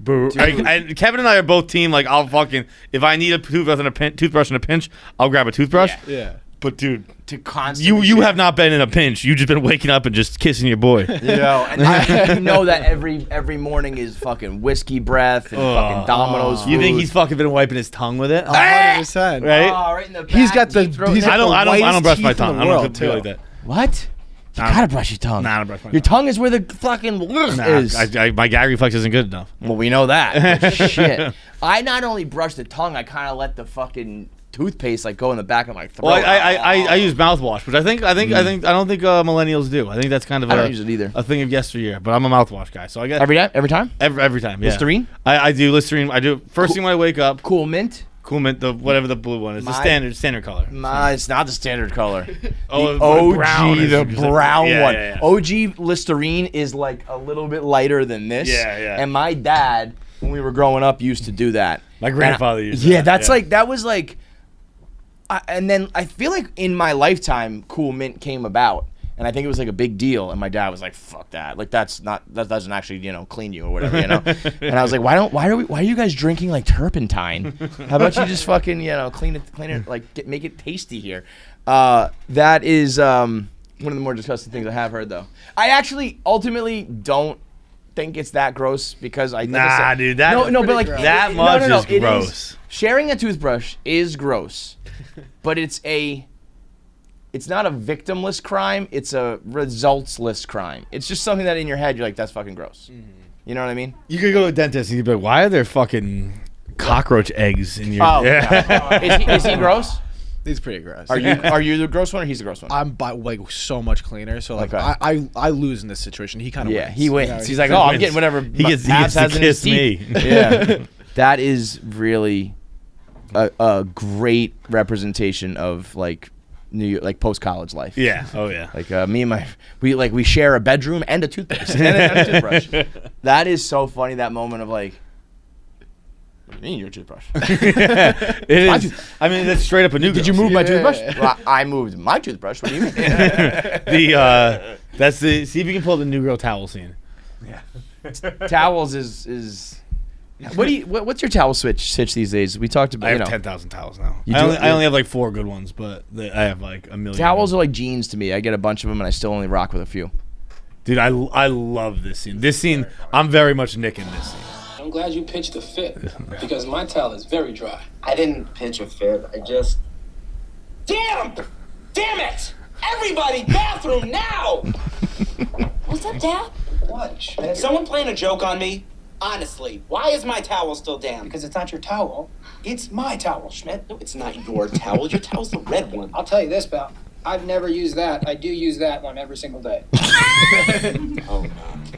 And Kevin and I are both team. Like I'll fucking if I need a toothbrush in a pinch, I'll grab a toothbrush. Yeah. But dude, to constantly you have not been in a pinch. You just been waking up and just kissing your boy. Yo, and I know that every morning is fucking whiskey breath and fucking Domino's. You think food. he's fucking been wiping his tongue with it? 100%. Right? Oh, right in the back. He's got the. Deep throat. He's got I the don't brush whitest my teeth in tongue. the I don't world, feel too. like that. What? You gotta brush your tongue. Nah, I don't brush my Your tongue. tongue is where the fucking is. My gag reflex isn't good enough. Well, we know that. But shit. I not only brush the tongue, I kind of let the fucking toothpaste like go in the back of my throat. Well, I use mouthwash, but I don't think millennials do. I think that's kind of I don't use it either. a thing of yesteryear. But I'm a mouthwash guy, so I guess Every time? every time. Yeah. Listerine? I do Listerine. I do first thing when I wake up. Cool mint? Cool mint, whatever the blue one is, the standard color. It's not the standard color. Oh, the OG, brown is- the brown yeah, one. yeah, yeah. OG Listerine is like a little bit lighter than this. Yeah, yeah. And my dad, when we were growing up, used to do that. My grandfather used Yeah, that, that's like that was like. And then I feel like in my lifetime, Cool Mint came about. And I think it was like a big deal, and my dad was like, "Fuck that! Like that doesn't actually clean you or whatever, And I was like, why are you guys drinking like turpentine? How about you just fucking clean it like make it tasty here? That is one of the more disgusting things I have heard though. I actually ultimately don't think it's that gross because I dude, that that much is it gross. Sharing a toothbrush is gross, but it's not a victimless crime. It's a resultsless crime. It's just something that in your head you're like, that's fucking gross. Mm-hmm. You know what I mean? You could go to a dentist and you'd be like, why are there fucking cockroach eggs in your? Oh, yeah. Is he gross? He's pretty gross. Are you the gross one or he's the gross one? I'm like so much cleaner. So like Okay. I lose in this situation. He kind of wins. He wins. You know, He's like, I'm getting whatever He gets Pavs to has in his kiss me. teeth. Yeah, that is really a great representation of like New York, like post college life. Yeah. Oh yeah. Like me and we share a bedroom and a toothpaste and a toothbrush. That is so funny. That moment of like, what do you mean your toothbrush? It is. I mean, that's straight up a new. Did you move my toothbrush? Well, I moved my toothbrush. What do you mean? That's the. See if you can pull up the New Girl towel scene. Yeah. Towels is. What's your towel switch these days? We talked about. I have 10,000 towels now. I I only have like 4 good ones, but I have like a million. Towels are like jeans to me. I get a bunch of them, and I still only rock with a few. Dude, I love this scene. This scene, I'm very much nicking this scene. I'm glad you pitched a fit because my towel is very dry. I didn't pitch a fit. I just. Damn it! Everybody, bathroom now! What's up, Dad? What, Schmidt? Is someone playing a joke on me? Honestly, why is my towel still damp? Because it's not your towel. It's my towel, Schmidt. No, it's not your towel. Your towel's the red one. I'll tell you this, pal. I've never used that. I do use that one every single day. Oh,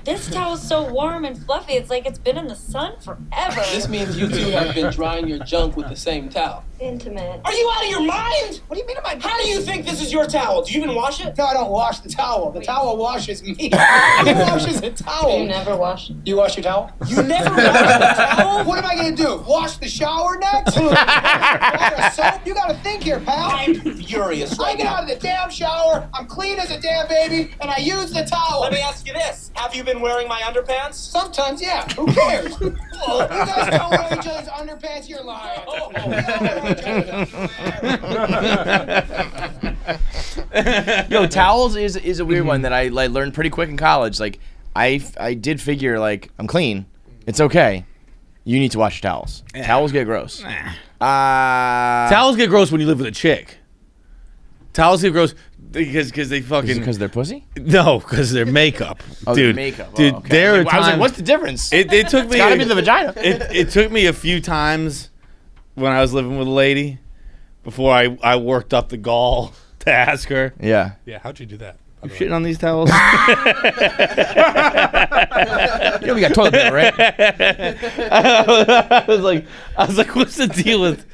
This towel's so warm and fluffy. It's like it's been in the sun forever. This means you two have been drying your junk with the same towel. Intimate. Are you out of your mind? What do you mean am I? How do you think this is your towel? Do you even wash it? No, I don't wash the towel. The towel washes me. Who washes a towel? You never wash it. You wash your towel? You never wash the towel? What am I gonna do? Wash the shower next? Water soap? You gotta think here, pal. I'm furious I right get now. out of the damn shower, I'm clean as a damn baby, and I use the towel. Let me ask you this. Have you been wearing my underpants? Sometimes, yeah. Who cares? You guys don't wear each other's underpants, you're lying. Yo, towels is a weird one that I learned pretty quick in college. Like, I did figure like I'm clean. It's okay. You need to wash your towels. Towels get gross. Towels get gross when you live with a chick. Towels get gross because they fucking... Because they're pussy? No, because they're makeup. Oh, dude, makeup. Dude, okay. there are times... I was like, what's the difference? It took me... It's gotta be the vagina. It took me a few times when I was living with a lady before I worked up the gall to ask her. Yeah. Yeah, how'd you do that? You shitting on these towels? You know we got toilet paper, right? I was like, what's the deal with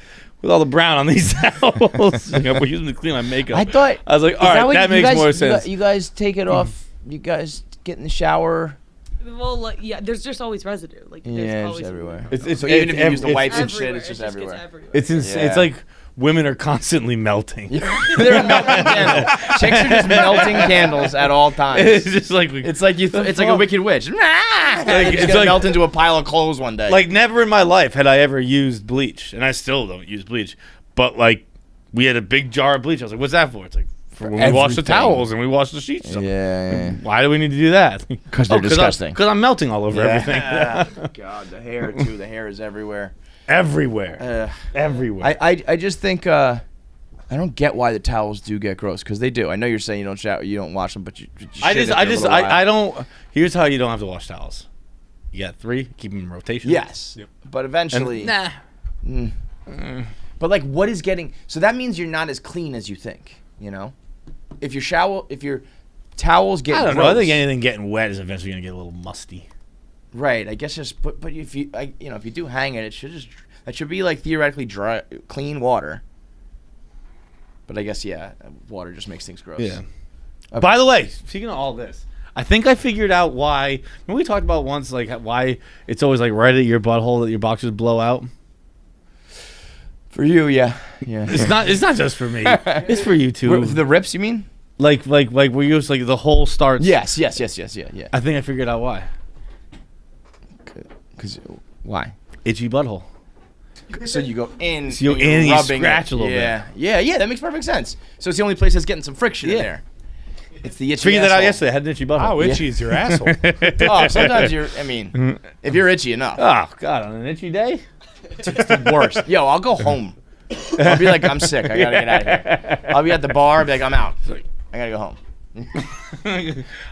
all the brown on these towels? We're using to clean my makeup. I thought... I was like, all right, that makes more sense. You guys take it off. You guys get in the shower. Well, like, yeah, there's just always residue. Like, there's always everywhere. So even if you use the wipes and shit, it's just gets everywhere. It's It's like women are constantly melting. They're melting candles. Chicks are just melting candles at all times. It's just like it's like a wicked witch. It's gonna melt into a pile of clothes one day. Like never in my life had I ever used bleach, and I still don't use bleach. But like, we had a big jar of bleach. I was like, "What's that for?" It's like for when we wash the towels and we wash the sheets. Yeah. Why do we need to do that? Because they're disgusting. Because I'm melting all over everything. God, the hair too. The hair is everywhere. Everywhere. I just think I don't get why the towels do get gross, because they do. I know you're saying you don't shower, you don't wash them, but you I don't. Here's how you don't have to wash towels. You got 3, keep them in rotation. Yes, but eventually, But like, what is getting? So that means you're not as clean as you think. You know, if your towels get, I don't gross, know. I think anything getting wet is eventually gonna get a little musty. Right. I guess just but if you if you do hang it, that should be like theoretically dry, clean water. But I guess water just makes things gross. Yeah. By the way, speaking of all this, I think I figured out why. When we talked about once, like why it's always like right at your butthole that your boxers blow out. For you, yeah. It's not just for me. It's for you too. The rips, you mean? Like where you like the whole starts. Yes. Yeah. I think I figured out why. Because why? Itchy butthole. So you go in. So you in, you scratch a little bit. Yeah. That makes perfect sense. So it's the only place that's getting some friction in there. It's the itchy. Figured that out asshole. yesterday. I had an itchy butthole. How itchy is your asshole? Oh, sometimes if you're itchy enough. Oh God, on an itchy day. It's the worst. Yo, I'll go home. I'll be like, I'm sick. I gotta get out of here. I'll be at the bar. I'll be like, I'm out. I gotta go home.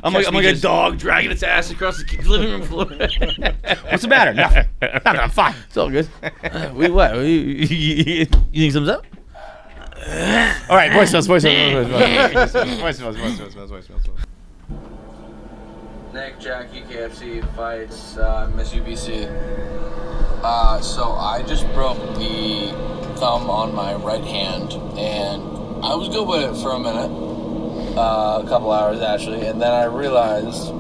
I'm like a dog dragging its ass across the living room floor. What's the matter? Nothing. I'm fine. It's all good. You need some up? All right, voicemails. Nick, Jackie, KFC, Fights, Miss UBC. So I just broke the thumb on my right hand, and I was good with it for a minute, a couple hours actually, and then I realized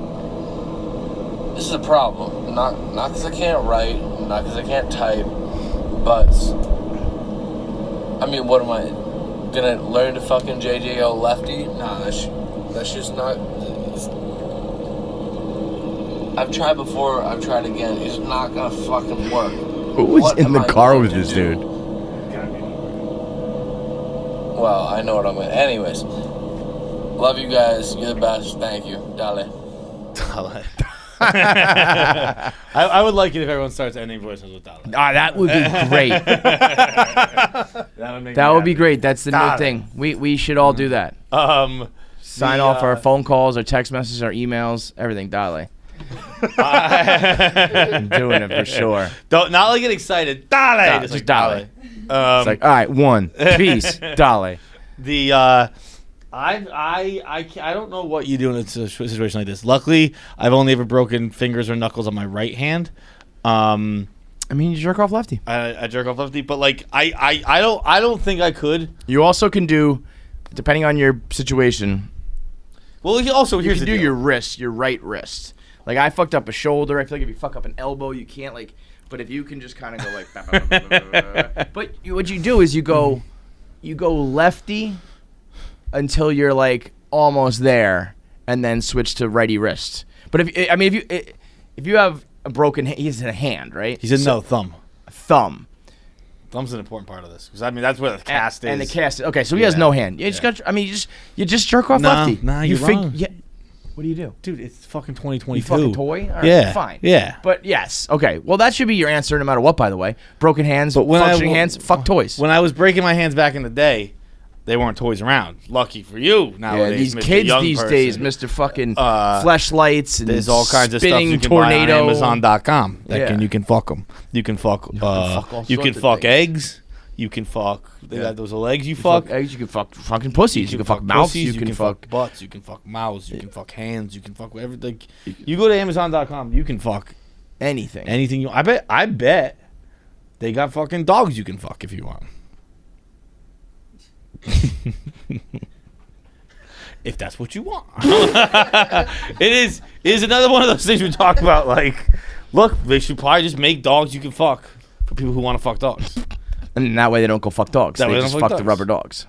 this is a problem. Not because I can't write, not because I can't type, but I mean, what am I gonna learn to fucking JJO lefty? Nah, that's just not. I've tried before, I've tried again. It's not gonna fucking work. Who was in the car with this dude? Well, I know what I'm gonna. Anyways, love you guys. You're the best. Thank you. Dale. I would like it if everyone starts ending voices with Dale. That would be great. That would be great. That's the new thing. We should all do that. Sign off our phone calls, our text messages, our emails, everything. Dale. I'm doing it for sure. Don't not like get excited. Dale. Just Dale. It's like, all right, one, peace, Dale. The I don't know what you do in a situation like this. Luckily, I've only ever broken fingers or knuckles on my right hand. I mean, you jerk off lefty. I jerk off lefty, but like I don't think I could. You also can do, depending on your situation. Well, also you can do your wrist, your right wrist. Like I fucked up a shoulder. I feel like if you fuck up an elbow, you can't like. But if you can just kind of go like. But what you do is you go lefty until you're like almost there, and then switch to righty wrist. But if you have a broken hand, he's in a hand, right? He said no thumb. Thumb. Thumb's an important part of this because I mean that's where the cast is. And the cast. Okay, so he has no hand. You just jerk off lefty. Nah, you're wrong. Yeah. What do you do? Dude, it's fucking 2022. You fucking toy? All right, Yeah. fine. Yeah. But yes, okay. Well, that should be your answer no matter what, by the way. Broken hands, functioning hands, fuck toys. When I was breaking my hands back in the day, they weren't toys around. Lucky for you nowadays, these Mr. kids Young these person. days, Mr. fucking fleshlights and there's all kinds of stuff spinning you can tornado. buy on Amazon.com. Yeah. You can fuck them. You can fuck. You can fuck eggs. You can fuck. They got those legs. You fuck eggs. You can fuck fucking pussies. You can fuck mouths. You can fuck butts. You can fuck mouths. You can fuck hands. You can fuck everything. You go to Amazon.com. You can fuck anything. Anything you. I bet they got fucking dogs you can fuck if you want. If that's what you want. It is another one of those things we talk about. Like, look, they should probably just make dogs you can fuck for people who want to fuck dogs. And that way they don't go fuck dogs. That way They they just don't fuck fuck the dogs. rubber dogs.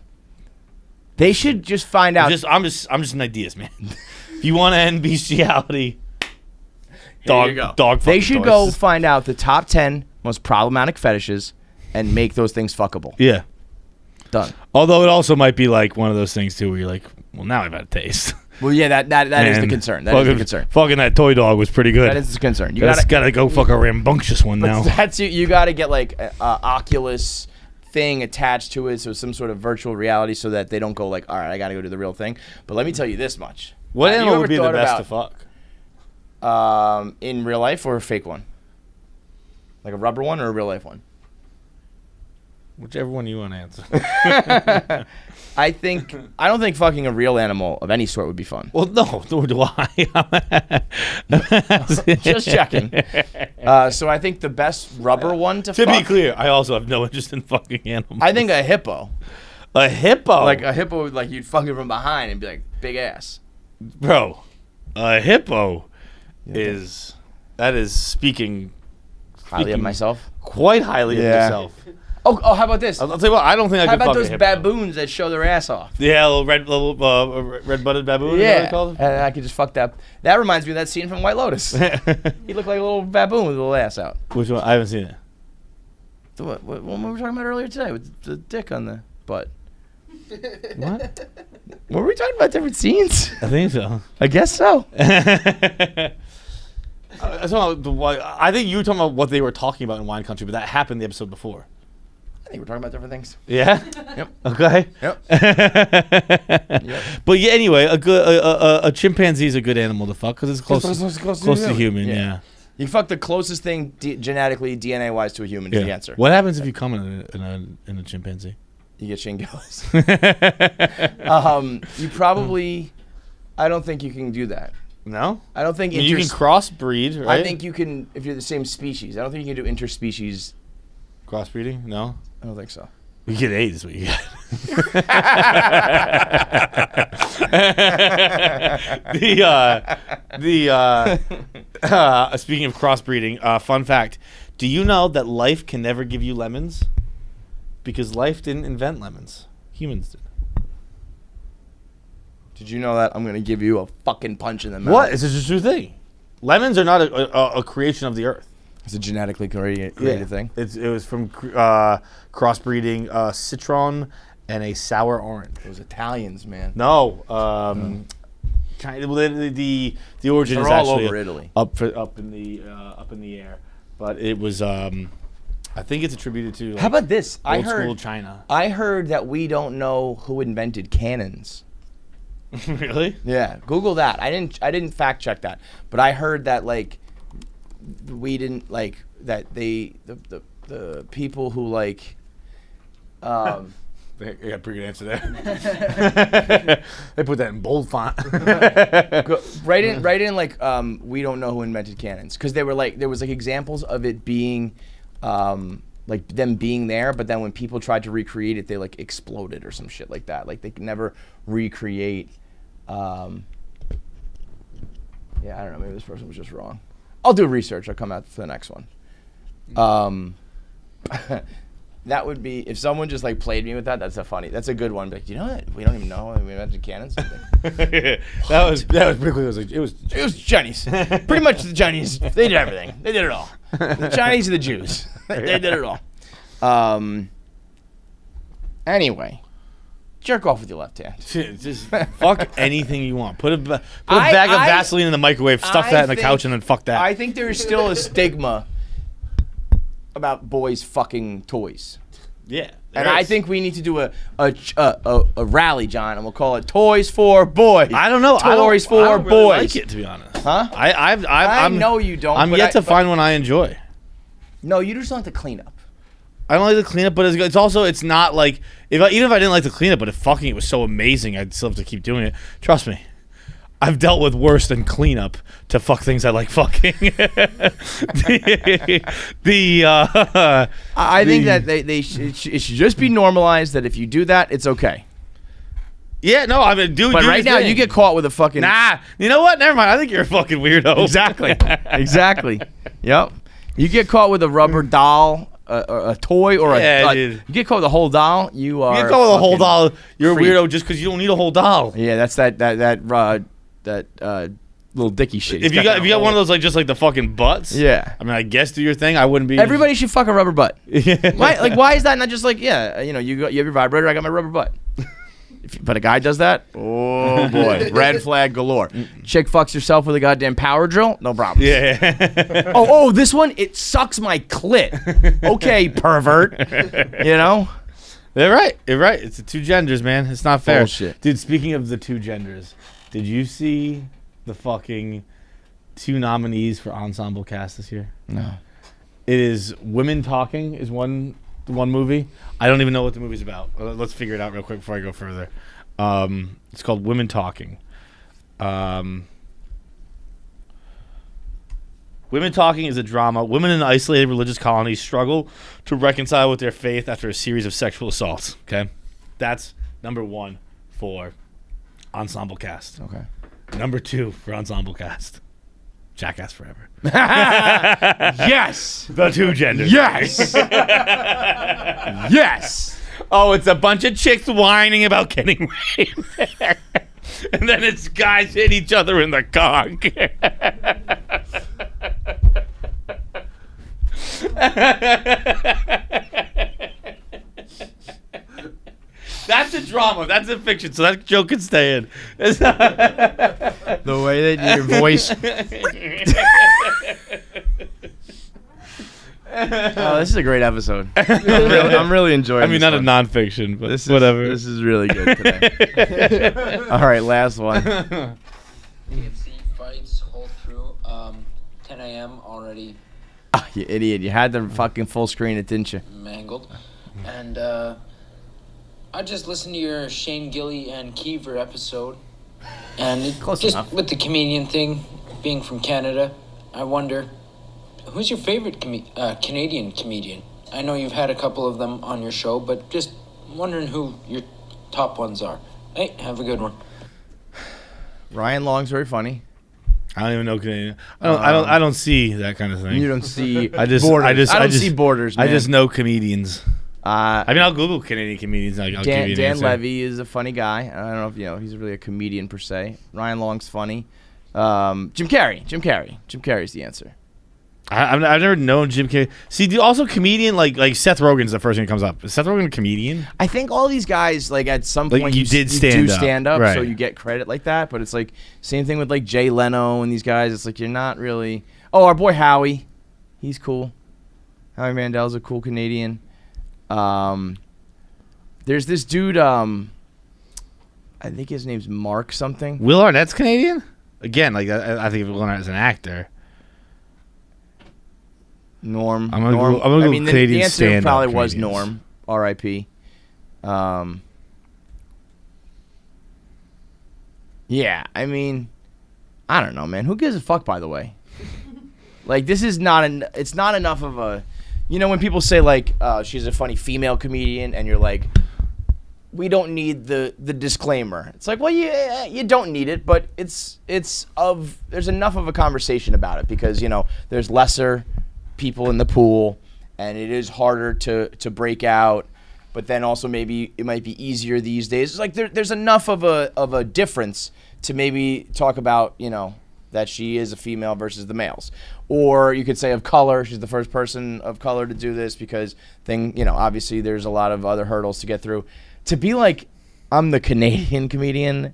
They should just find out. I'm just an ideas, man. If you want to end bestiality, Dog fucking They should go toys. find out the top 10 most problematic fetishes and make those things fuckable. Yeah. Done. Although it also might be like one of those things too, where you're like, well, now I've had a taste. Well, yeah, that is the And concern. That is the concern. Fucking that toy dog was pretty good. That is the concern. You That's gotta gotta go fuck a rambunctious one But now. that's you got to get like a Oculus thing attached to it, so some sort of virtual reality, so that they don't go like, all right, I got to go do the real thing. But let me tell you this much: What Have you animal ever would be the thought best to about, fuck? in real life or a fake one, like a rubber one or a real life one? Whichever one you want to answer. I don't think fucking a real animal of any sort would be fun. Well, no, nor do I. Just checking. So I think the best rubber one to To fuck. be clear, I also have no interest in fucking animals. I think a hippo. A hippo? Like a hippo, like you'd fuck it from behind and be like, big ass. Bro, a hippo is speaking Highly of myself. Quite highly of yourself. Oh, how about this? I'll tell you what, I don't think I How could about fuck a those hippo. baboons that show their ass off? Yeah, little red-butted baboon. Is that what Yeah, they call them? and I could just fuck that. That reminds me of that scene from White Lotus. He looked like a little baboon with a little ass out. Which one? I haven't seen it. The what we were talking about earlier today with the dick on the butt. What? Were we talking about different scenes? I think so. I guess so. I think you were talking about what they were talking about in Wine Country, but that happened the episode before. I think we're talking about different things. Yeah. Yep. Okay. Yep. But yeah, anyway, a chimpanzee is a good animal to fuck because it's close to human. Yeah. You fuck the closest thing genetically, DNA wise, to a human. Is the answer. What happens if you come in a chimpanzee? You get Shane Gillis. You probably. I don't think you can do that. No. I don't think you can crossbreed, right? I think you can if you're the same species. I don't think you can do interspecies crossbreeding. No, I don't think so. We get AIDS this week. Speaking of crossbreeding, fun fact: do you know that life can never give you lemons? Because life didn't invent lemons; humans did. Did you know that? I'm gonna give you a fucking punch in the mouth. What? It's just a true thing. Lemons are not a creation of the earth. It's a genetically created thing. It was from crossbreeding citron and a sour orange. Those Italians, man. No, China. Well, the origin They're is all actually over Italy. up in the air, but it was. I think it's attributed to. Like, how about this? Old school China. I heard that we don't know who invented cannons. Really? Yeah. Google that. I didn't fact check that, but I heard that like we didn't like that the people who like. They got a pretty good answer there. They put that in bold font. Right in like we don't know who invented cannons because they were like there was like examples of it being like them being there, but then when people tried to recreate it, they like exploded or some shit like that. Like they could never recreate. Yeah, I don't know. Maybe this person was just wrong. I'll do research. I'll come out for the next one. That would be if someone just like played me with that. That's a good one. But like, you know what? We don't even know we invented cannons. that was pretty cool. It was Chinese. Pretty much the Chinese. They did everything. They did it all. The Chinese and the Jews. They did it all. Anyway, jerk off with your left hand. Just fuck anything you want. Put a bag of Vaseline in the microwave, stuff that in the couch, and then fuck that. I think there is still a stigma about boys fucking toys. Yeah. And I think we need to do a rally, John, and we'll call it Toys for Boys. I don't know. Toys for I don't Boys. really like it, to be honest. Huh? I know you don't. I'm yet to find one I enjoy. No, you just don't like the cleanup. I don't like the cleanup, but it's also it's not like even if I didn't like the cleanup, but if fucking it was so amazing, I'd still have to keep doing it. Trust me. I've dealt with worse than cleanup to fuck things I like fucking. I think that it should just be normalized that if you do that, it's okay. Yeah, no, I mean, But right now, you get caught with a fucking... Nah, you know what? Never mind. I think you're a fucking weirdo. Exactly. Yep. You get caught with a rubber doll, a toy, or dude. You get caught with a whole doll, you are... You get caught with a whole doll, you're a weirdo just because you don't need a whole doll. Yeah, that's that little dicky shit. If you got one of those just like the fucking butts, yeah. I mean, I guess do your thing. I wouldn't be. Everybody should fuck a rubber butt. Why is that not just like you have your vibrator, I got my rubber butt. But a guy does that, oh boy, red flag galore. Chick fucks herself with a goddamn power drill, no problem. Yeah. oh, this one, it sucks my clit. Okay, pervert. You know. You're right. It's the two genders, man. It's not fair. Bullshit. Dude, speaking of the two genders. Did you see the fucking 2 nominees for ensemble cast this year? No. It is Women Talking is one movie. I don't even know what the movie's about. Let's figure it out real quick before I go further. It's called Women Talking. Women Talking is a drama. Women in isolated religious colonies struggle to reconcile with their faith after a series of sexual assaults. Okay? That's number 1 for ensemble cast. Okay. Number 2 for ensemble cast. Jackass Forever. Yes. The two genders. Yes. Yes. Oh, it's a bunch of chicks whining about getting raped. And then it's guys hit each other in the cock. That's a drama. That's a fiction. So that joke can stay in. The way that your voice. Oh, this is a great episode. I'm really enjoying. I mean, this not one. a nonfiction, but this whatever. This is really good today. All right, last one. KFC Fights hold through 10 a.m. already. Oh, you idiot! You had the fucking full screen it, didn't you? Mangled, and I just listened to your Shane Gilly and Kiever episode, and Close just enough. with the comedian thing, being from Canada, I wonder, who's your favorite Canadian comedian? I know you've had a couple of them on your show, but just wondering who your top ones are. Hey, have a good one. Ryan Long's very funny. I don't even know Canadian. I don't see that kind of thing. You don't see borders. I don't see borders, man. I just know comedians. I mean, I'll Google Canadian comedians. I'll give you an Dan answer. Levy is a funny guy. I don't know if he's really a comedian per se. Ryan Long's funny. Jim Carrey. Jim Carrey's the answer. I've never known Jim Carrey. See, also comedian like Seth Rogen's the first thing that comes up. Is Seth Rogen a comedian? I think all these guys at some Like, point you did stand do up, stand up, right. so you get credit like that. But it's like same thing with like Jay Leno and these guys. It's like you're not really. Oh, our boy Howie, he's cool. Howie Mandel's a cool Canadian. There's this dude. I think his name's Mark something. Will Arnett's Canadian? Again, like I think of Will Arnett as an actor. Norm. I'm gonna go Canadian the answer stand-up probably was comedians. Norm. R.I.P. Yeah, I mean, I don't know, man. Who gives a fuck? By the way, like this is not it's not enough of a, when people say like she's a funny female comedian, and you're like, we don't need the disclaimer. It's like, well, you don't need it, but there's enough of a conversation about it because there's lesser people in the pool, and it is harder to break out. But then also maybe it might be easier these days. It's like there's enough of a difference to maybe talk about that she is a female versus the males, or you could say of color. She's the first person of color to do this because obviously there's a lot of other hurdles to get through. To be like, I'm the Canadian comedian.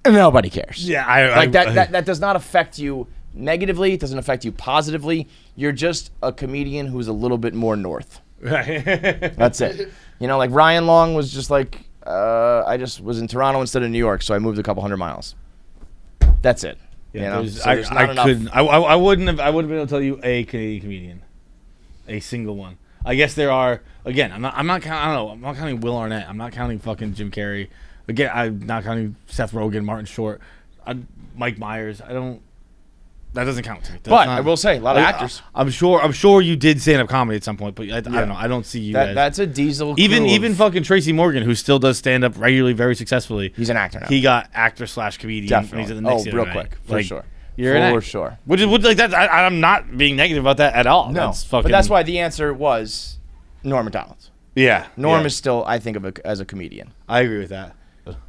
Nobody cares. Yeah, that does not affect you negatively. It doesn't affect you positively. You're just a comedian who's a little bit more north. That's it. You know, like Ryan Long was just like, I just was in Toronto instead of New York, so I moved a couple hundred miles. That's it. Yeah, you know? I wouldn't have been able to tell you a Canadian comedian, a single one. I guess there are. Again, I'm not counting Will Arnett. I'm not counting fucking Jim Carrey. Again, I'm not counting Seth Rogen, Martin Short, Mike Myers. That doesn't count to me. But I will say, a lot of actors. I'm sure you did stand-up comedy at some point, but I don't know. I don't see you guys. That's a diesel. Even fucking Tracy Morgan, who still does stand-up regularly, very successfully. He's an actor now. He got actor/comedian. Definitely. He's at the next real quick, for sure. For sure. Which like that. I'm not being negative about that at all. No, but that's why the answer was Norm Macdonald. Yeah, Norm is still, I think, as a comedian. I agree with that.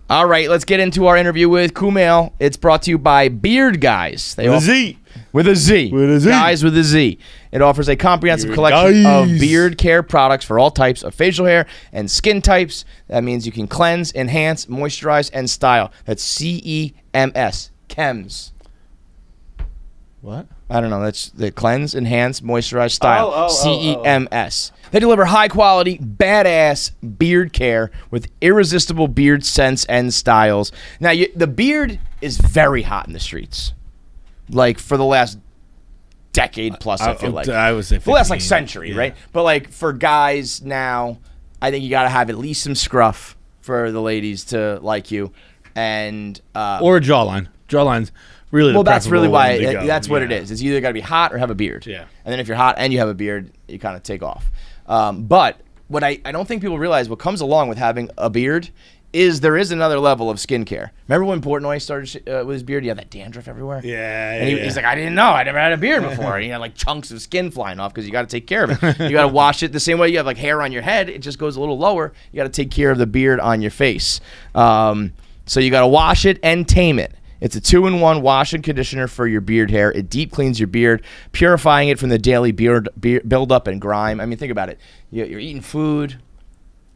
All right, let's get into our interview with Kumail. It's brought to you by Beard Guys. With a Z. With a Z. Guys with a Z. It offers a comprehensive collection of beard care products for all types of facial hair and skin types. That means you can cleanse, enhance, moisturize, and style. That's CEMS. Chems. What? I don't know. That's the cleanse, enhance, moisturize, style. CEMS. They deliver high-quality, badass beard care with irresistible beard scents and styles. Now, the beard is very hot in the streets. Like, for the last decade plus, I feel like. I would say 15, the last, century, right? But, like, for guys now, I think you got to have at least some scruff for the ladies to like you. And or a jawline. Jawline's really well, that's really why. That's what it is. It's either got to be hot or have a beard. Yeah. And then if you're hot and you have a beard, you kind of take off. But what I don't think people realize, what comes along with having a beard is there is another level of skincare. Remember when Portnoy started with his beard? He had that dandruff everywhere. Yeah. And he's like, I didn't know. I never had a beard before. And he had like chunks of skin flying off because you got to take care of it. You got to wash it the same way you have like hair on your head. It just goes a little lower. You got to take care of the beard on your face. So you got to wash it and tame it. It's a 2-in-1 wash and conditioner for your beard hair. It deep cleans your beard, purifying it from the daily beard buildup and grime. I mean, think about it. You're eating food.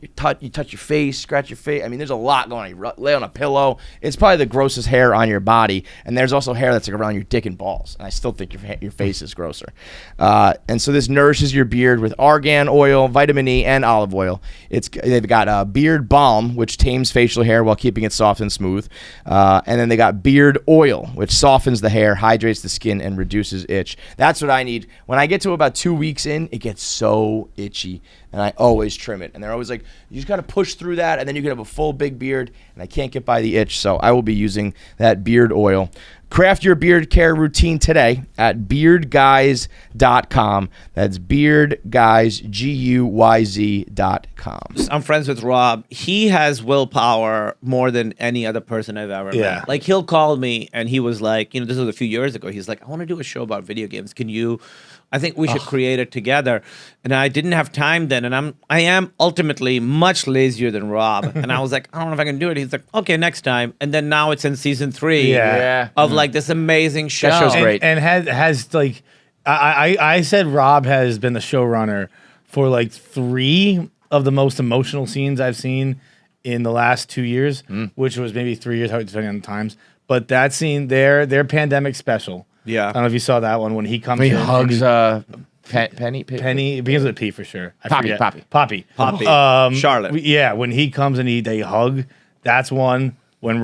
You touch your face, scratch your face. I mean, there's a lot going on. You lay on a pillow. It's probably the grossest hair on your body. And there's also hair that's like around your dick and balls. And I still think your face is grosser. And so this nourishes your beard with argan oil, vitamin E, and olive oil. They've got beard balm, which tames facial hair while keeping it soft and smooth. And then they got beard oil, which softens the hair, hydrates the skin, and reduces itch. That's what I need. When I get to about 2 weeks in, it gets so itchy. And I always trim it. And they're always like, you just got to push through that, and then you can have a full big beard. And I can't get by the itch, so I will be using that beard oil. Craft your beard care routine today at beardguys.com. That's beardguys.com. I'm friends with Rob. He has willpower more than any other person I've ever met. Like, he'll call me, and he was like, this was a few years ago. He's like, I want to do a show about video games. I think we should create it together. And I didn't have time then. And I am ultimately much lazier than Rob. And I was like, I don't know if I can do it. He's like, okay, next time. And then now it's in season 3 of like this amazing show. That show's great. And has like, I said Rob has been the showrunner for like 3 of the most emotional scenes I've seen in the last 2 years, which was maybe 3 years, depending on the times. But that scene, their pandemic special. Yeah. I don't know if you saw that one when he comes He in. hugs Penny. Penny, it begins with a P for sure. Poppy. Charlotte. When he comes and they hug, that's one. When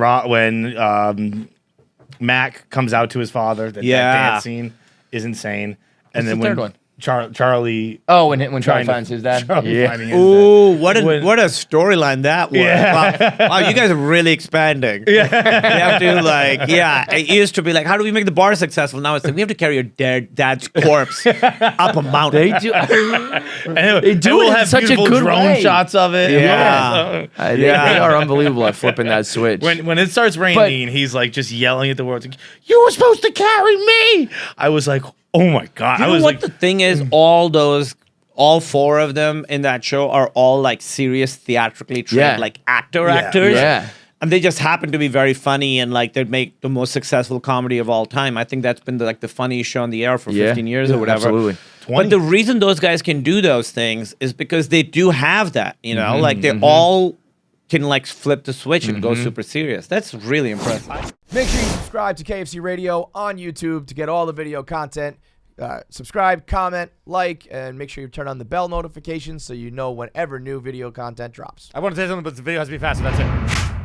Mac comes out to his father, that dance scene is insane. And then the third one? Charlie. Oh, when Charlie finds his dad. Ooh, what a storyline that was. Wow, you guys are really expanding. You have to it used to be like, how do we make the bar successful? Now it's like, we have to carry your dad's corpse up a mountain. They do. and we'll have such a beautiful good drone way. shots of it. They are unbelievable at flipping that switch. When it starts raining, he's like just yelling at the world, like, you were supposed to carry me. I was like, oh my God. You know what the thing is? All 4 of them in that show are all like serious theatrically trained, like actors. Yeah. And they just happen to be very funny and like they make the most successful comedy of all time. I think that's been the funniest show on the air for 15 years or whatever. Absolutely. 20. But the reason those guys can do those things is because they do have that, like they're all can like flip the switch and go super serious. That's really impressive. Make sure you subscribe to KFC Radio on YouTube to get all the video content. Subscribe, comment, like, and make sure you turn on the bell notifications so you know whenever new video content drops. I want to say something, but the video has to be fast, so that's it.